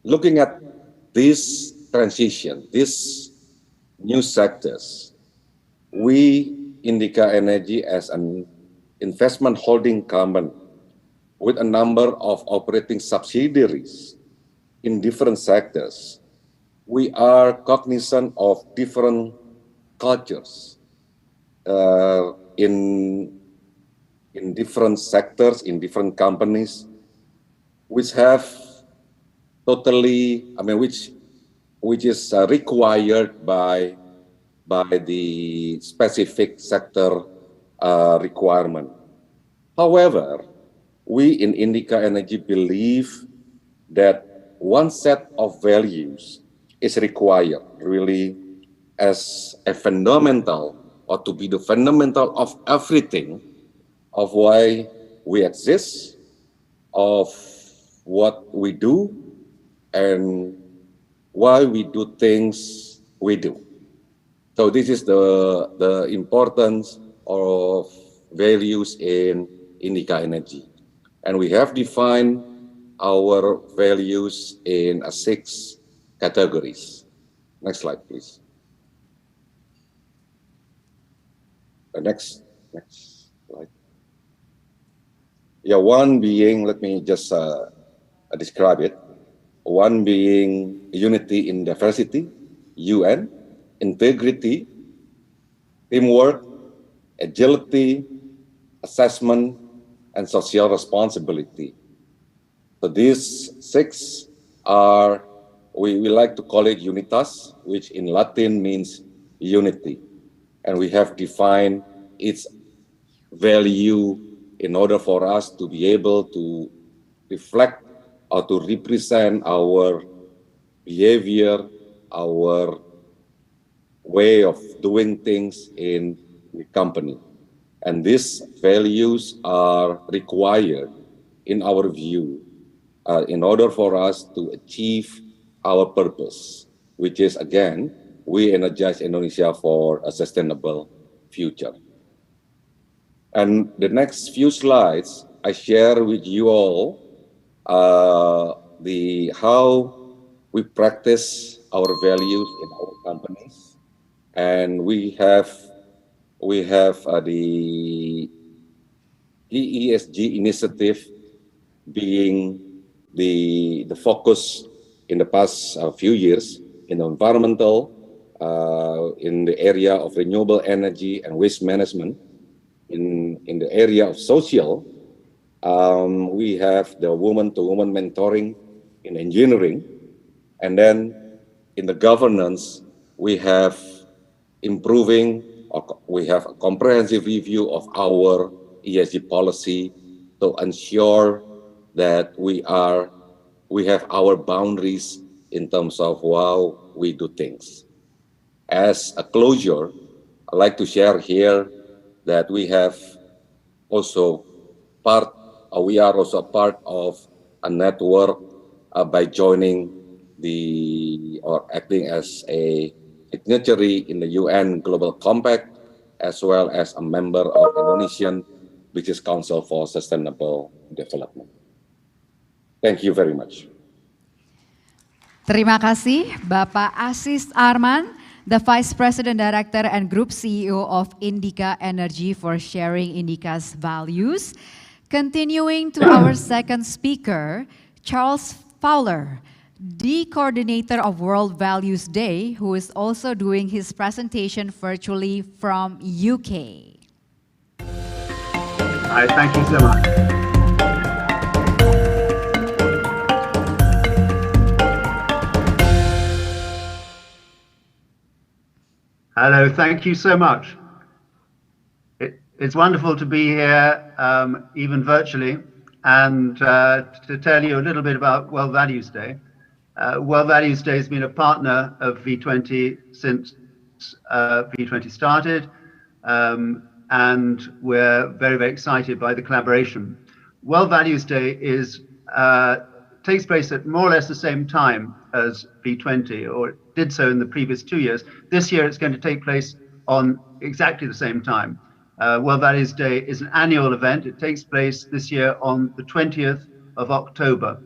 [SPEAKER 5] Looking at this transition, these new sectors, we, Indica Energy, as an investment holding company with a number of operating subsidiaries in different sectors, we are cognizant of different cultures in different sectors, in different companies, which have totally, which is required by the specific sector requirement. However, we in Indica Energy believe that one set of values is required really as a fundamental, or to be the fundamental of everything, of why we exist, of what we do, and why we do things we do. So this is the importance of values in Indica Energy. And we have defined our values in 6 categories. Next slide, please. Next slide. Yeah, one being, let me just describe it. One being unity in diversity, UN, integrity, teamwork, agility, assessment, and social responsibility. So these 6 are, we like to call it unitas, which in Latin means unity. And we have defined its value in order for us to be able to reflect or to represent our behavior, our way of doing things in the company. And these values are required, in our view, in order for us to achieve our purpose, which is, again, we energize Indonesia for a sustainable future. And the next few slides, I share with you all how we practice our values in our companies, and we have the ESG initiative being the focus in the past few years in environmental, in the area of renewable energy and waste management, in the area of social. We have the woman-to-woman mentoring in engineering, and then in the governance, we have we have a comprehensive review of our ESG policy to ensure that we have our boundaries in terms of how we do things. As a closure, I'd like to share here that we are also part of a network by joining or acting as a signatory in the UN Global Compact, as well as a member of Indonesian Business Council for Sustainable Development. Thank you very much.
[SPEAKER 21] Terima kasih Bapak Aziz Arman, the Vice President Director and Group CEO of Indica Energy, for sharing Indica's values. Continuing to our second speaker, Charles Fowler, the coordinator of World Values Day, who is also doing his presentation virtually from UK.
[SPEAKER 7] Hi, thank you so much. Hello, thank you so much. It's wonderful to be here, even virtually, and to tell you a little bit about World Values Day. World Values Day has been a partner of V20 since V20 started, and we're very, very excited by the collaboration. World Values Day takes place at more or less the same time as V20, or it did so in the previous 2 years. This year it's going to take place on exactly the same time. World Values Day is an annual event. It takes place this year on the 20th of October,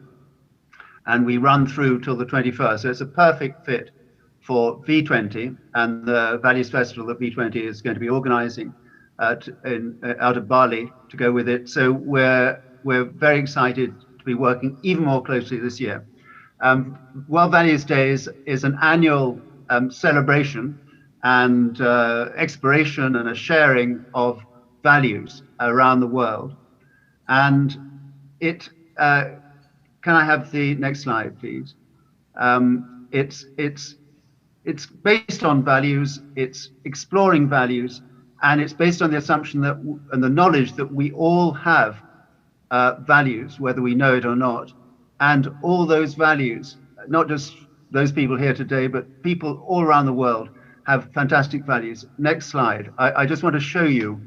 [SPEAKER 7] and we run through till the 21st. So it's a perfect fit for V20 and the Values Festival that V20 is going to be organizing out of Bali to go with it. So we're very excited to be working even more closely this year. World Values Day is an annual celebration and exploration and a sharing of values around the world. And it, can I have the next slide, please? It's based on values, it's exploring values, and it's based on the assumption that, and the knowledge that we all have values, whether we know it or not. And all those values, not just those people here today, but people all around the world have fantastic values. Next slide. I just want to show you,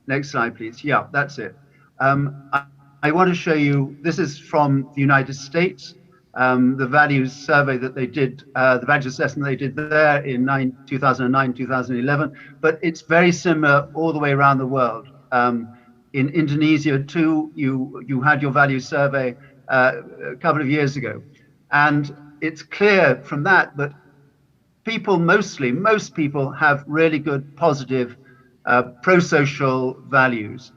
[SPEAKER 7] next slide, please. Yeah, that's it. I want to show you, this is from the United States, the values survey that they did, the values assessment they did there in 2009, 2011, but it's very similar all the way around the world. In Indonesia too, you had your values survey a couple of years ago. And it's clear from that that people most people have really good, positive, pro-social values.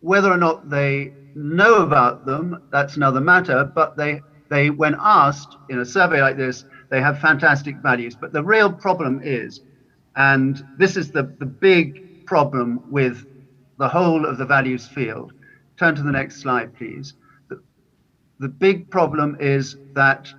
[SPEAKER 7] Whether or not they know about them, that's another matter, but they when asked in a survey like this, they have fantastic values. But the real problem is, and this is the big problem with the whole of the values field. Turn to the next slide, please. The big problem is that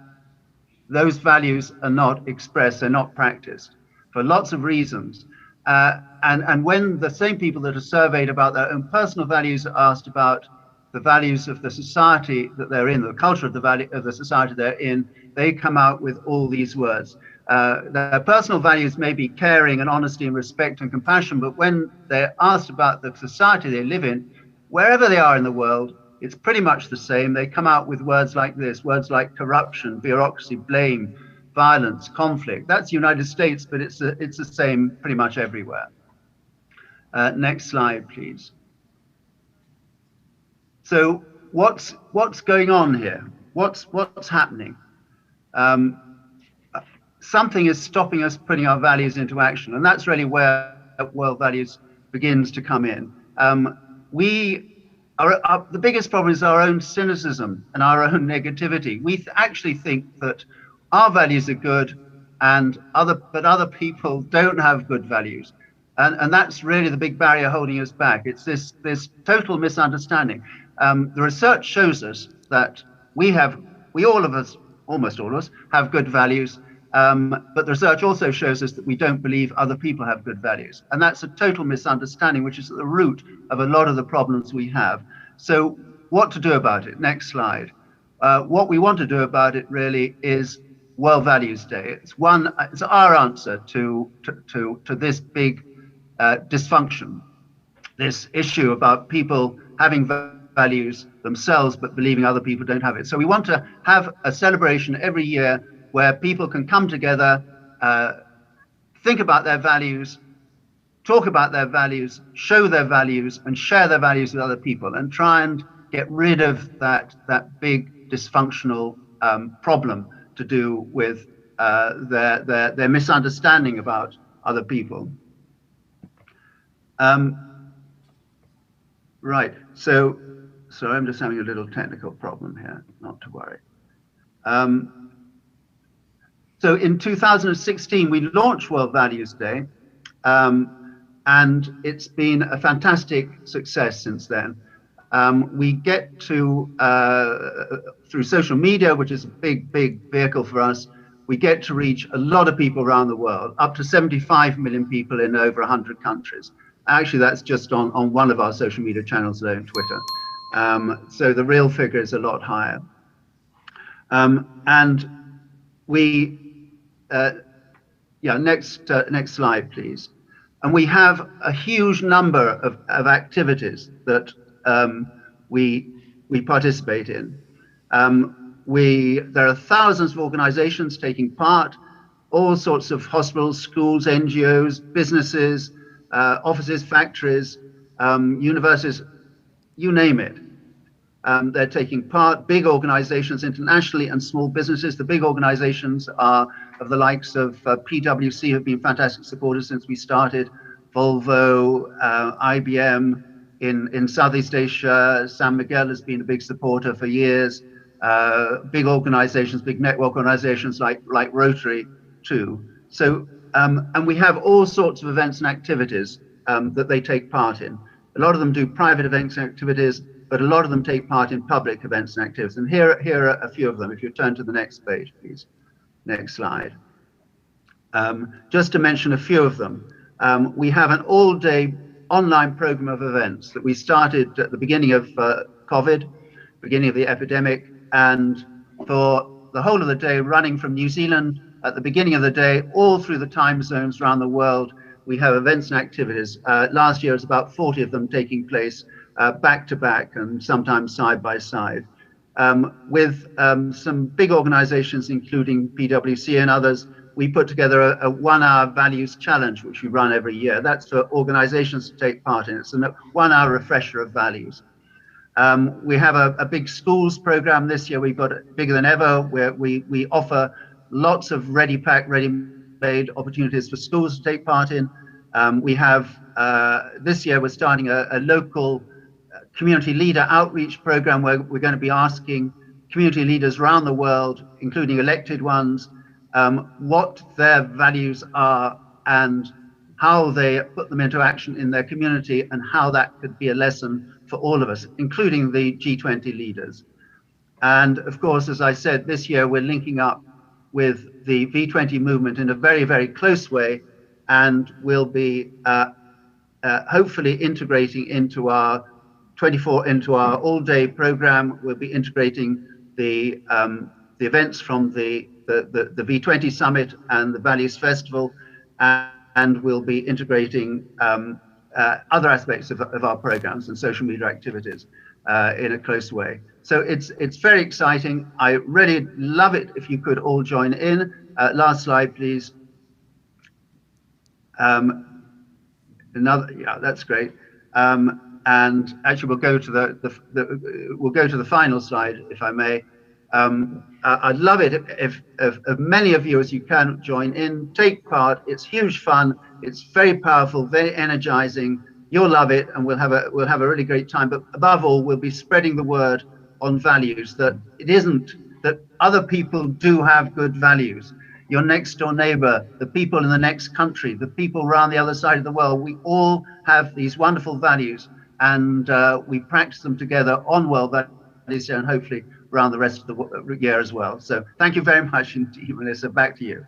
[SPEAKER 7] those values are not expressed, they're not practiced for lots of reasons. And when the same people that are surveyed about their own personal values are asked about the values of the society that they're in, the culture of the society they're in, they come out with all these words. Their personal values may be caring and honesty and respect and compassion, but when they're asked about the society they live in, wherever they are in the world, it's pretty much the same. They come out with words like this, words like corruption, bureaucracy, blame, violence, conflict. That's the United States, but it's the same pretty much everywhere. Next slide, please. So what's going on here? What's happening? Something is stopping us putting our values into action, and that's really where world values begins to come in. The biggest problem is our own cynicism and our own negativity. We actually think that our values are good, but other people don't have good values, and that's really the big barrier holding us back. It's this total misunderstanding. The research shows us that almost all of us, have good values, but the research also shows us that we don't believe other people have good values, and that's a total misunderstanding, which is at the root of a lot of the problems we have. So what to do about it? Next slide. What we want to do about it really is World Values Day. It's our answer to this big dysfunction, this issue about people having values themselves but believing other people don't have it. So we want to have a celebration every year where people can come together, think about their values, talk about their values, show their values, and share their values with other people, and try and get rid of that big dysfunctional problem to do with their misunderstanding about other people. Right, so I'm just having a little technical problem here, not to worry. So in 2016, we launched World Values Day, and it's been a fantastic success since then. We get to, through social media, which is a big vehicle for us, we get to reach a lot of people around the world, up to 75 million people in over 100 countries. Actually, that's just on one of our social media channels alone, Twitter. So the real figure is a lot higher. And we, next slide, please. And we have a huge number of activities that we participate in. There are thousands of organizations taking part, all sorts of hospitals, schools, NGOs, businesses, offices, factories, universities, you name it. They're taking part, big organizations internationally and small businesses. The big organizations are of the likes of PwC, have been fantastic supporters since we started, Volvo, IBM in Southeast Asia. San Miguel has been a big supporter for years. Big organizations, big network organizations like Rotary too. So, and we have all sorts of events and activities that they take part in. A lot of them do private events and activities, but a lot of them take part in public events and activities. And here are a few of them. If you turn to the next page, please. Next slide. Just to mention a few of them, we have an all-day online program of events that we started at the beginning of COVID, beginning of the epidemic, and for the whole of the day, running from New Zealand at the beginning of the day, all through the time zones around the world, we have events and activities. Last year, it was about 40 of them taking place back to back and sometimes side by side, with some big organizations, including PwC and others. We put together a 1-hour values challenge, which we run every year. That's for organizations to take part in. It's a 1-hour refresher of values. We have a big schools program this year. We've got it bigger than ever, where we offer lots of ready-packed, ready-made opportunities for schools to take part in. We have, this year, we're starting a local community leader outreach program where we're going to be asking community leaders around the world, including elected ones, what their values are and how they put them into action in their community, and how that could be a lesson for all of us, including the G20 leaders. And of course, as I said, this year we're linking up with the V20 movement in a very, very close way, and we'll be hopefully integrating into our all-day program. We'll be integrating the events from the V20 Summit and the Values Festival, and we'll be integrating other aspects of our programs and social media activities in a close way. So it's very exciting. I really love it if you could all join in. Last slide, please. Another, yeah, that's great. And actually, we'll go to the final slide, if I may. I'd love it if many of you as you can join in, take part. It's huge fun. It's very powerful, very energizing. You'll love it, and we'll have a really great time. But above all, we'll be spreading the word on values, that it isn't that other people do have good values. Your next door neighbor, the people in the next country, the people around the other side of the world, we all have these wonderful values, and we practice them together on World Values Day and hopefully around the rest of the year as well. So thank you very much indeed, Melissa. Back to you.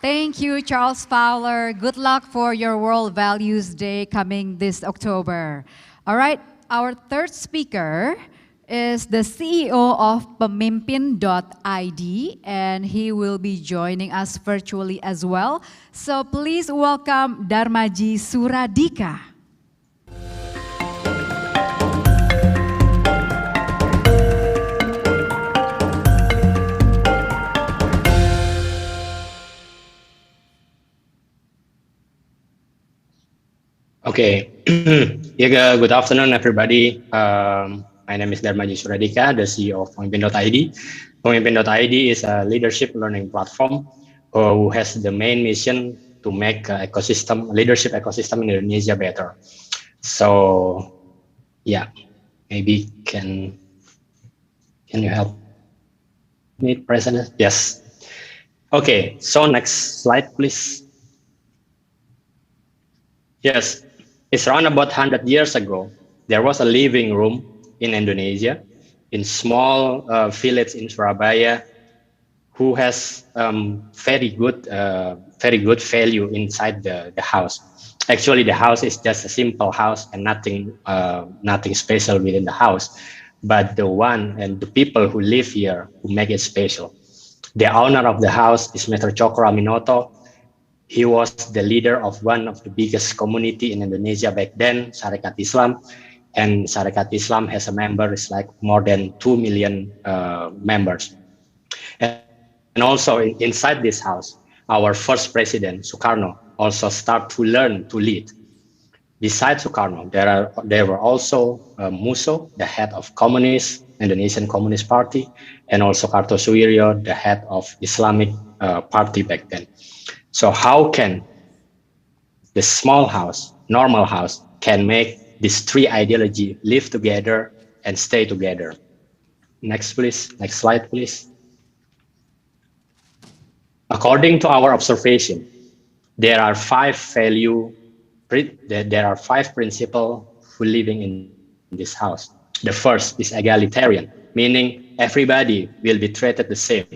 [SPEAKER 21] Thank you, Charles Fowler. Good luck for your World Values Day coming this October. All right, our third speaker is the CEO of Pemimpin.id, and he will be joining us virtually as well. So please welcome Darmaji Suradika.
[SPEAKER 8] Okay, yeah, good afternoon, everybody. My name is Darmaji Suradika, the CEO of Pemimpin.id. Pemimpin.id is a leadership learning platform who has the main mission to make leadership ecosystem in Indonesia better. So, yeah, maybe can you help me, President? Yes. Okay, so next slide, please. Yes, it's around about 100 years ago. There was a living room in Indonesia, in small village in Surabaya, who has very good value inside the house. Actually, the house is just a simple house and nothing special within the house. But the people who live here who make it special. The owner of the house is Mr. Cokro Aminoto. He was the leader of one of the biggest community in Indonesia back then, Syarikat Islam. And Syarikat Islam has a members like more than 2 million members. And also inside this house, our first president, Sukarno, also started to learn to lead. Besides Sukarno, there were also Musso, the head of Indonesian Communist Party, and also Kartosuwiryo, the head of Islamic party back then. So how can the small house, normal house, can make these three ideologies live together and stay together? Next, please. Next slide, please. According to our observation, there are five principles for living in this house. The first is egalitarian, meaning everybody will be treated the same.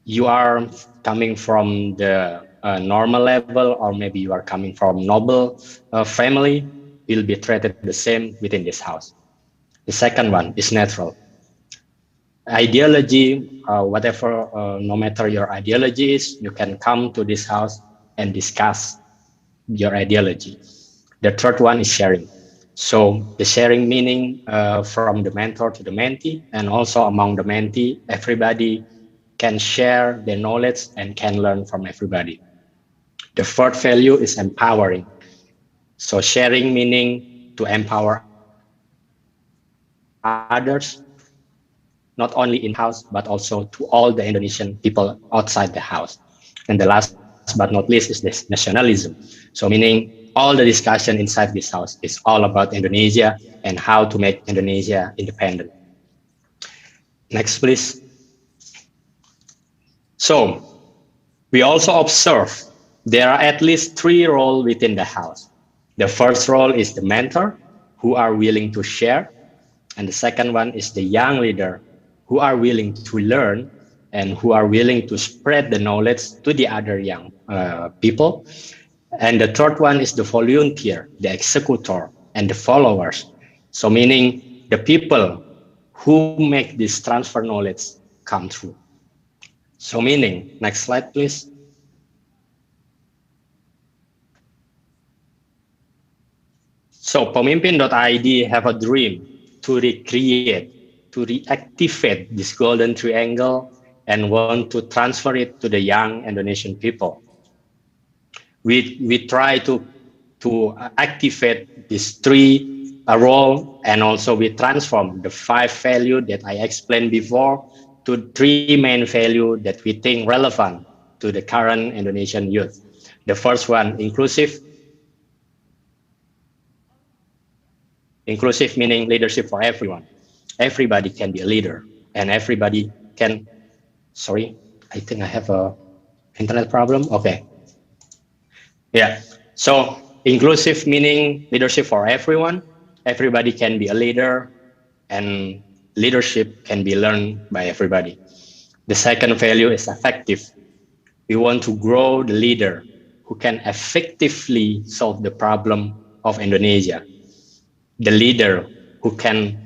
[SPEAKER 8] You are coming from the normal level, or maybe you are coming from noble family, will be treated the same within this house. The second one is neutral. Ideology, whatever, no matter your ideology is, you can come to this house and discuss your ideology. The third one is sharing. So the sharing meaning from the mentor to the mentee, and also among the mentee, everybody can share their knowledge and can learn from everybody. The fourth value is empowering. So sharing meaning to empower others, not only in-house, but also to all the Indonesian people outside the house. And the last but not least is this nationalism. So meaning all the discussion inside this house is all about Indonesia and how to make Indonesia independent. Next, please. So we also observe there are at least three roles within the house. The first role is the mentor, who are willing to share. And the second one is the young leader, who are willing to learn and who are willing to spread the knowledge to the other young people. And the third one is the volunteer, the executor, and the followers. So meaning the people who make this transfer knowledge come through. So meaning, next slide, please. So Pemimpin.id have a dream to recreate, to reactivate this golden triangle and want to transfer it to the young Indonesian people. we try to activate these three role, and also we transform the 5 value that I explained before to 3 main value that we think relevant to the current Indonesian youth. The first one, inclusive. Inclusive meaning leadership for everyone. Everybody can be a leader, and everybody can, sorry, I think I have a internet problem. Okay. Yeah. So inclusive meaning leadership for everyone. Everybody can be a leader, and leadership can be learned by everybody. The second value is effective. We want to grow the leader who can effectively solve the problem of Indonesia. The leader who can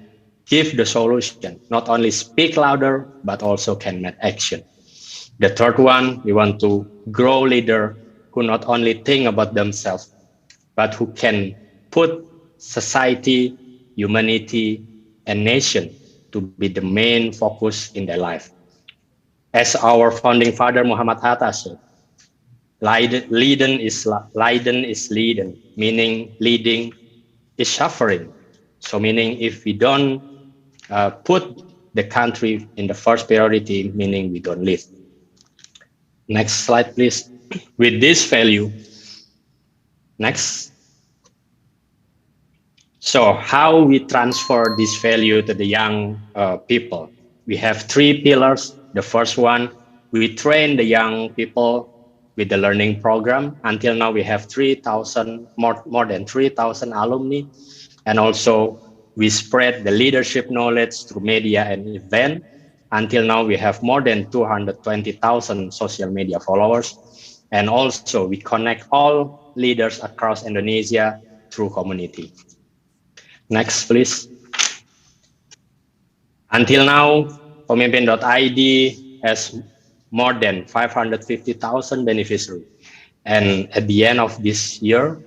[SPEAKER 8] give the solution, not only speak louder, but also can make action. The third one, we want to grow leader who not only think about themselves, but who can put society, humanity, and nation to be the main focus in their life. As our founding father Muhammad Hatta said, Leiden is leading, meaning leading is suffering. So meaning if we don't put the country in the first priority, meaning we don't live. Next slide, please. With this value, next. So how we transfer this value to the young people? We have 3 pillars. The first one, we train the young people with the learning program. Until now, we have 3,000, more than 3,000 alumni. And also, we spread the leadership knowledge through media and event. Until now, we have more than 220,000 social media followers. And also, we connect all leaders across Indonesia through community. Next, please. Until now, Pemimpin.id has more than 550,000 beneficiaries. And at the end of this year,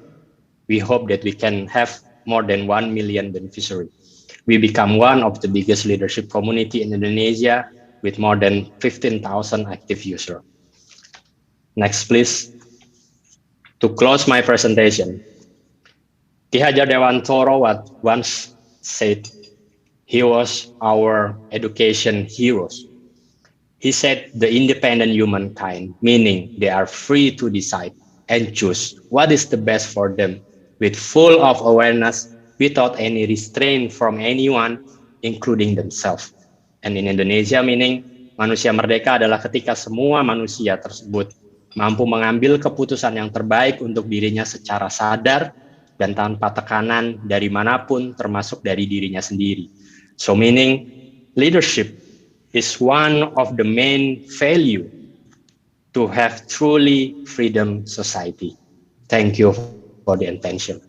[SPEAKER 8] we hope that we can have more than 1 million beneficiaries. We become one of the biggest leadership community in Indonesia with more than 15,000 active users. Next, please. To close my presentation, Ki Hajar Dewantoro once said he was our education heroes. He said the independent humankind, meaning they are free to decide and choose what is the best for them with full of awareness without any restraint from anyone, including themselves. And in Indonesia, meaning manusia merdeka adalah ketika semua manusia tersebut mampu mengambil keputusan yang terbaik untuk dirinya secara sadar dan tanpa tekanan dari manapun, termasuk dari dirinya sendiri. So meaning leadership is one of the main value to have truly freedom society. Thank you for the attention.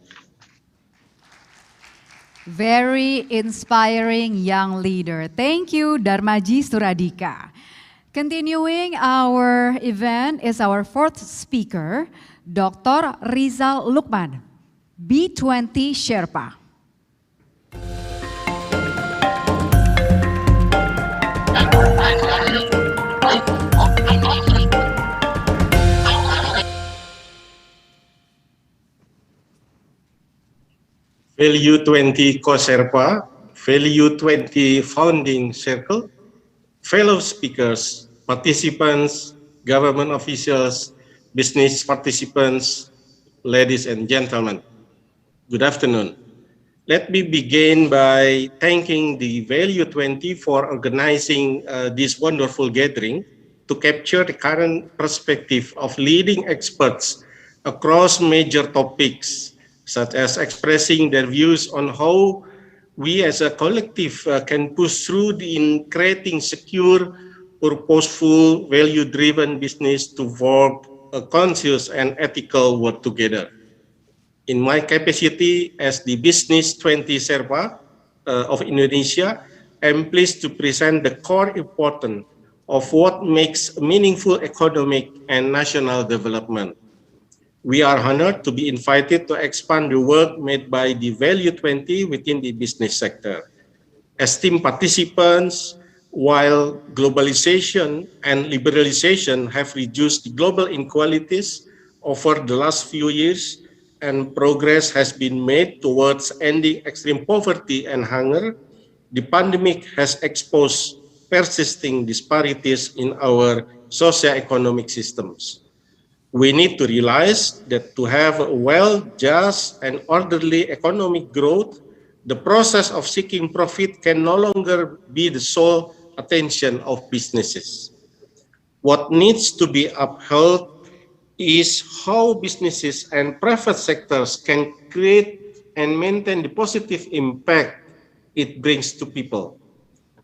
[SPEAKER 21] Very inspiring young leader. Thank you, Darmaji Suradika. Continuing our event is our 4th speaker, Dr. Rizal Lukman, V20 Sherpa.
[SPEAKER 9] Value 20 Co-Sherpa, Value 20 Founding Circle, fellow speakers, participants, government officials, business participants, ladies and gentlemen, good afternoon. Let me begin by thanking the Value 20 for organizing this wonderful gathering to capture the current perspective of leading experts across major topics, such as expressing their views on how we as a collective can push through in creating secure, purposeful, value-driven business to work a conscious and ethical work together. In my capacity as the Business 20 Sherpa of Indonesia, I'm pleased to present the core importance of what makes meaningful economic and national development. We are honored to be invited to expand the work made by the Value 20 within the business sector. Esteemed participants, while globalization and liberalization have reduced the global inequalities, over the last few years, and progress has been made towards ending extreme poverty and hunger, the pandemic has exposed persisting disparities in our socio-economic systems. We need to realize that to have a well, just, and orderly economic growth, the process of seeking profit can no longer be the sole attention of businesses. What needs to be upheld is how businesses and private sectors can create and maintain the positive impact it brings to people.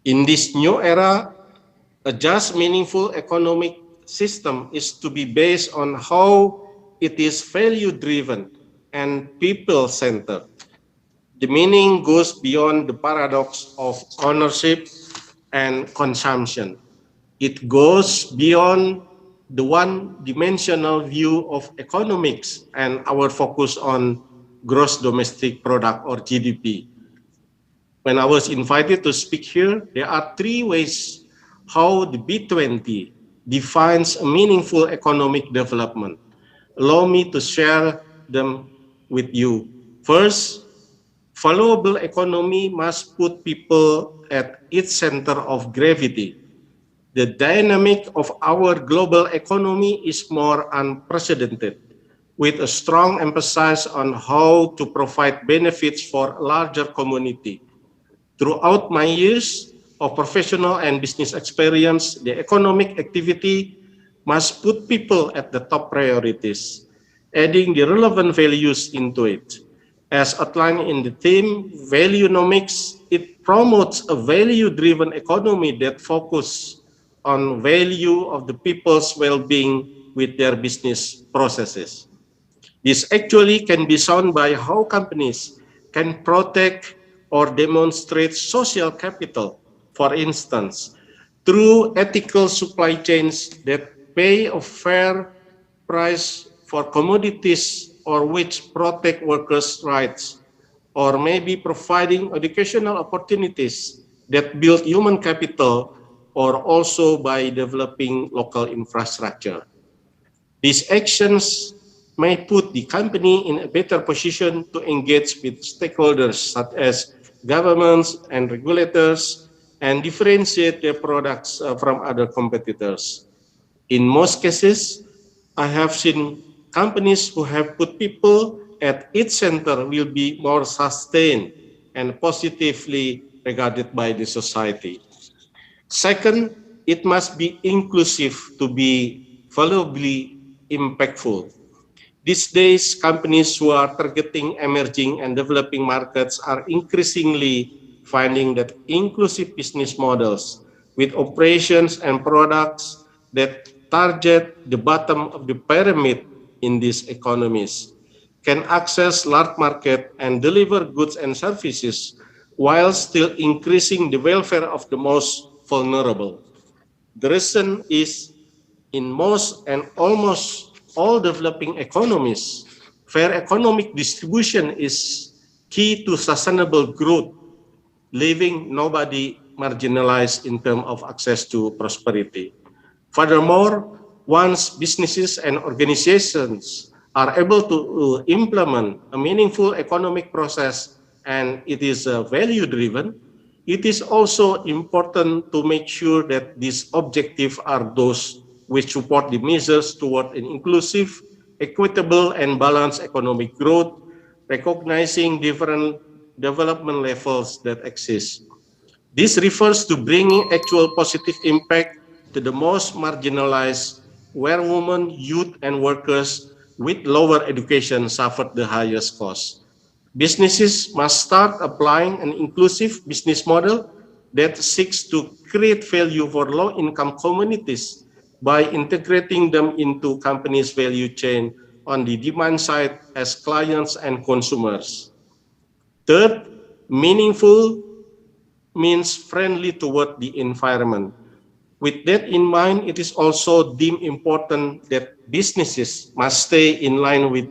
[SPEAKER 9] In this new era, a just, meaningful economic system is to be based on how it is value-driven and people-centered. The meaning goes beyond the paradox of ownership and consumption. It goes beyond the one-dimensional view of economics and our focus on gross domestic product or GDP. When I was invited to speak here, there are three ways how the V20 defines a meaningful economic development. Allow me to share them with you. First, valuable economy must put people at its center of gravity. The dynamic of our global economy is more unprecedented, with a strong emphasis on how to provide benefits for a larger community. Throughout my years of professional and business experience, the economic activity must put people at the top priorities, adding the relevant values into it. As outlined in the theme, Valuenomics, it promotes a value-driven economy that focuses on value of the people's well-being with their business processes. This actually can be shown by how companies can protect or demonstrate social capital, for instance, through ethical supply chains that pay a fair price for commodities or which protect workers' rights, or maybe providing educational opportunities that build human capital, or also by developing local infrastructure. These actions may put the company in a better position to engage with stakeholders such as governments and regulators and differentiate their products from other competitors. In most cases, I have seen companies who have put people at its center will be more sustained and positively regarded by the society. Second, it must be inclusive to be valuably impactful. These days, companies who are targeting emerging and developing markets are increasingly finding that inclusive business models with operations and products that target the bottom of the pyramid in these economies can access large market and deliver goods and services while still increasing the welfare of the most vulnerable. The reason is in most and almost all developing economies, fair economic distribution is key to sustainable growth, leaving nobody marginalized in terms of access to prosperity. Furthermore, once businesses and organizations are able to implement a meaningful economic process and it is value-driven, it is also important to make sure that these objectives are those which support the measures toward an inclusive, equitable, and balanced economic growth, recognizing different development levels that exist. This refers to bringing actual positive impact to the most marginalized, where women, youth, and workers with lower education suffered the highest cost. Businesses must start applying an inclusive business model that seeks to create value for low-income communities by integrating them into companies' value chain on the demand side as clients and consumers. Third, meaningful means friendly toward the environment. With that in mind, it is also deemed important that businesses must stay in line with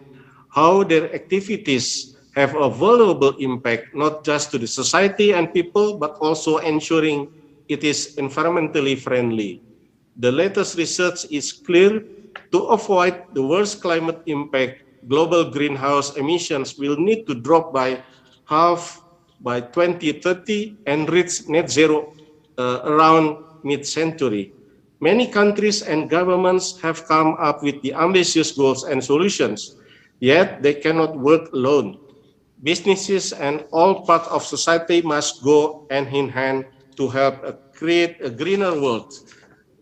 [SPEAKER 9] how their activities have a valuable impact, not just to the society and people, but also ensuring it is environmentally friendly. The latest research is clear. To avoid the worst climate impact, global greenhouse emissions will need to drop by half by 2030 and reach net zero around mid-century. Many countries and governments have come up with the ambitious goals and solutions, yet they cannot work alone. Businesses and all parts of society must go hand in hand to help create a greener world.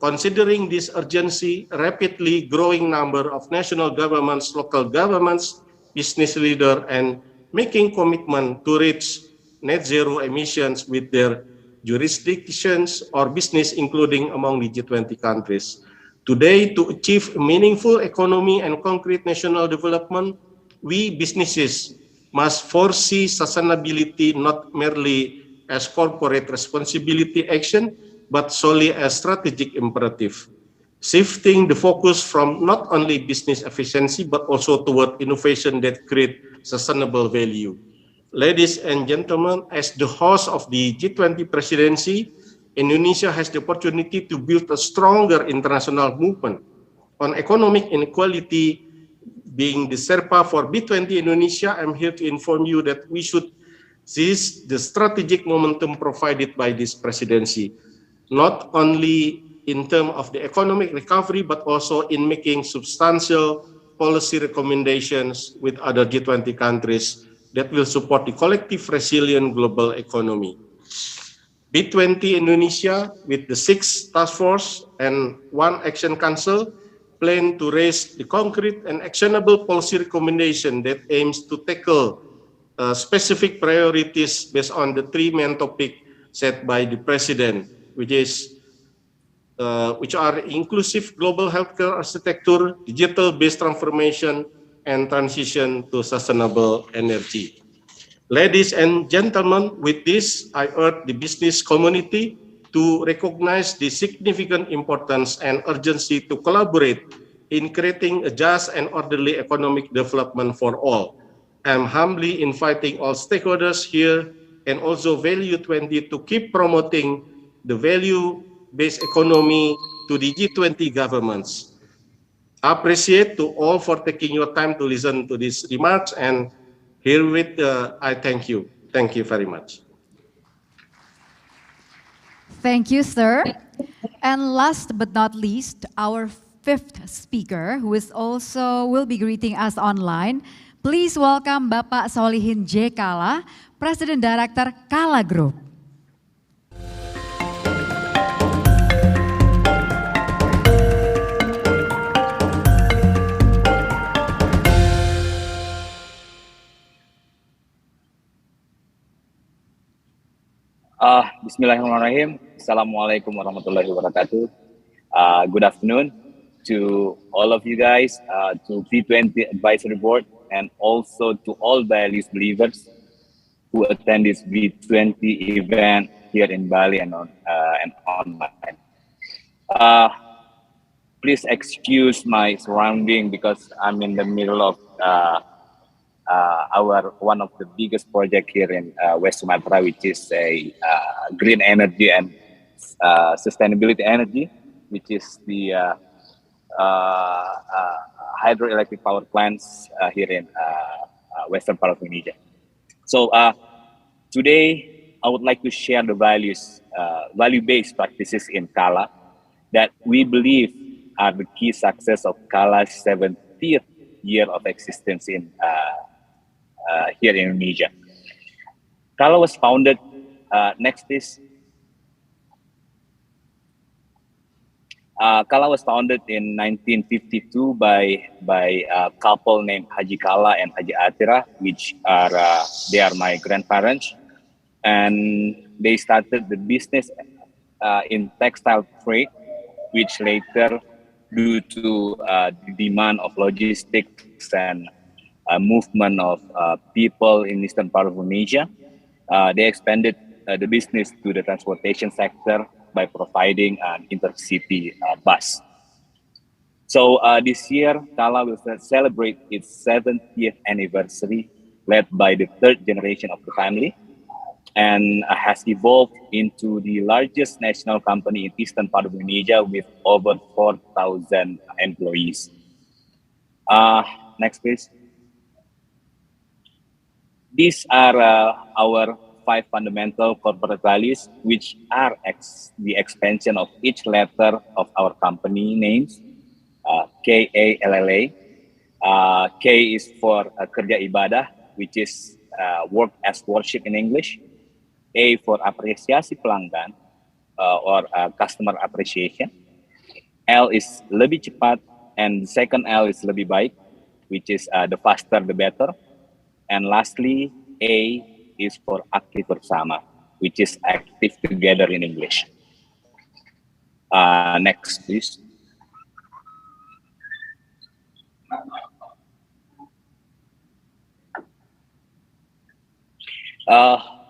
[SPEAKER 9] Considering this urgency, rapidly growing number of national governments, local governments, business leaders, and making commitment to reach net zero emissions with their jurisdictions or business, including among the G20 countries. Today, to achieve meaningful economy and concrete national development, we businesses must foresee sustainability not merely as corporate responsibility action, but solely as strategic imperative, shifting the focus from not only business efficiency, but also toward innovation that create sustainable value. Ladies and gentlemen, as the host of the G20 presidency, Indonesia has the opportunity to build a stronger international movement on economic inequality. Being the Sherpa for V20 Indonesia, I'm here to inform you that we should seize the strategic momentum provided by this presidency, not only in terms of the economic recovery, but also in making substantial policy recommendations with other G20 countries that will support the collective resilient global economy. V20 Indonesia, with the 6 task force and 1 action council, plan to raise the concrete and actionable policy recommendation that aims to tackle specific priorities based on the 3 main topics set by the President, which are inclusive global healthcare architecture, digital-based transformation, and transition to sustainable energy. Ladies and gentlemen, with this, I urge the business community to recognize the significant importance and urgency to collaborate in creating a just and orderly economic development for all. I'm humbly inviting all stakeholders here and also Value 20 to keep promoting the value-based economy to the G20 governments. I appreciate to all for taking your time to listen to these remarks, and herewith I thank you. Thank you very much.
[SPEAKER 21] Thank you, sir. And last but not least, our 5th speaker, who is also will be greeting us online. Please welcome Bapak Solihin J. Kala, President Director Kala Group.
[SPEAKER 10] Bismillahirrahmanirrahim. Assalamualaikum warahmatullahi wabarakatuh. Good afternoon to all of you guys, to V20 Advisory Board, and also to all values believers who attend this V20 event here in Bali and online. Please excuse my surrounding because I'm in the middle of one of the biggest project here in West Sumatra, which is a green energy and sustainability energy, which is the hydroelectric power plants here in western part of Indonesia. So today I would like to share the value-based practices in Kala that we believe are the key success of Kala's 70th year of existence in here in Indonesia. Kala was founded Kala was founded in 1952 by a couple named Haji Kala and Haji Atira, which are they are my grandparents, and they started the business in textile trade, which later, due to the demand of logistics and movement of people in eastern part of Indonesia, they expanded the business to the transportation sector by providing an intercity bus. So this year, Kala will celebrate its 70th anniversary, led by the 3rd generation of the family. and has evolved into the largest national company in eastern part of Indonesia with over 4,000 employees. Next, please. These are our 5 fundamental corporate values, which are the expansion of each letter of our company names, KALLA. K is for kerja ibadah, which is work as worship in English. A for apresiasi pelanggan, or customer appreciation. L is lebih cepat, and the second L is lebih baik, which is the faster the better. And lastly, A is for aktif bersama, which is active together in English. Next, please.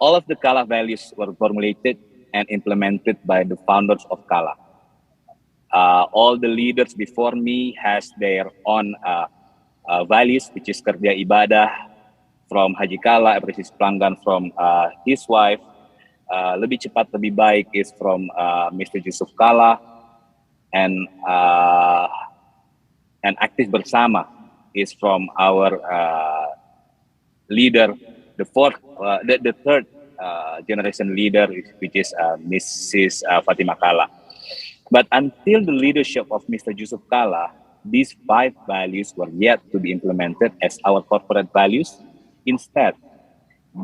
[SPEAKER 10] All of the Kala values were formulated and implemented by the founders of Kala. All the leaders before me has their own values, which is kerja ibadah from Haji Kala, apresiasi pelanggan from his wife, lebih cepat lebih baik is from Mr. Yusuf Kala, and aktif bersama is from our leader, the third generation leader, which is Mrs. Fatima Kala. But until the leadership of Mr. Yusuf Kala, these 5 values were yet to be implemented as our corporate values. Instead,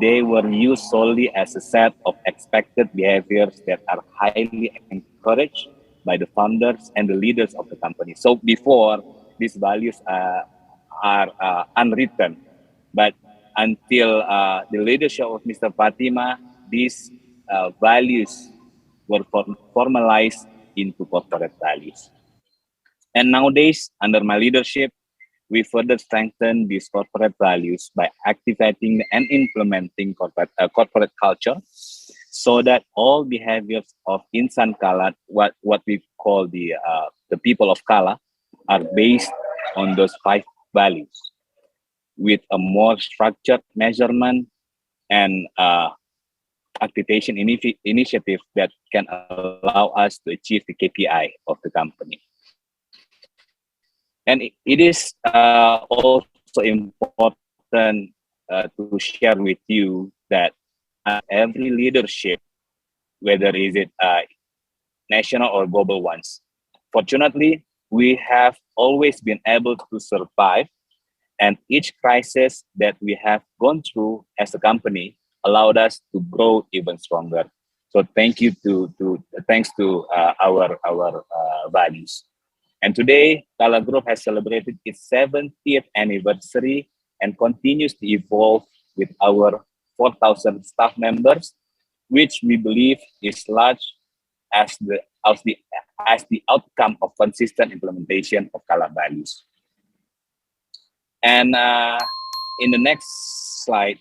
[SPEAKER 10] they were used solely as a set of expected behaviors that are highly encouraged by the founders and the leaders of the company. So before, these values are unwritten, but until the leadership of Mr. Fatima, these values were formalized into corporate values. And nowadays, under my leadership, we further strengthen these corporate values by activating and implementing corporate culture, so that all behaviors of Insan Kala, what we call the people of Kala, are based on those 5 values, with a more structured measurement and activation initiative that can allow us to achieve the KPI of the company. And it is also important to share with you that every leadership, whether is it national or global ones, fortunately, we have always been able to survive, and each crisis that we have gone through as a company allowed us to grow even stronger. So thank you thanks to our values. And today, Kala Group has celebrated its 70th anniversary and continues to evolve with our 4,000 staff members, which we believe is large as the outcome of consistent implementation of Kala values. And in the next slide,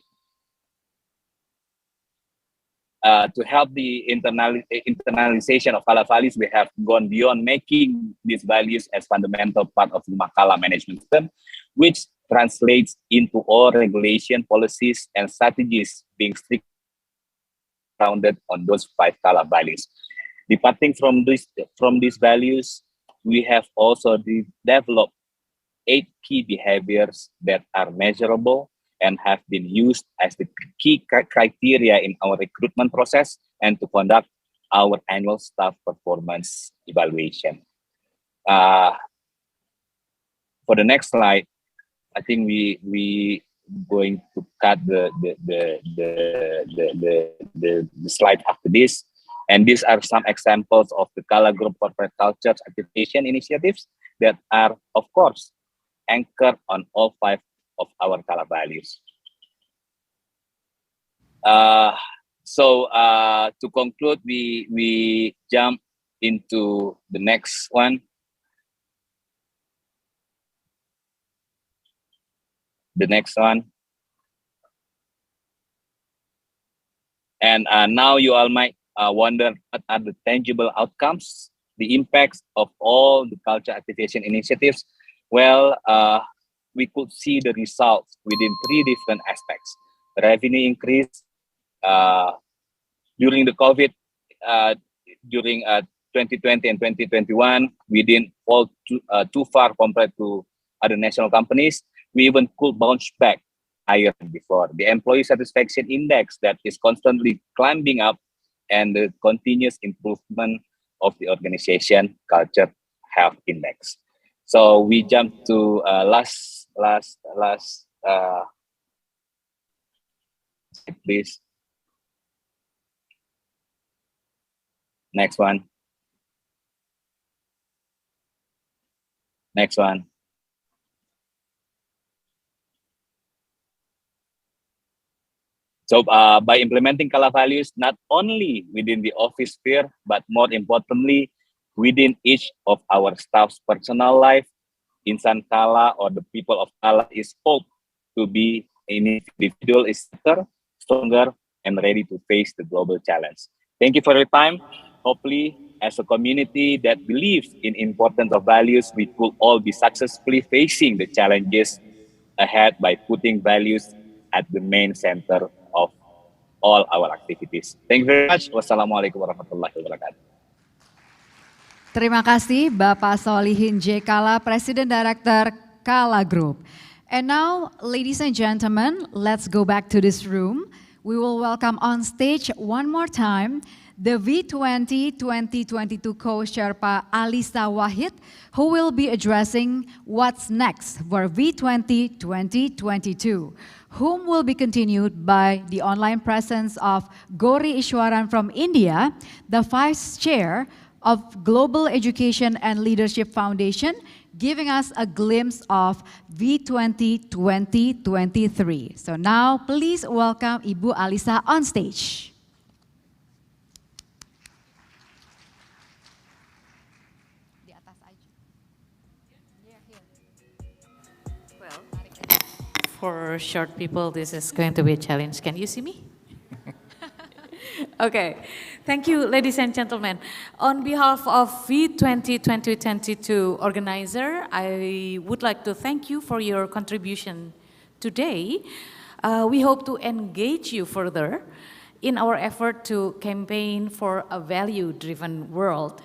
[SPEAKER 10] to help the internalization of Kala values, we have gone beyond making these values as fundamental part of the Kala management system, which translates into all regulation, policies, and strategies being strictly grounded on those 5 Kala values. Departing from these values, we have also developed 8 key behaviors that are measurable and have been used as the key criteria in our recruitment process and to conduct our annual staff performance evaluation. For the next slide, I think we going to cut the slide after this, and these are some examples of the Kala Group corporate culture activation initiatives that are, of course, anchored on all 5 of our Kala values. So to conclude, we jump into the next one. The next one. And now you all might wonder what are the tangible outcomes, the impacts of all the culture activation initiatives. Well, we could see the results within 3 different aspects: revenue increase, during the COVID, during 2020 and 2021, we didn't fall too far compared to other national companies. We even could bounce back higher than before. The employee satisfaction index that is constantly climbing up, and the continuous improvement of the organization culture health index. So we jump to last please. Next one. Next one. So by implementing Kala values, not only within the office sphere, but more importantly, within each of our staff's personal life, insan Kala or the people of Kala is hoped to be an individual is better, stronger, and ready to face the global challenge. Thank you for your time. Hopefully, as a community that believes in importance of values, we could all be successfully facing the challenges ahead by putting values at the main center of all our activities. Thank you very much. Wassalamualaikum warahmatullahi wabarakatuh.
[SPEAKER 21] Terima kasih Bapak Solihin J. Kala, President Director Kala Group. And now, ladies and gentlemen, let's go back to this room. We will welcome on stage one more time the V20 2022 Co-Sherpa Alisa Wahid, who will be addressing what's next for V20 2022, whom will be continued by the online presence of Gauri Ishwaran from India, the Vice Chair of Global Education and Leadership Foundation, giving us a glimpse of V20 2023. So now, please welcome Ibu Alisa on stage.
[SPEAKER 4] For short people, this is going to be a challenge. Can you see me? Okay. Thank you, ladies and gentlemen. On behalf of V20 2022 organizer, I would like to thank you for your contribution today. We hope to engage you further in our effort to campaign for a value-driven world.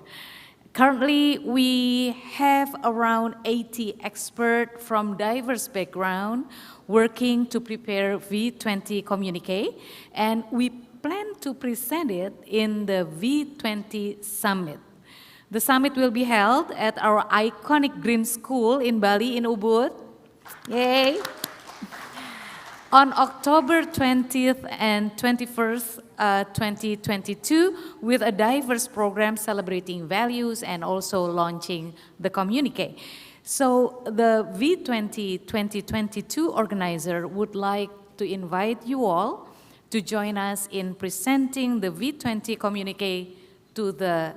[SPEAKER 4] Currently, we have around 80 experts from diverse backgrounds working to prepare V20 communique, and we plan to present it in the V20 Summit. The summit will be held at our iconic Green School in Bali, in Ubud. Yay! On October 20th and 21st, 2022, with a diverse program celebrating values and also launching the communique. So the V20 2022 organizer would like to invite you all to join us in presenting the V20 communique to the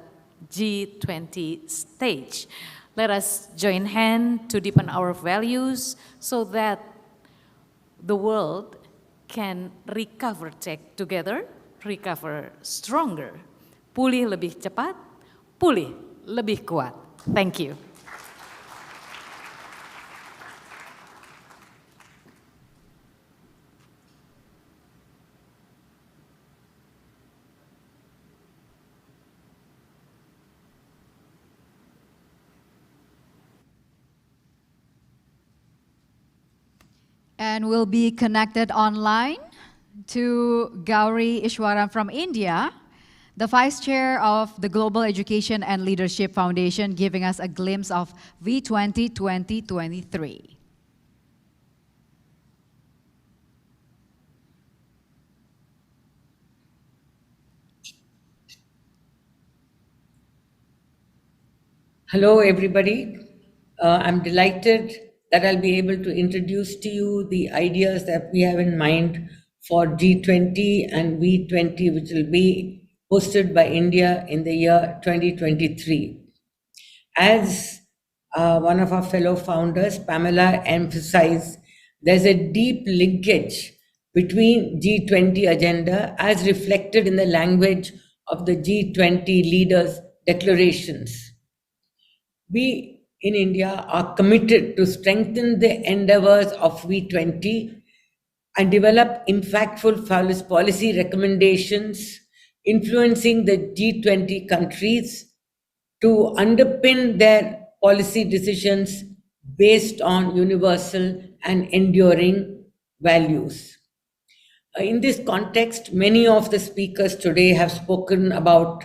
[SPEAKER 4] G20 stage. Let us join hands to deepen our values so that the world can recover together, recover stronger, pulih lebih cepat, pulih lebih kuat. Thank you.
[SPEAKER 21] And we'll be connected online to Gauri Ishwaran from India, the Vice Chair of the Global Education and Leadership Foundation, giving us a glimpse of V20 2023.
[SPEAKER 11] Hello, everybody. I'm delighted that I'll be able to introduce to you the ideas that we have in mind for G20 and V20, which will be hosted by India in the year 2023. As one of our fellow founders, Pamela, emphasized, there's a deep linkage between G20 agenda as reflected in the language of the G20 leaders' declarations. We in India are committed to strengthen the endeavors of V20 and develop impactful policy recommendations influencing the G20 countries to underpin their policy decisions based on universal and enduring values. In this context, many of the speakers today have spoken about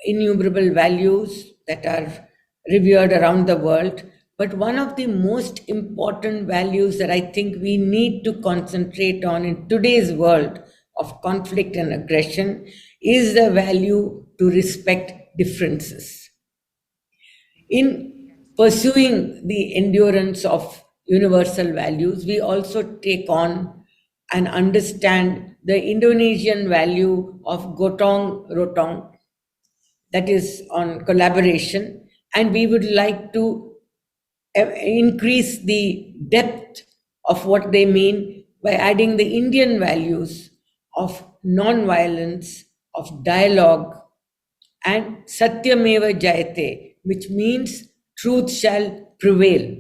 [SPEAKER 11] innumerable values that are revered around the world. But one of the most important values that I think we need to concentrate on in today's world of conflict and aggression is the value to respect differences. In pursuing the endurance of universal values, we also take on and understand the Indonesian value of gotong royong, that is on collaboration, and we would like to increase the depth of what they mean by adding the Indian values of non-violence, of dialogue, and satyameva jayate, which means truth shall prevail.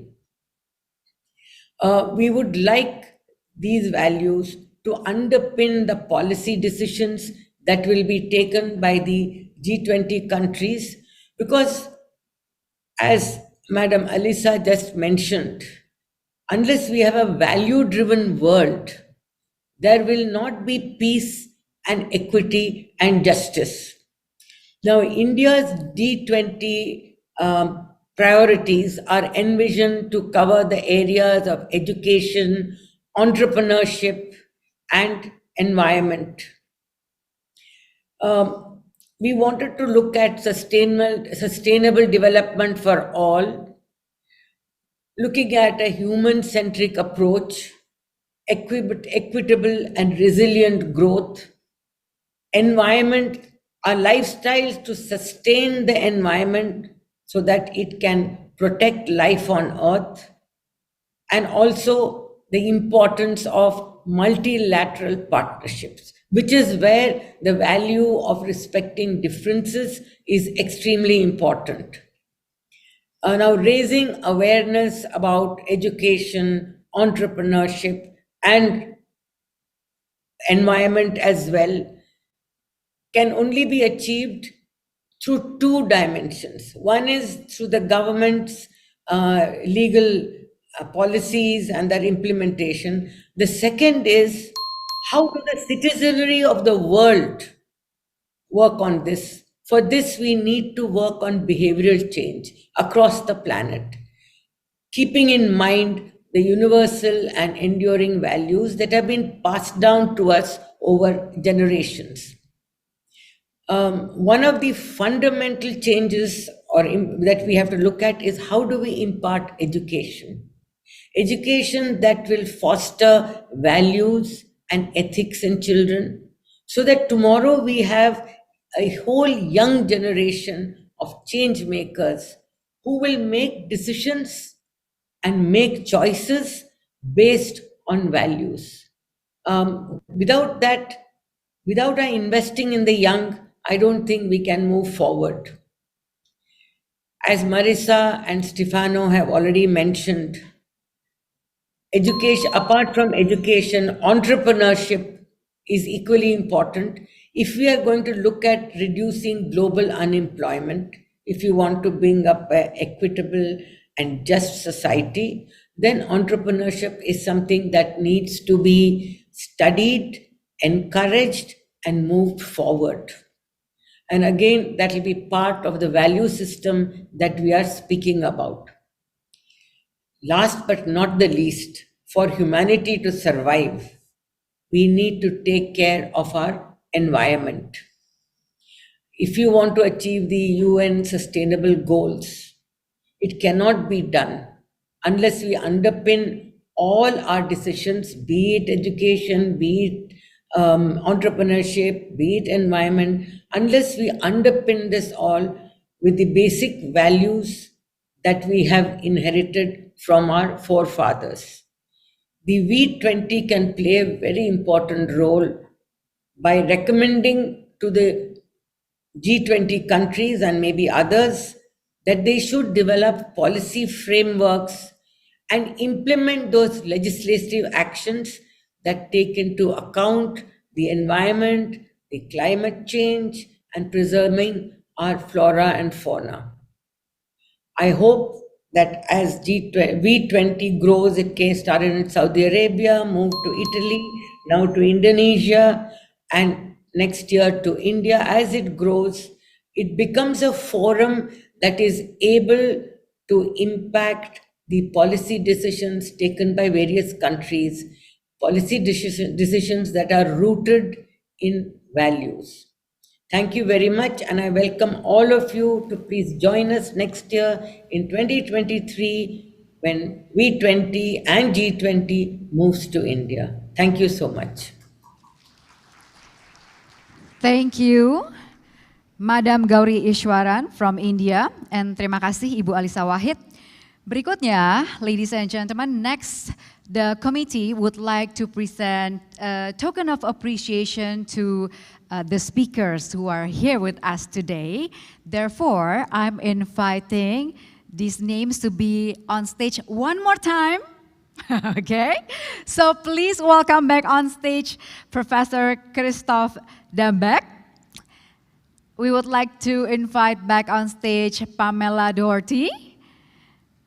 [SPEAKER 11] We would like these values to underpin the policy decisions that will be taken by the G20 countries, because as Madam Alisa just mentioned, unless we have a value-driven world, there will not be peace and equity and justice. Now, India's G20 priorities are envisioned to cover the areas of education, entrepreneurship, and environment. We wanted to look at sustainable development for all, looking at a human-centric approach, equitable and resilient growth, environment, our lifestyles to sustain the environment so that it can protect life on earth, and also the importance of multilateral partnerships, which is where the value of respecting differences is extremely important. Now, raising awareness about education, entrepreneurship, and environment as well can only be achieved through two dimensions. One is through the government's legal policies and their implementation. The second is how do the citizenry of the world work on this? For this, we need to work on behavioral change across the planet, keeping in mind the universal and enduring values that have been passed down to us over generations. One of the fundamental changes that we have to look at is how do we impart education? Education that will foster values and ethics in children, so that tomorrow we have a whole young generation of change makers who will make decisions and make choices based on values. Without that, without our investing in the young, I don't think we can move forward. As Marisa and Stefano have already mentioned, education, apart from education, entrepreneurship is equally important. If we are going to look at reducing global unemployment, if you want to bring up an equitable and just society, then entrepreneurship is something that needs to be studied, encouraged, and moved forward. And again, that will be part of the value system that we are speaking about. Last but not the least, for humanity to survive, we need to take care of our environment. If you want to achieve the UN sustainable goals, it cannot be done unless we underpin all our decisions, be it education, be it entrepreneurship, be it environment, unless we underpin this all with the basic values that we have inherited from our forefathers. The V20 can play a very important role by recommending to the G20 countries and maybe others that they should develop policy frameworks and implement those legislative actions that take into account the environment, the climate change, and preserving our flora and fauna. I hope that as V20 grows, it started in Saudi Arabia, moved to Italy, now to Indonesia, and next year to India. As it grows, it becomes a forum that is able to impact the policy decisions taken by various countries, policy decisions that are rooted in values. Thank you very much, and I welcome all of you to please join us next year in 2023 when V20 and G20 moves to India. Thank you so much.
[SPEAKER 21] Thank you, Madam Gauri Ishwaran from India, and terima kasih Ibu Alisa Wahid. Berikutnya, ladies and gentlemen, next the committee would like to present a token of appreciation to the speakers who are here with us today. Therefore, I'm inviting these names to be on stage one more time. Okay, so please welcome back on stage Professor Christoph Dambeck. We would like to invite back on stage Pamela Doherty,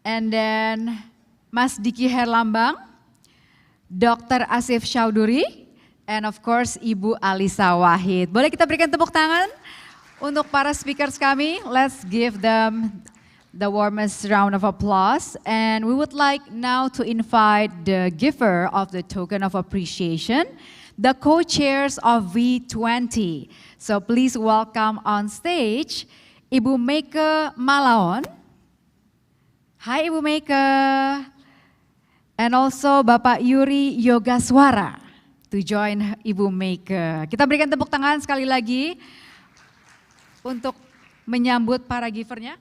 [SPEAKER 21] and then Mas Diki Herlambang, Dr. Asif Chowdhury, and of course Ibu Alisa Wahid. Boleh kita berikan tepuk tangan untuk para speakers kami. Let's give them the warmest round of applause. And we would like now to invite the giver of the token of appreciation, the co-chairs of V20. So please welcome on stage Ibu Meike Malaon. Hi Ibu Meike. And also Bapak Yuri Yogaswara to join Ibu Meike. Kita berikan tepuk tangan sekali lagi untuk menyambut para givernya.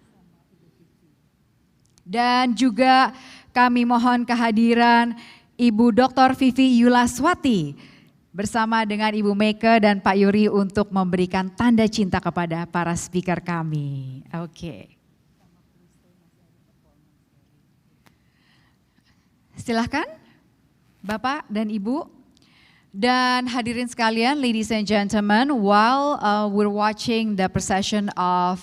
[SPEAKER 21] Dan juga kami mohon kehadiran Ibu Dr. Vivi Yulaswati bersama dengan Ibu Meike dan Pak Yuri untuk memberikan tanda cinta kepada para speaker kami. Oke. Silahkan Bapak dan Ibu. Dan hadirin sekalian, ladies and gentlemen, while we're watching the procession of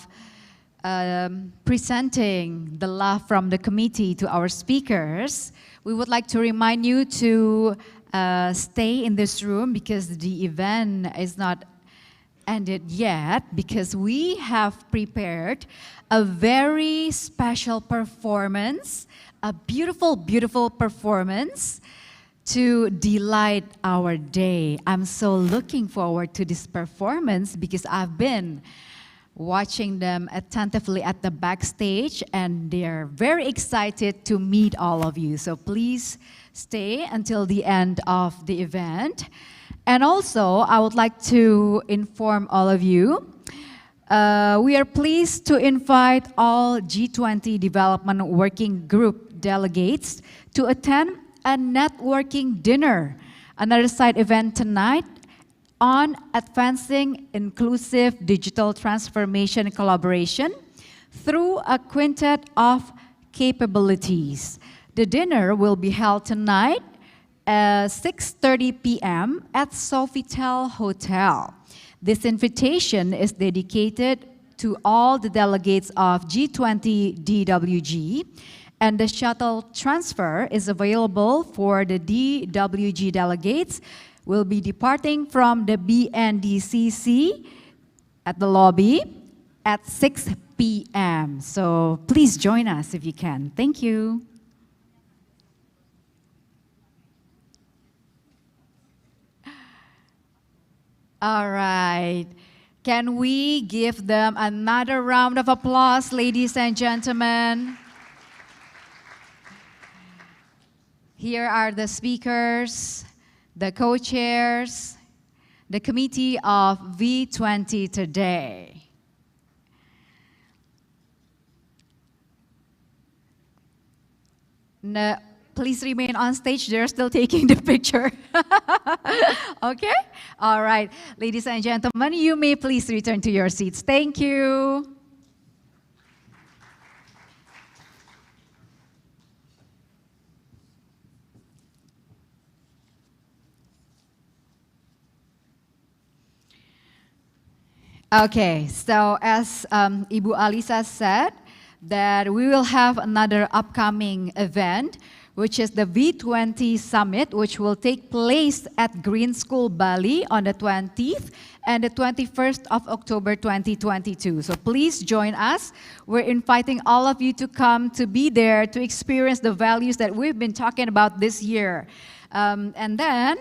[SPEAKER 21] presenting the love from the committee to our speakers, we would like to remind you to stay in this room because the event is not ended yet, because we have prepared a very special performance, a beautiful, beautiful performance to delight our day. I'm so looking forward to this performance because I've been watching them attentively at the backstage and they're very excited to meet all of you. So please stay until the end of the event. And also, I would like to inform all of you, we are pleased to invite all G20 Development Working Group delegates to attend a networking dinner, another side event tonight on advancing inclusive digital transformation collaboration through a quintet of capabilities. The dinner will be held tonight at 6:30 p.m. at Sofitel Hotel. This invitation is dedicated to all the delegates of G20 DWG, and the shuttle transfer is available for the DWG delegates. We'll be departing from the BNDCC at the lobby at 6 p.m. So please join us if you can. Thank you. All right. Can we give them another round of applause, ladies and gentlemen? Here are the speakers, the co-chairs, the committee of V20 today. No, please remain on stage. They're still taking the picture. Okay? All right. Ladies and gentlemen, you may please return to your seats. Thank you. Okay, so as Ibu Alisa said, that we will have another upcoming event, which is the V20 Summit, which will take place at Green School Bali on the 20th and the 21st of October 2022. So please join us. We're inviting all of you to come, to be there, to experience the values that we've been talking about this year. And then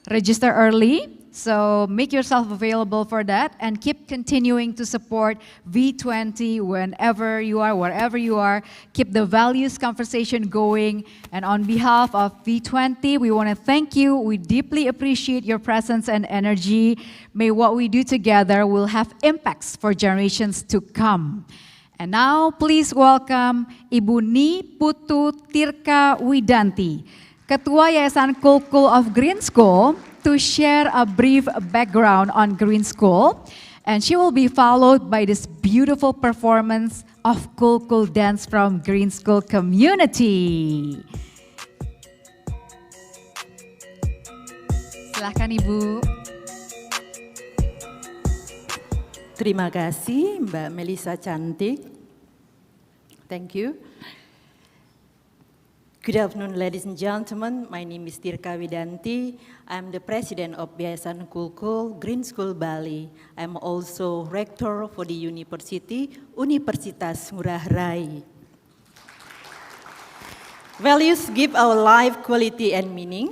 [SPEAKER 21] register early. So make yourself available for that and keep continuing to support V20 whenever you are, wherever you are. Keep the values conversation going. And on behalf of V20, we want to thank you. We deeply appreciate your presence and energy. May what we do together will have impacts for generations to come. And now please welcome Ibu Ni Putu Tirka Widanti, Ketua Yayasan Kulkul of Green School, to share a brief background on Green School, and she will be followed by this beautiful performance of Kulkul dance from Green School community. Silakan Ibu.
[SPEAKER 14] Terima kasih Mbak Melisa cantik. Thank you. Good afternoon, ladies and gentlemen. My name is Tirka Widanti. I'm the president of Yayasan Kulkul Green School Bali. I'm also rector for the university, Universitas Ngurah Rai. Values give our life quality and meaning.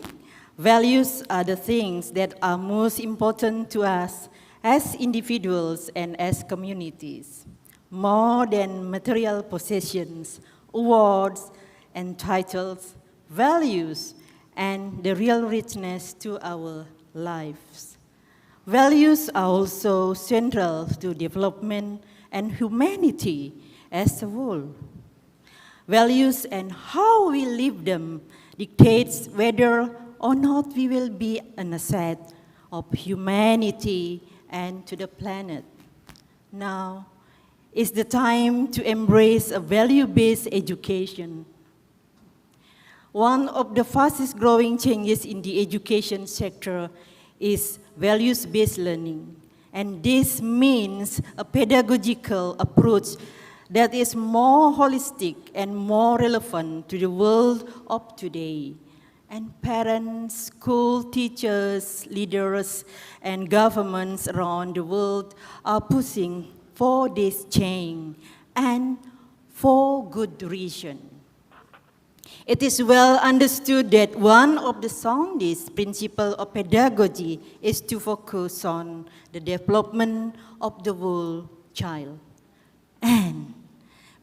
[SPEAKER 14] Values are the things that are most important to us as individuals and as communities. More than material possessions, awards, and titles, values, and the real richness to our lives. Values are also central to development and humanity as a whole. Values and how we live them dictates whether or not we will be an asset of humanity and to the planet. Now is the time to embrace a value-based education. One of the fastest growing changes in the education sector is values-based learning. And this means a pedagogical approach that is more holistic and more relevant to the world of today. And parents, school teachers, leaders, and governments around the world are pushing for this change, and for good reason. It is well understood that one of the soundest principles of pedagogy is to focus on the development of the whole child. And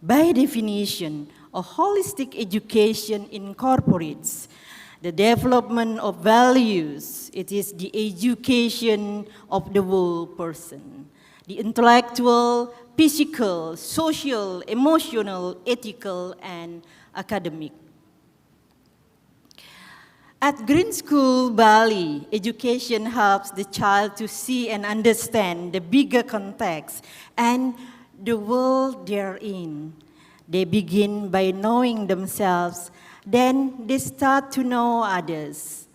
[SPEAKER 14] by definition, a holistic education incorporates the development of values. It is the education of the whole person, the intellectual, physical, social, emotional, ethical, and academic. At Green School Bali, education helps the child to see and understand the bigger context and the world they're in. They begin by knowing themselves, then they start to know others,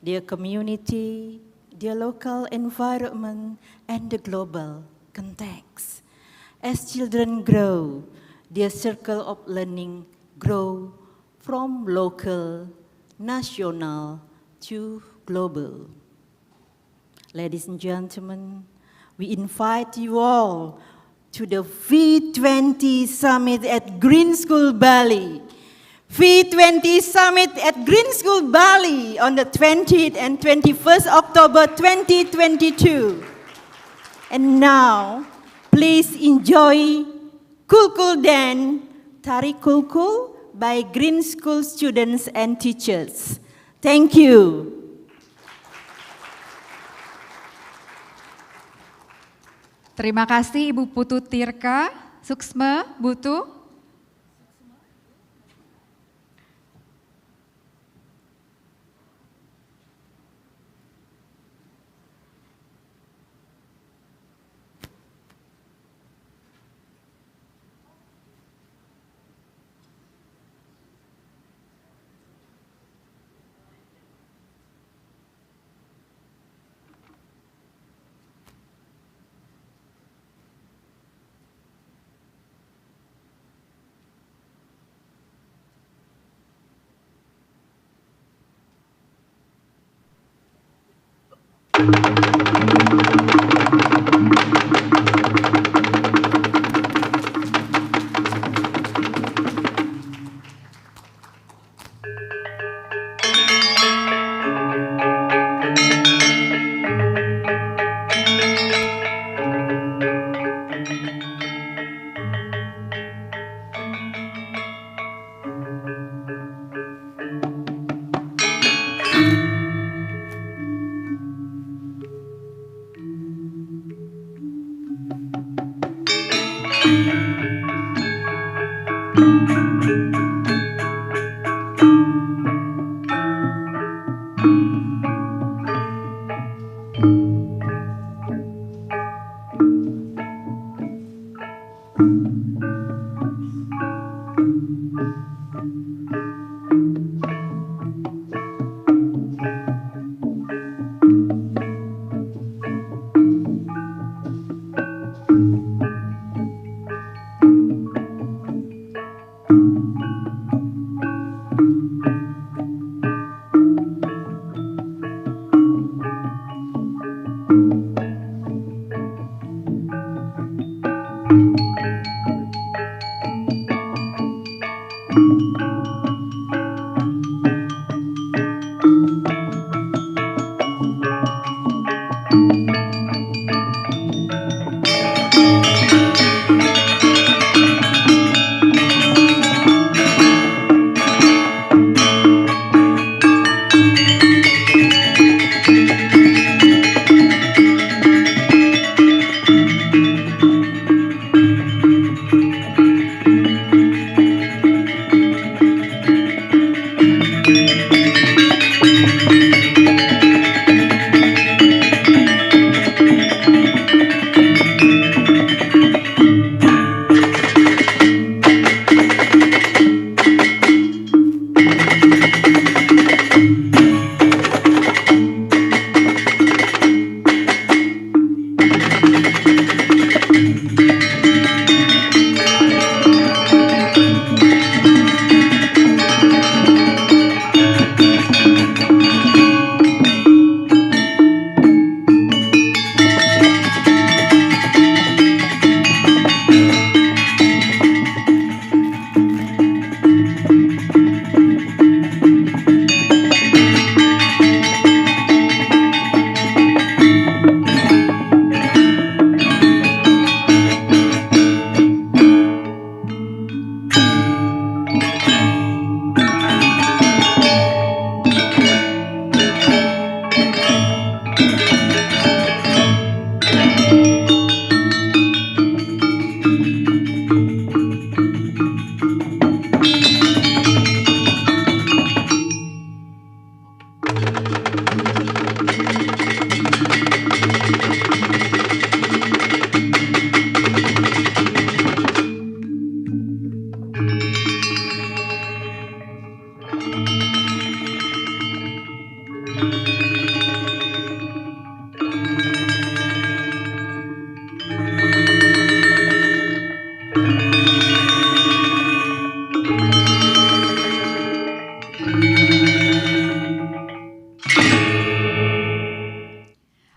[SPEAKER 14] their community, their local environment, and the global context. As children grow, their circle of learning grows from local, national to global. Ladies and gentlemen, we invite you all to the V20 Summit at Green School Bali. V20 Summit at Green School Bali on the 20th and 21st October 2022. And now, please enjoy Kulkul Dan Tari Kulkul by Green School students and teachers. Thank you.
[SPEAKER 21] Terima kasih Ibu Putu Tirka, Suksma, Butu.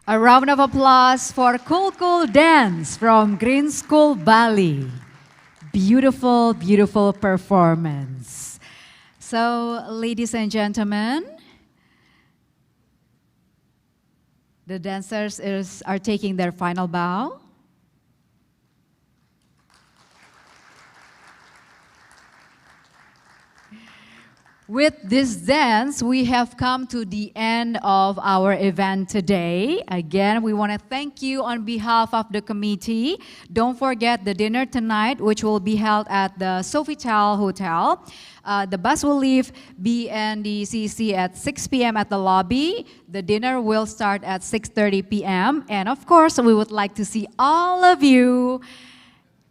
[SPEAKER 21] A round of applause for Cool Cool Dance from Green School Bali. Beautiful, beautiful performance. So, ladies and gentlemen, the dancers are taking their final bow. With this dance, we have come to the end of our event today. Again, we want to thank you on behalf of the committee. Don't forget the dinner tonight, which will be held at the Sofitel Hotel. The bus will leave BNDCC at 6 p.m. at the lobby. The dinner will start at 6:30 p.m. And of course, we would like to see all of you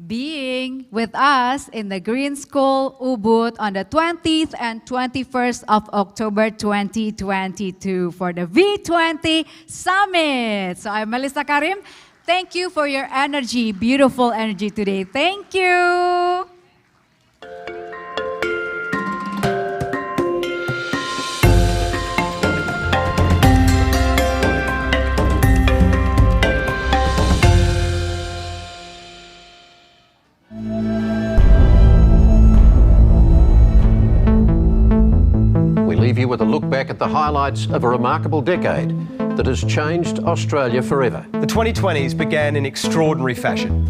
[SPEAKER 21] being with us in the Green School Ubud on the 20th and 21st of October 2022 for the V20 Summit. So I'm Melissa Karim. Thank you for your energy, beautiful energy today. Thank you.
[SPEAKER 15] you with a look back at the highlights of a remarkable decade that has changed Australia forever.
[SPEAKER 3] The 2020s began in extraordinary fashion.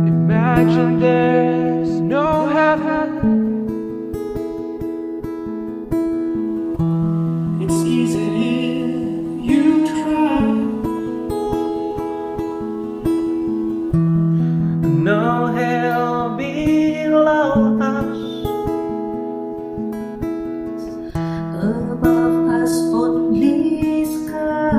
[SPEAKER 19] Imagine there's no heaven. It's easy if you try. No hell below us. Above us only sky.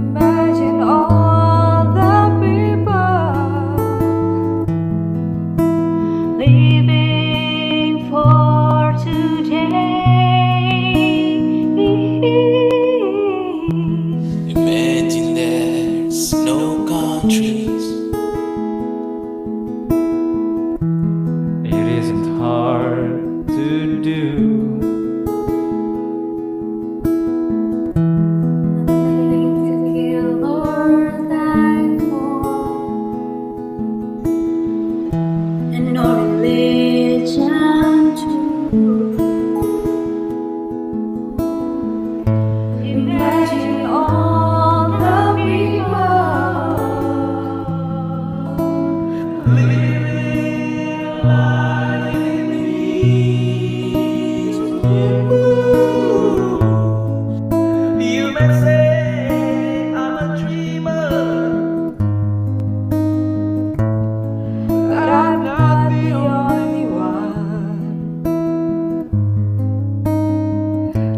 [SPEAKER 19] Imagine all the people living for today. Imagine there's no countries. It isn't hard to do. And no religion too. Imagine all the people living life in peace. You may say I'm a dreamer, but I'm not the only one.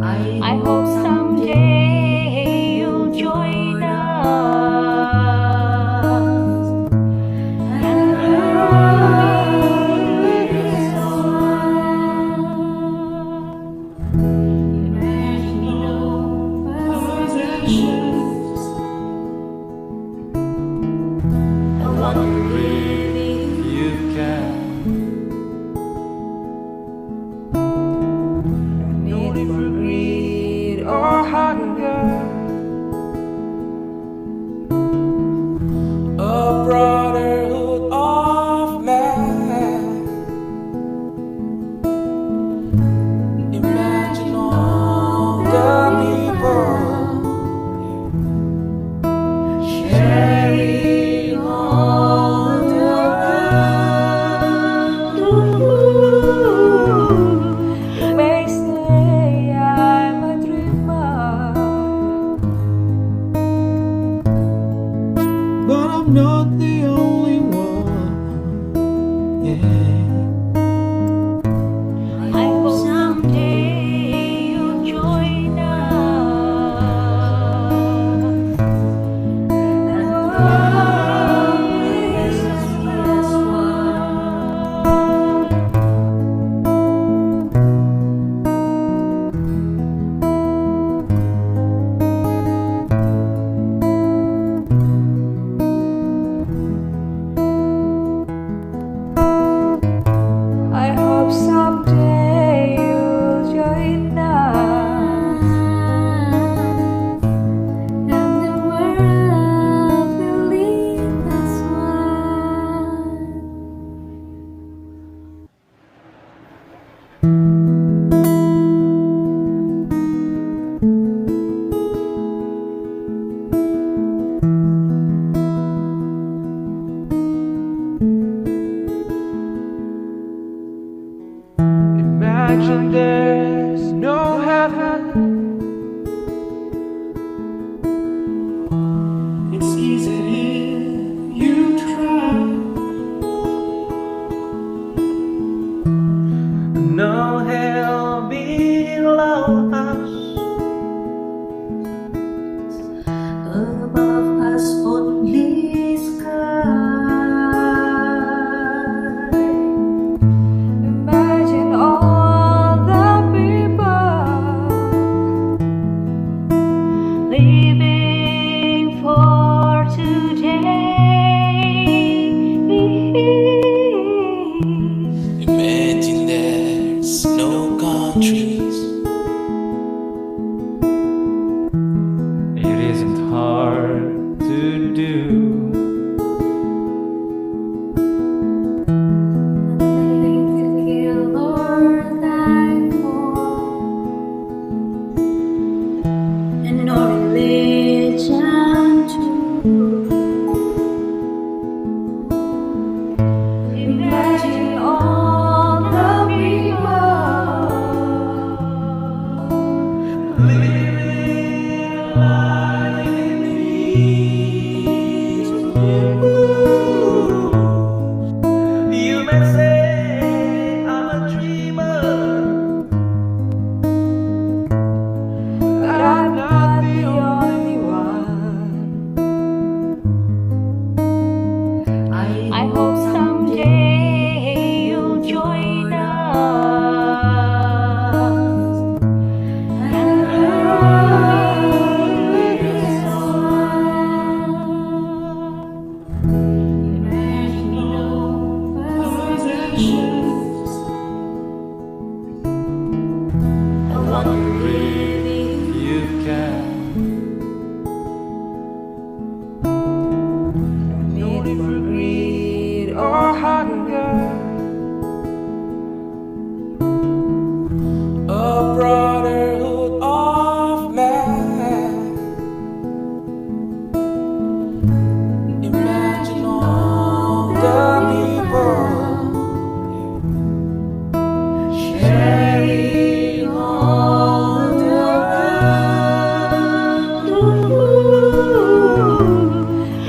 [SPEAKER 19] I hope someday you'll join us. And is one. Imagine no possessions. I wonder if you can. No need for greed or hunger. A brotherhood of man. Imagine all the people sharing all the world. You may say I'm a dreamer, but I'm not the only one. Yeah. I hope someday you'll join us. And the world is as one. Imagine there's no heaven. It's easy if you try. No hell below us. Above us only sky. Imagine all the people living for today. Imagine there's no countries. It isn't hard to do. Nothing to kill or die for, and no religion too. Imagine all the people living life in peace. You may say I'm a dreamer, but I'm not the only one. I hope someday you'll join us, and the world is one. Imagine no possessions. I wonder if you can. No need for greed or hunger. A brotherhood of man. Imagine all the people sharing all the world.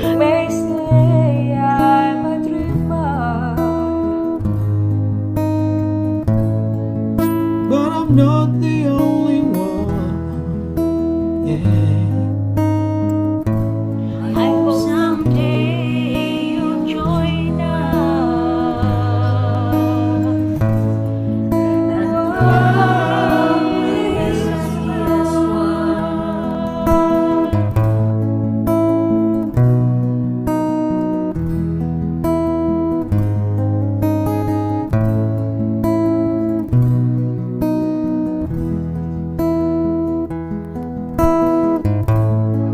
[SPEAKER 19] You may say I'm a dreamer, but I'm not the only one. I hope someday you'll join us, and the world is one.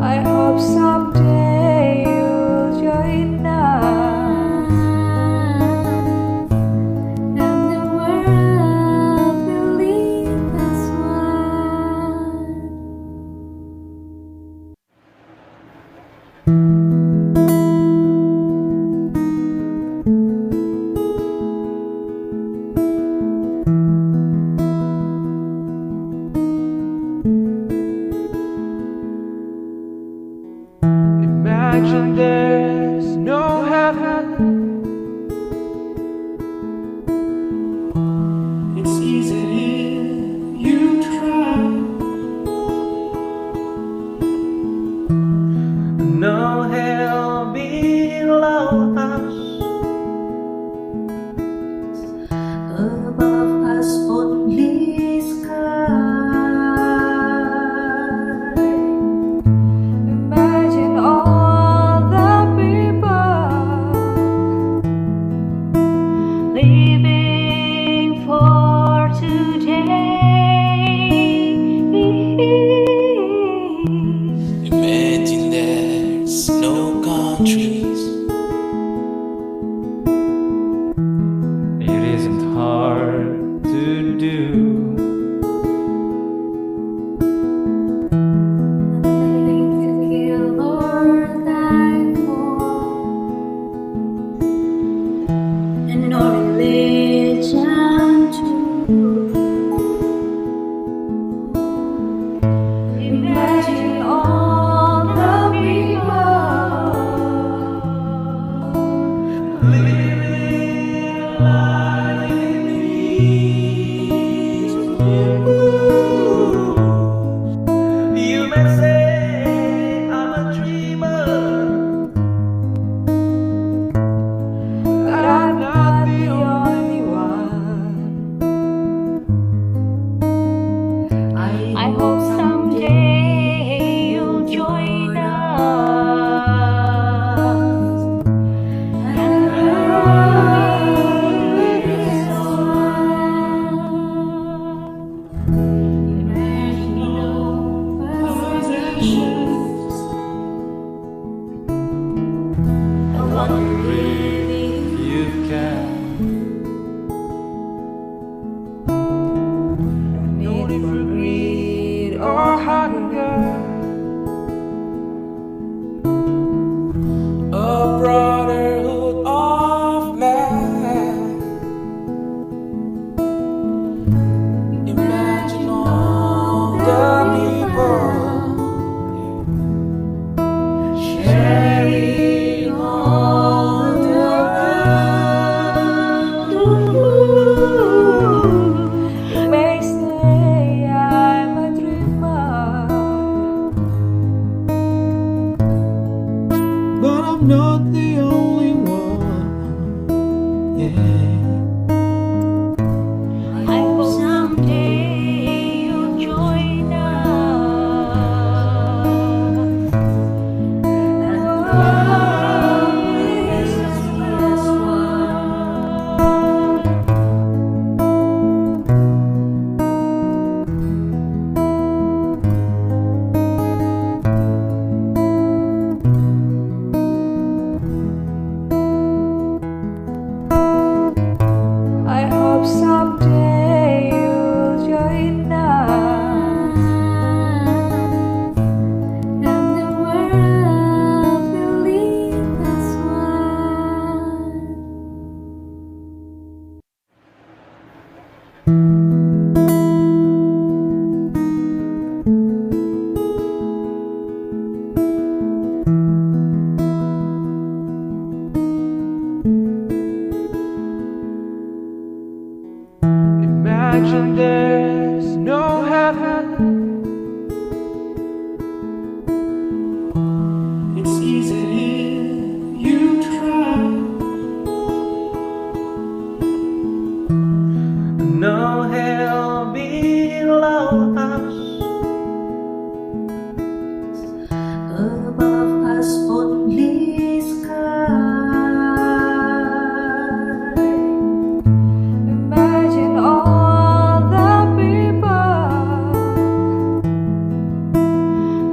[SPEAKER 19] I hope someday you'll join us, and the world will leave us one. Imagine there's no heaven. It's easy if you try. No hell below us. Above us only sky. Imagine all the people living for today. Imagine there's no countries. It isn't hard to do. Nothing to kill or die for, and no religion too. I'm not the only one. Yeah.
[SPEAKER 20] I hope someday you'll join us. And the world is as one. I hope someday you'll join us, and the world will lead us one.
[SPEAKER 19] Imagine there's no heaven. It's easy if you try. No hell below us.
[SPEAKER 20] Above us only sky. Imagine all the people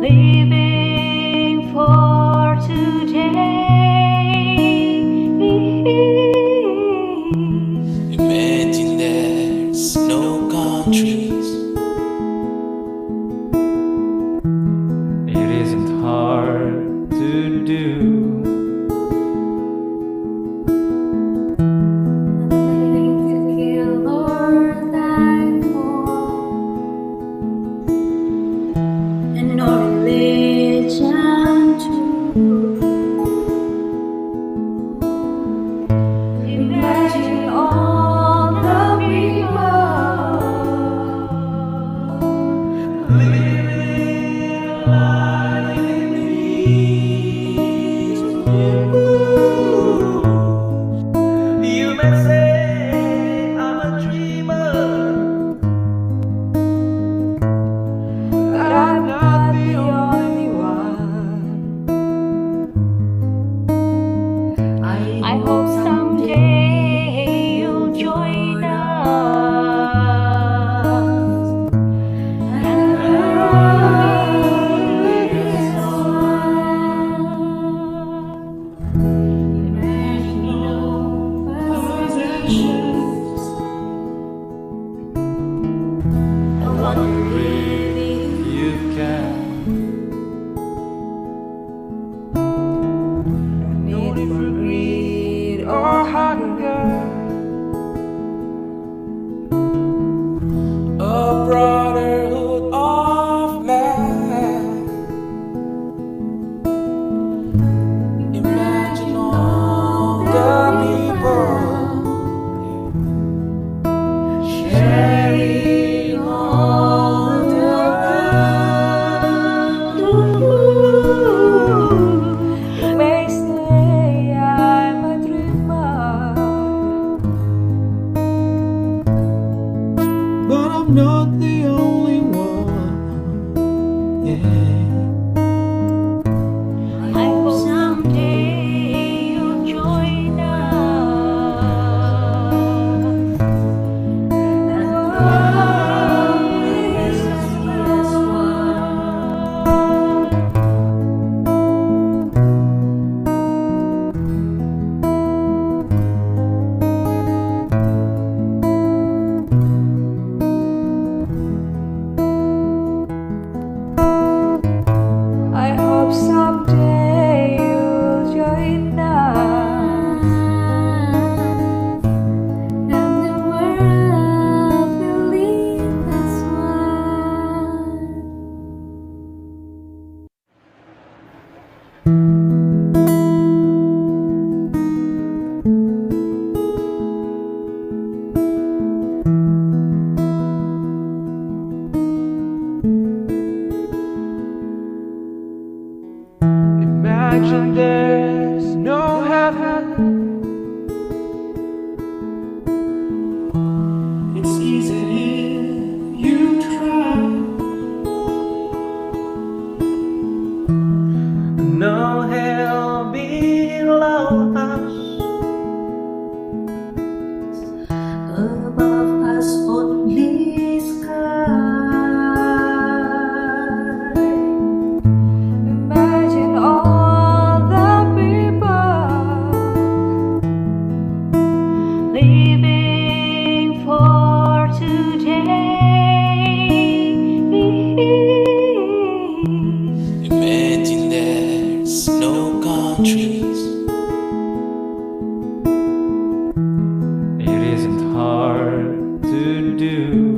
[SPEAKER 20] living for today.
[SPEAKER 19] Imagine there's no countries. It isn't hard to do.
[SPEAKER 20] Nothing to kill or die for, and no religion too. Imagine all the people living life in peace.
[SPEAKER 19] You may say I'm a dreamer, but I'm not the only one.
[SPEAKER 20] I hope someday you'll join us, and the world is one. countries. It isn't hard to do.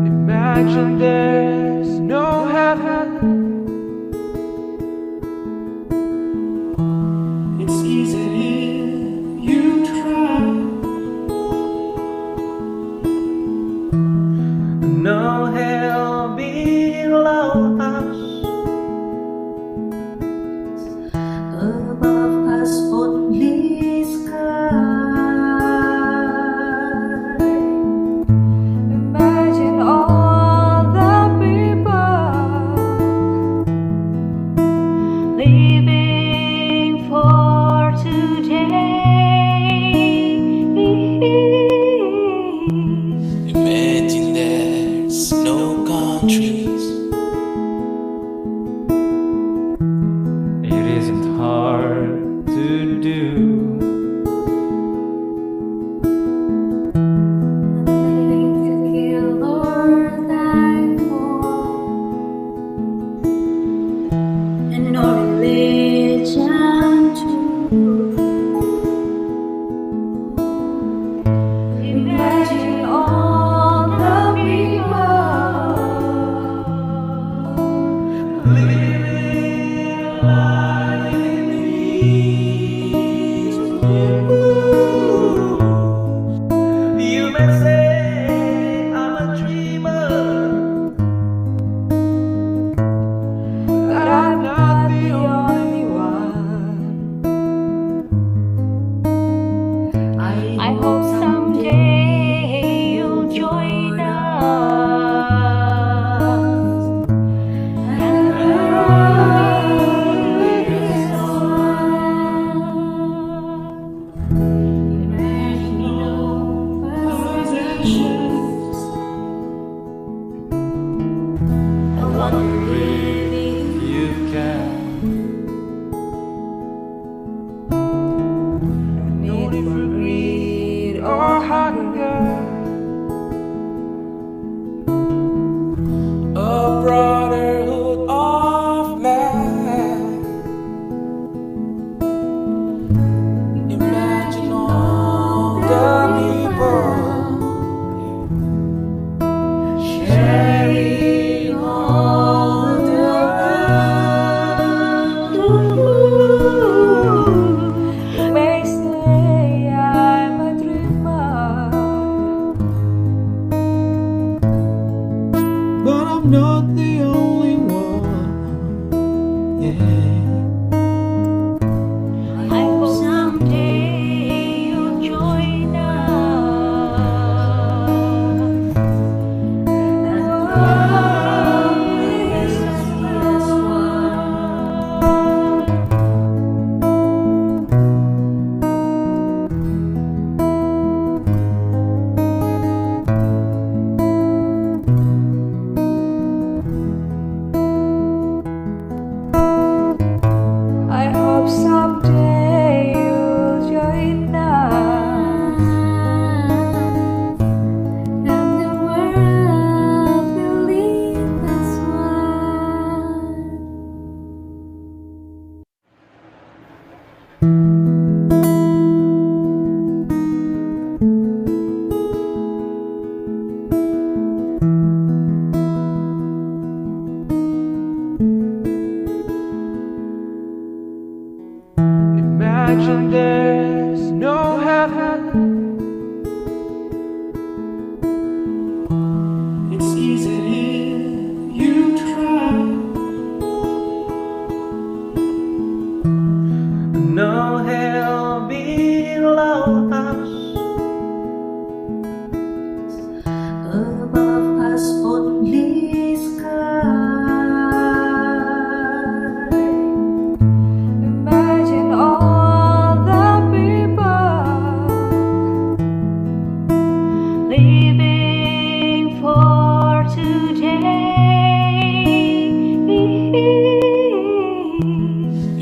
[SPEAKER 20] Imagine there's no heaven. It's easy if you try. No hell below us. Above us only sky. Imagine all the people living for today. Imagine there's no countries. It isn't hard to do. Imagine all the people living life in peace. You may say I'm a dreamer, but I'm not the only one. I hope someday you'll join us. And the world is one. need for greed or hunger. A brotherhood of man. Imagine all the people sharing all the world. You may say I'm a dreamer, but I'm not the only one. Yeah. I hope someday you'll join us. And the world is as one. I hope someday you'll join us, and the world will lead us one. Imagine there's no heaven. It's easy if you try. No hell below us. Above us only sky. Imagine all the people living for today.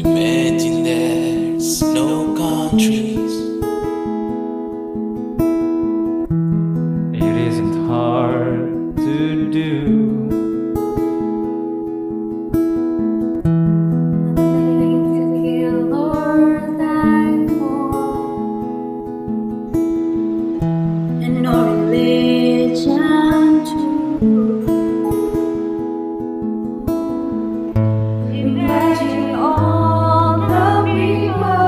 [SPEAKER 20] Imagine there's no countries. It isn't hard to do. Nothing to kill or die for, and no religion too. Imagine all the people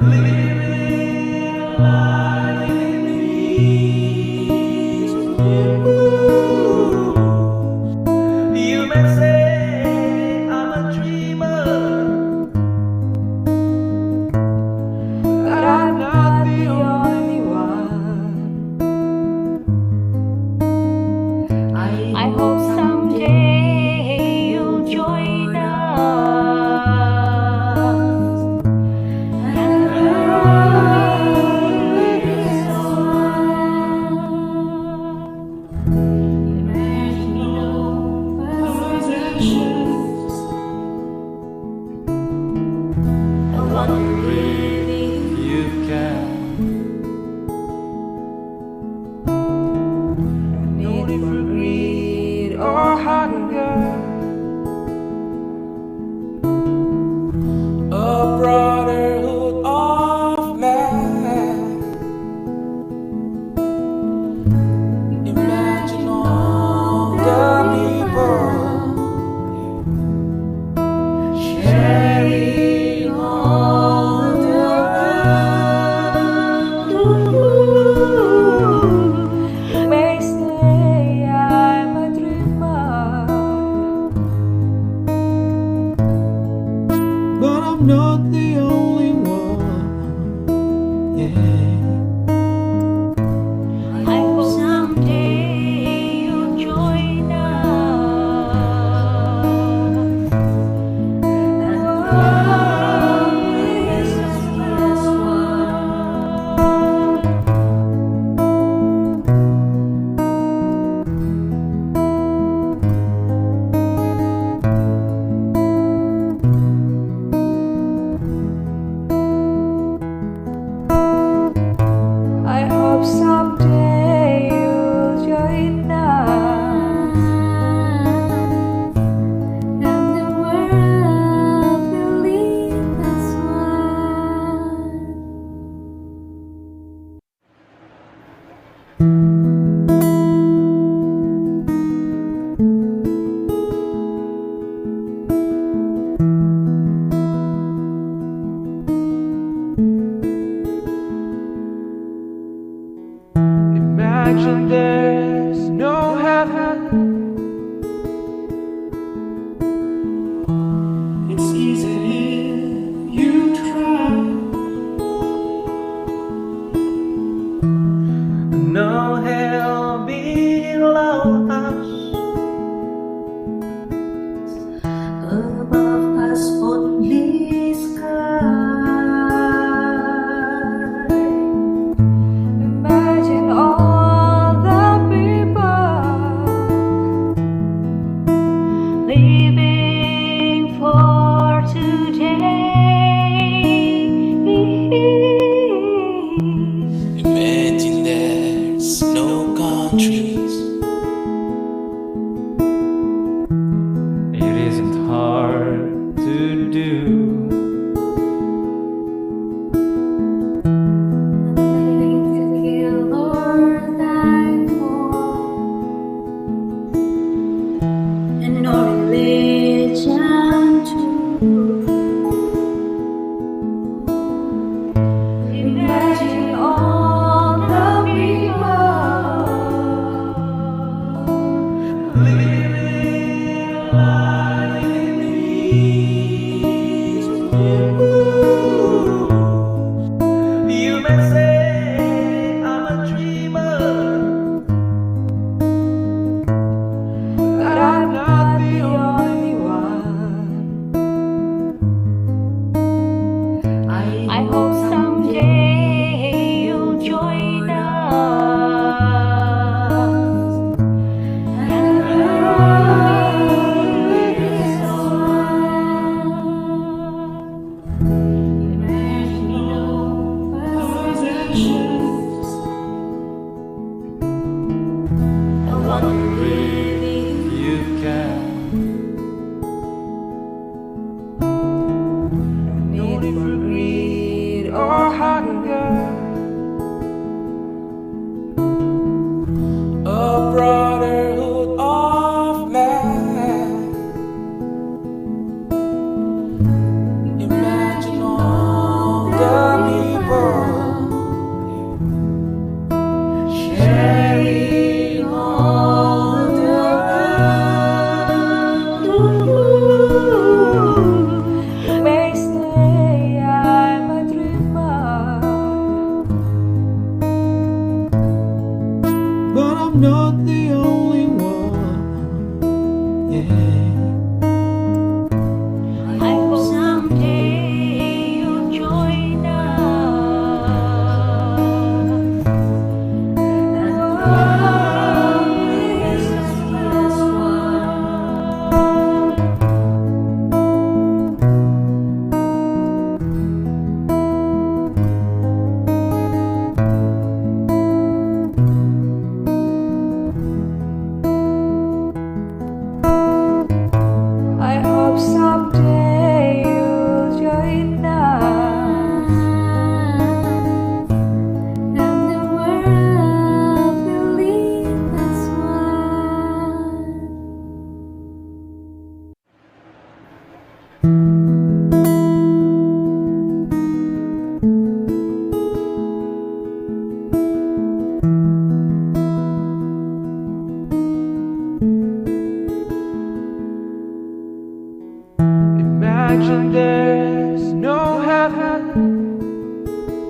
[SPEAKER 20] living life in peace. You may say I'm a dreamer, but I'm not the only one. I hope someday you'll join us, and the world is one. Imagine no possessions. I wonder if you can. No need for greed or hunger. A brotherhood of man. Imagine all the people sharing all the world. You may say I'm a dreamer, but I'm not the only one. Yeah. I hope someday you'll join us, and the world is as one. I hope someday you'll join us and ride this imagine no possessions. I wonder if you can. No need for greed or hunger. A brotherhood of man. Imagine all the people sharing all the world. You may say I'm a dreamer,
[SPEAKER 19] But I'm not the only one. Yeah.
[SPEAKER 20] I hope someday you'll join us and ride this I hope someday you'll join us and the world will leave as one.
[SPEAKER 19] Imagine there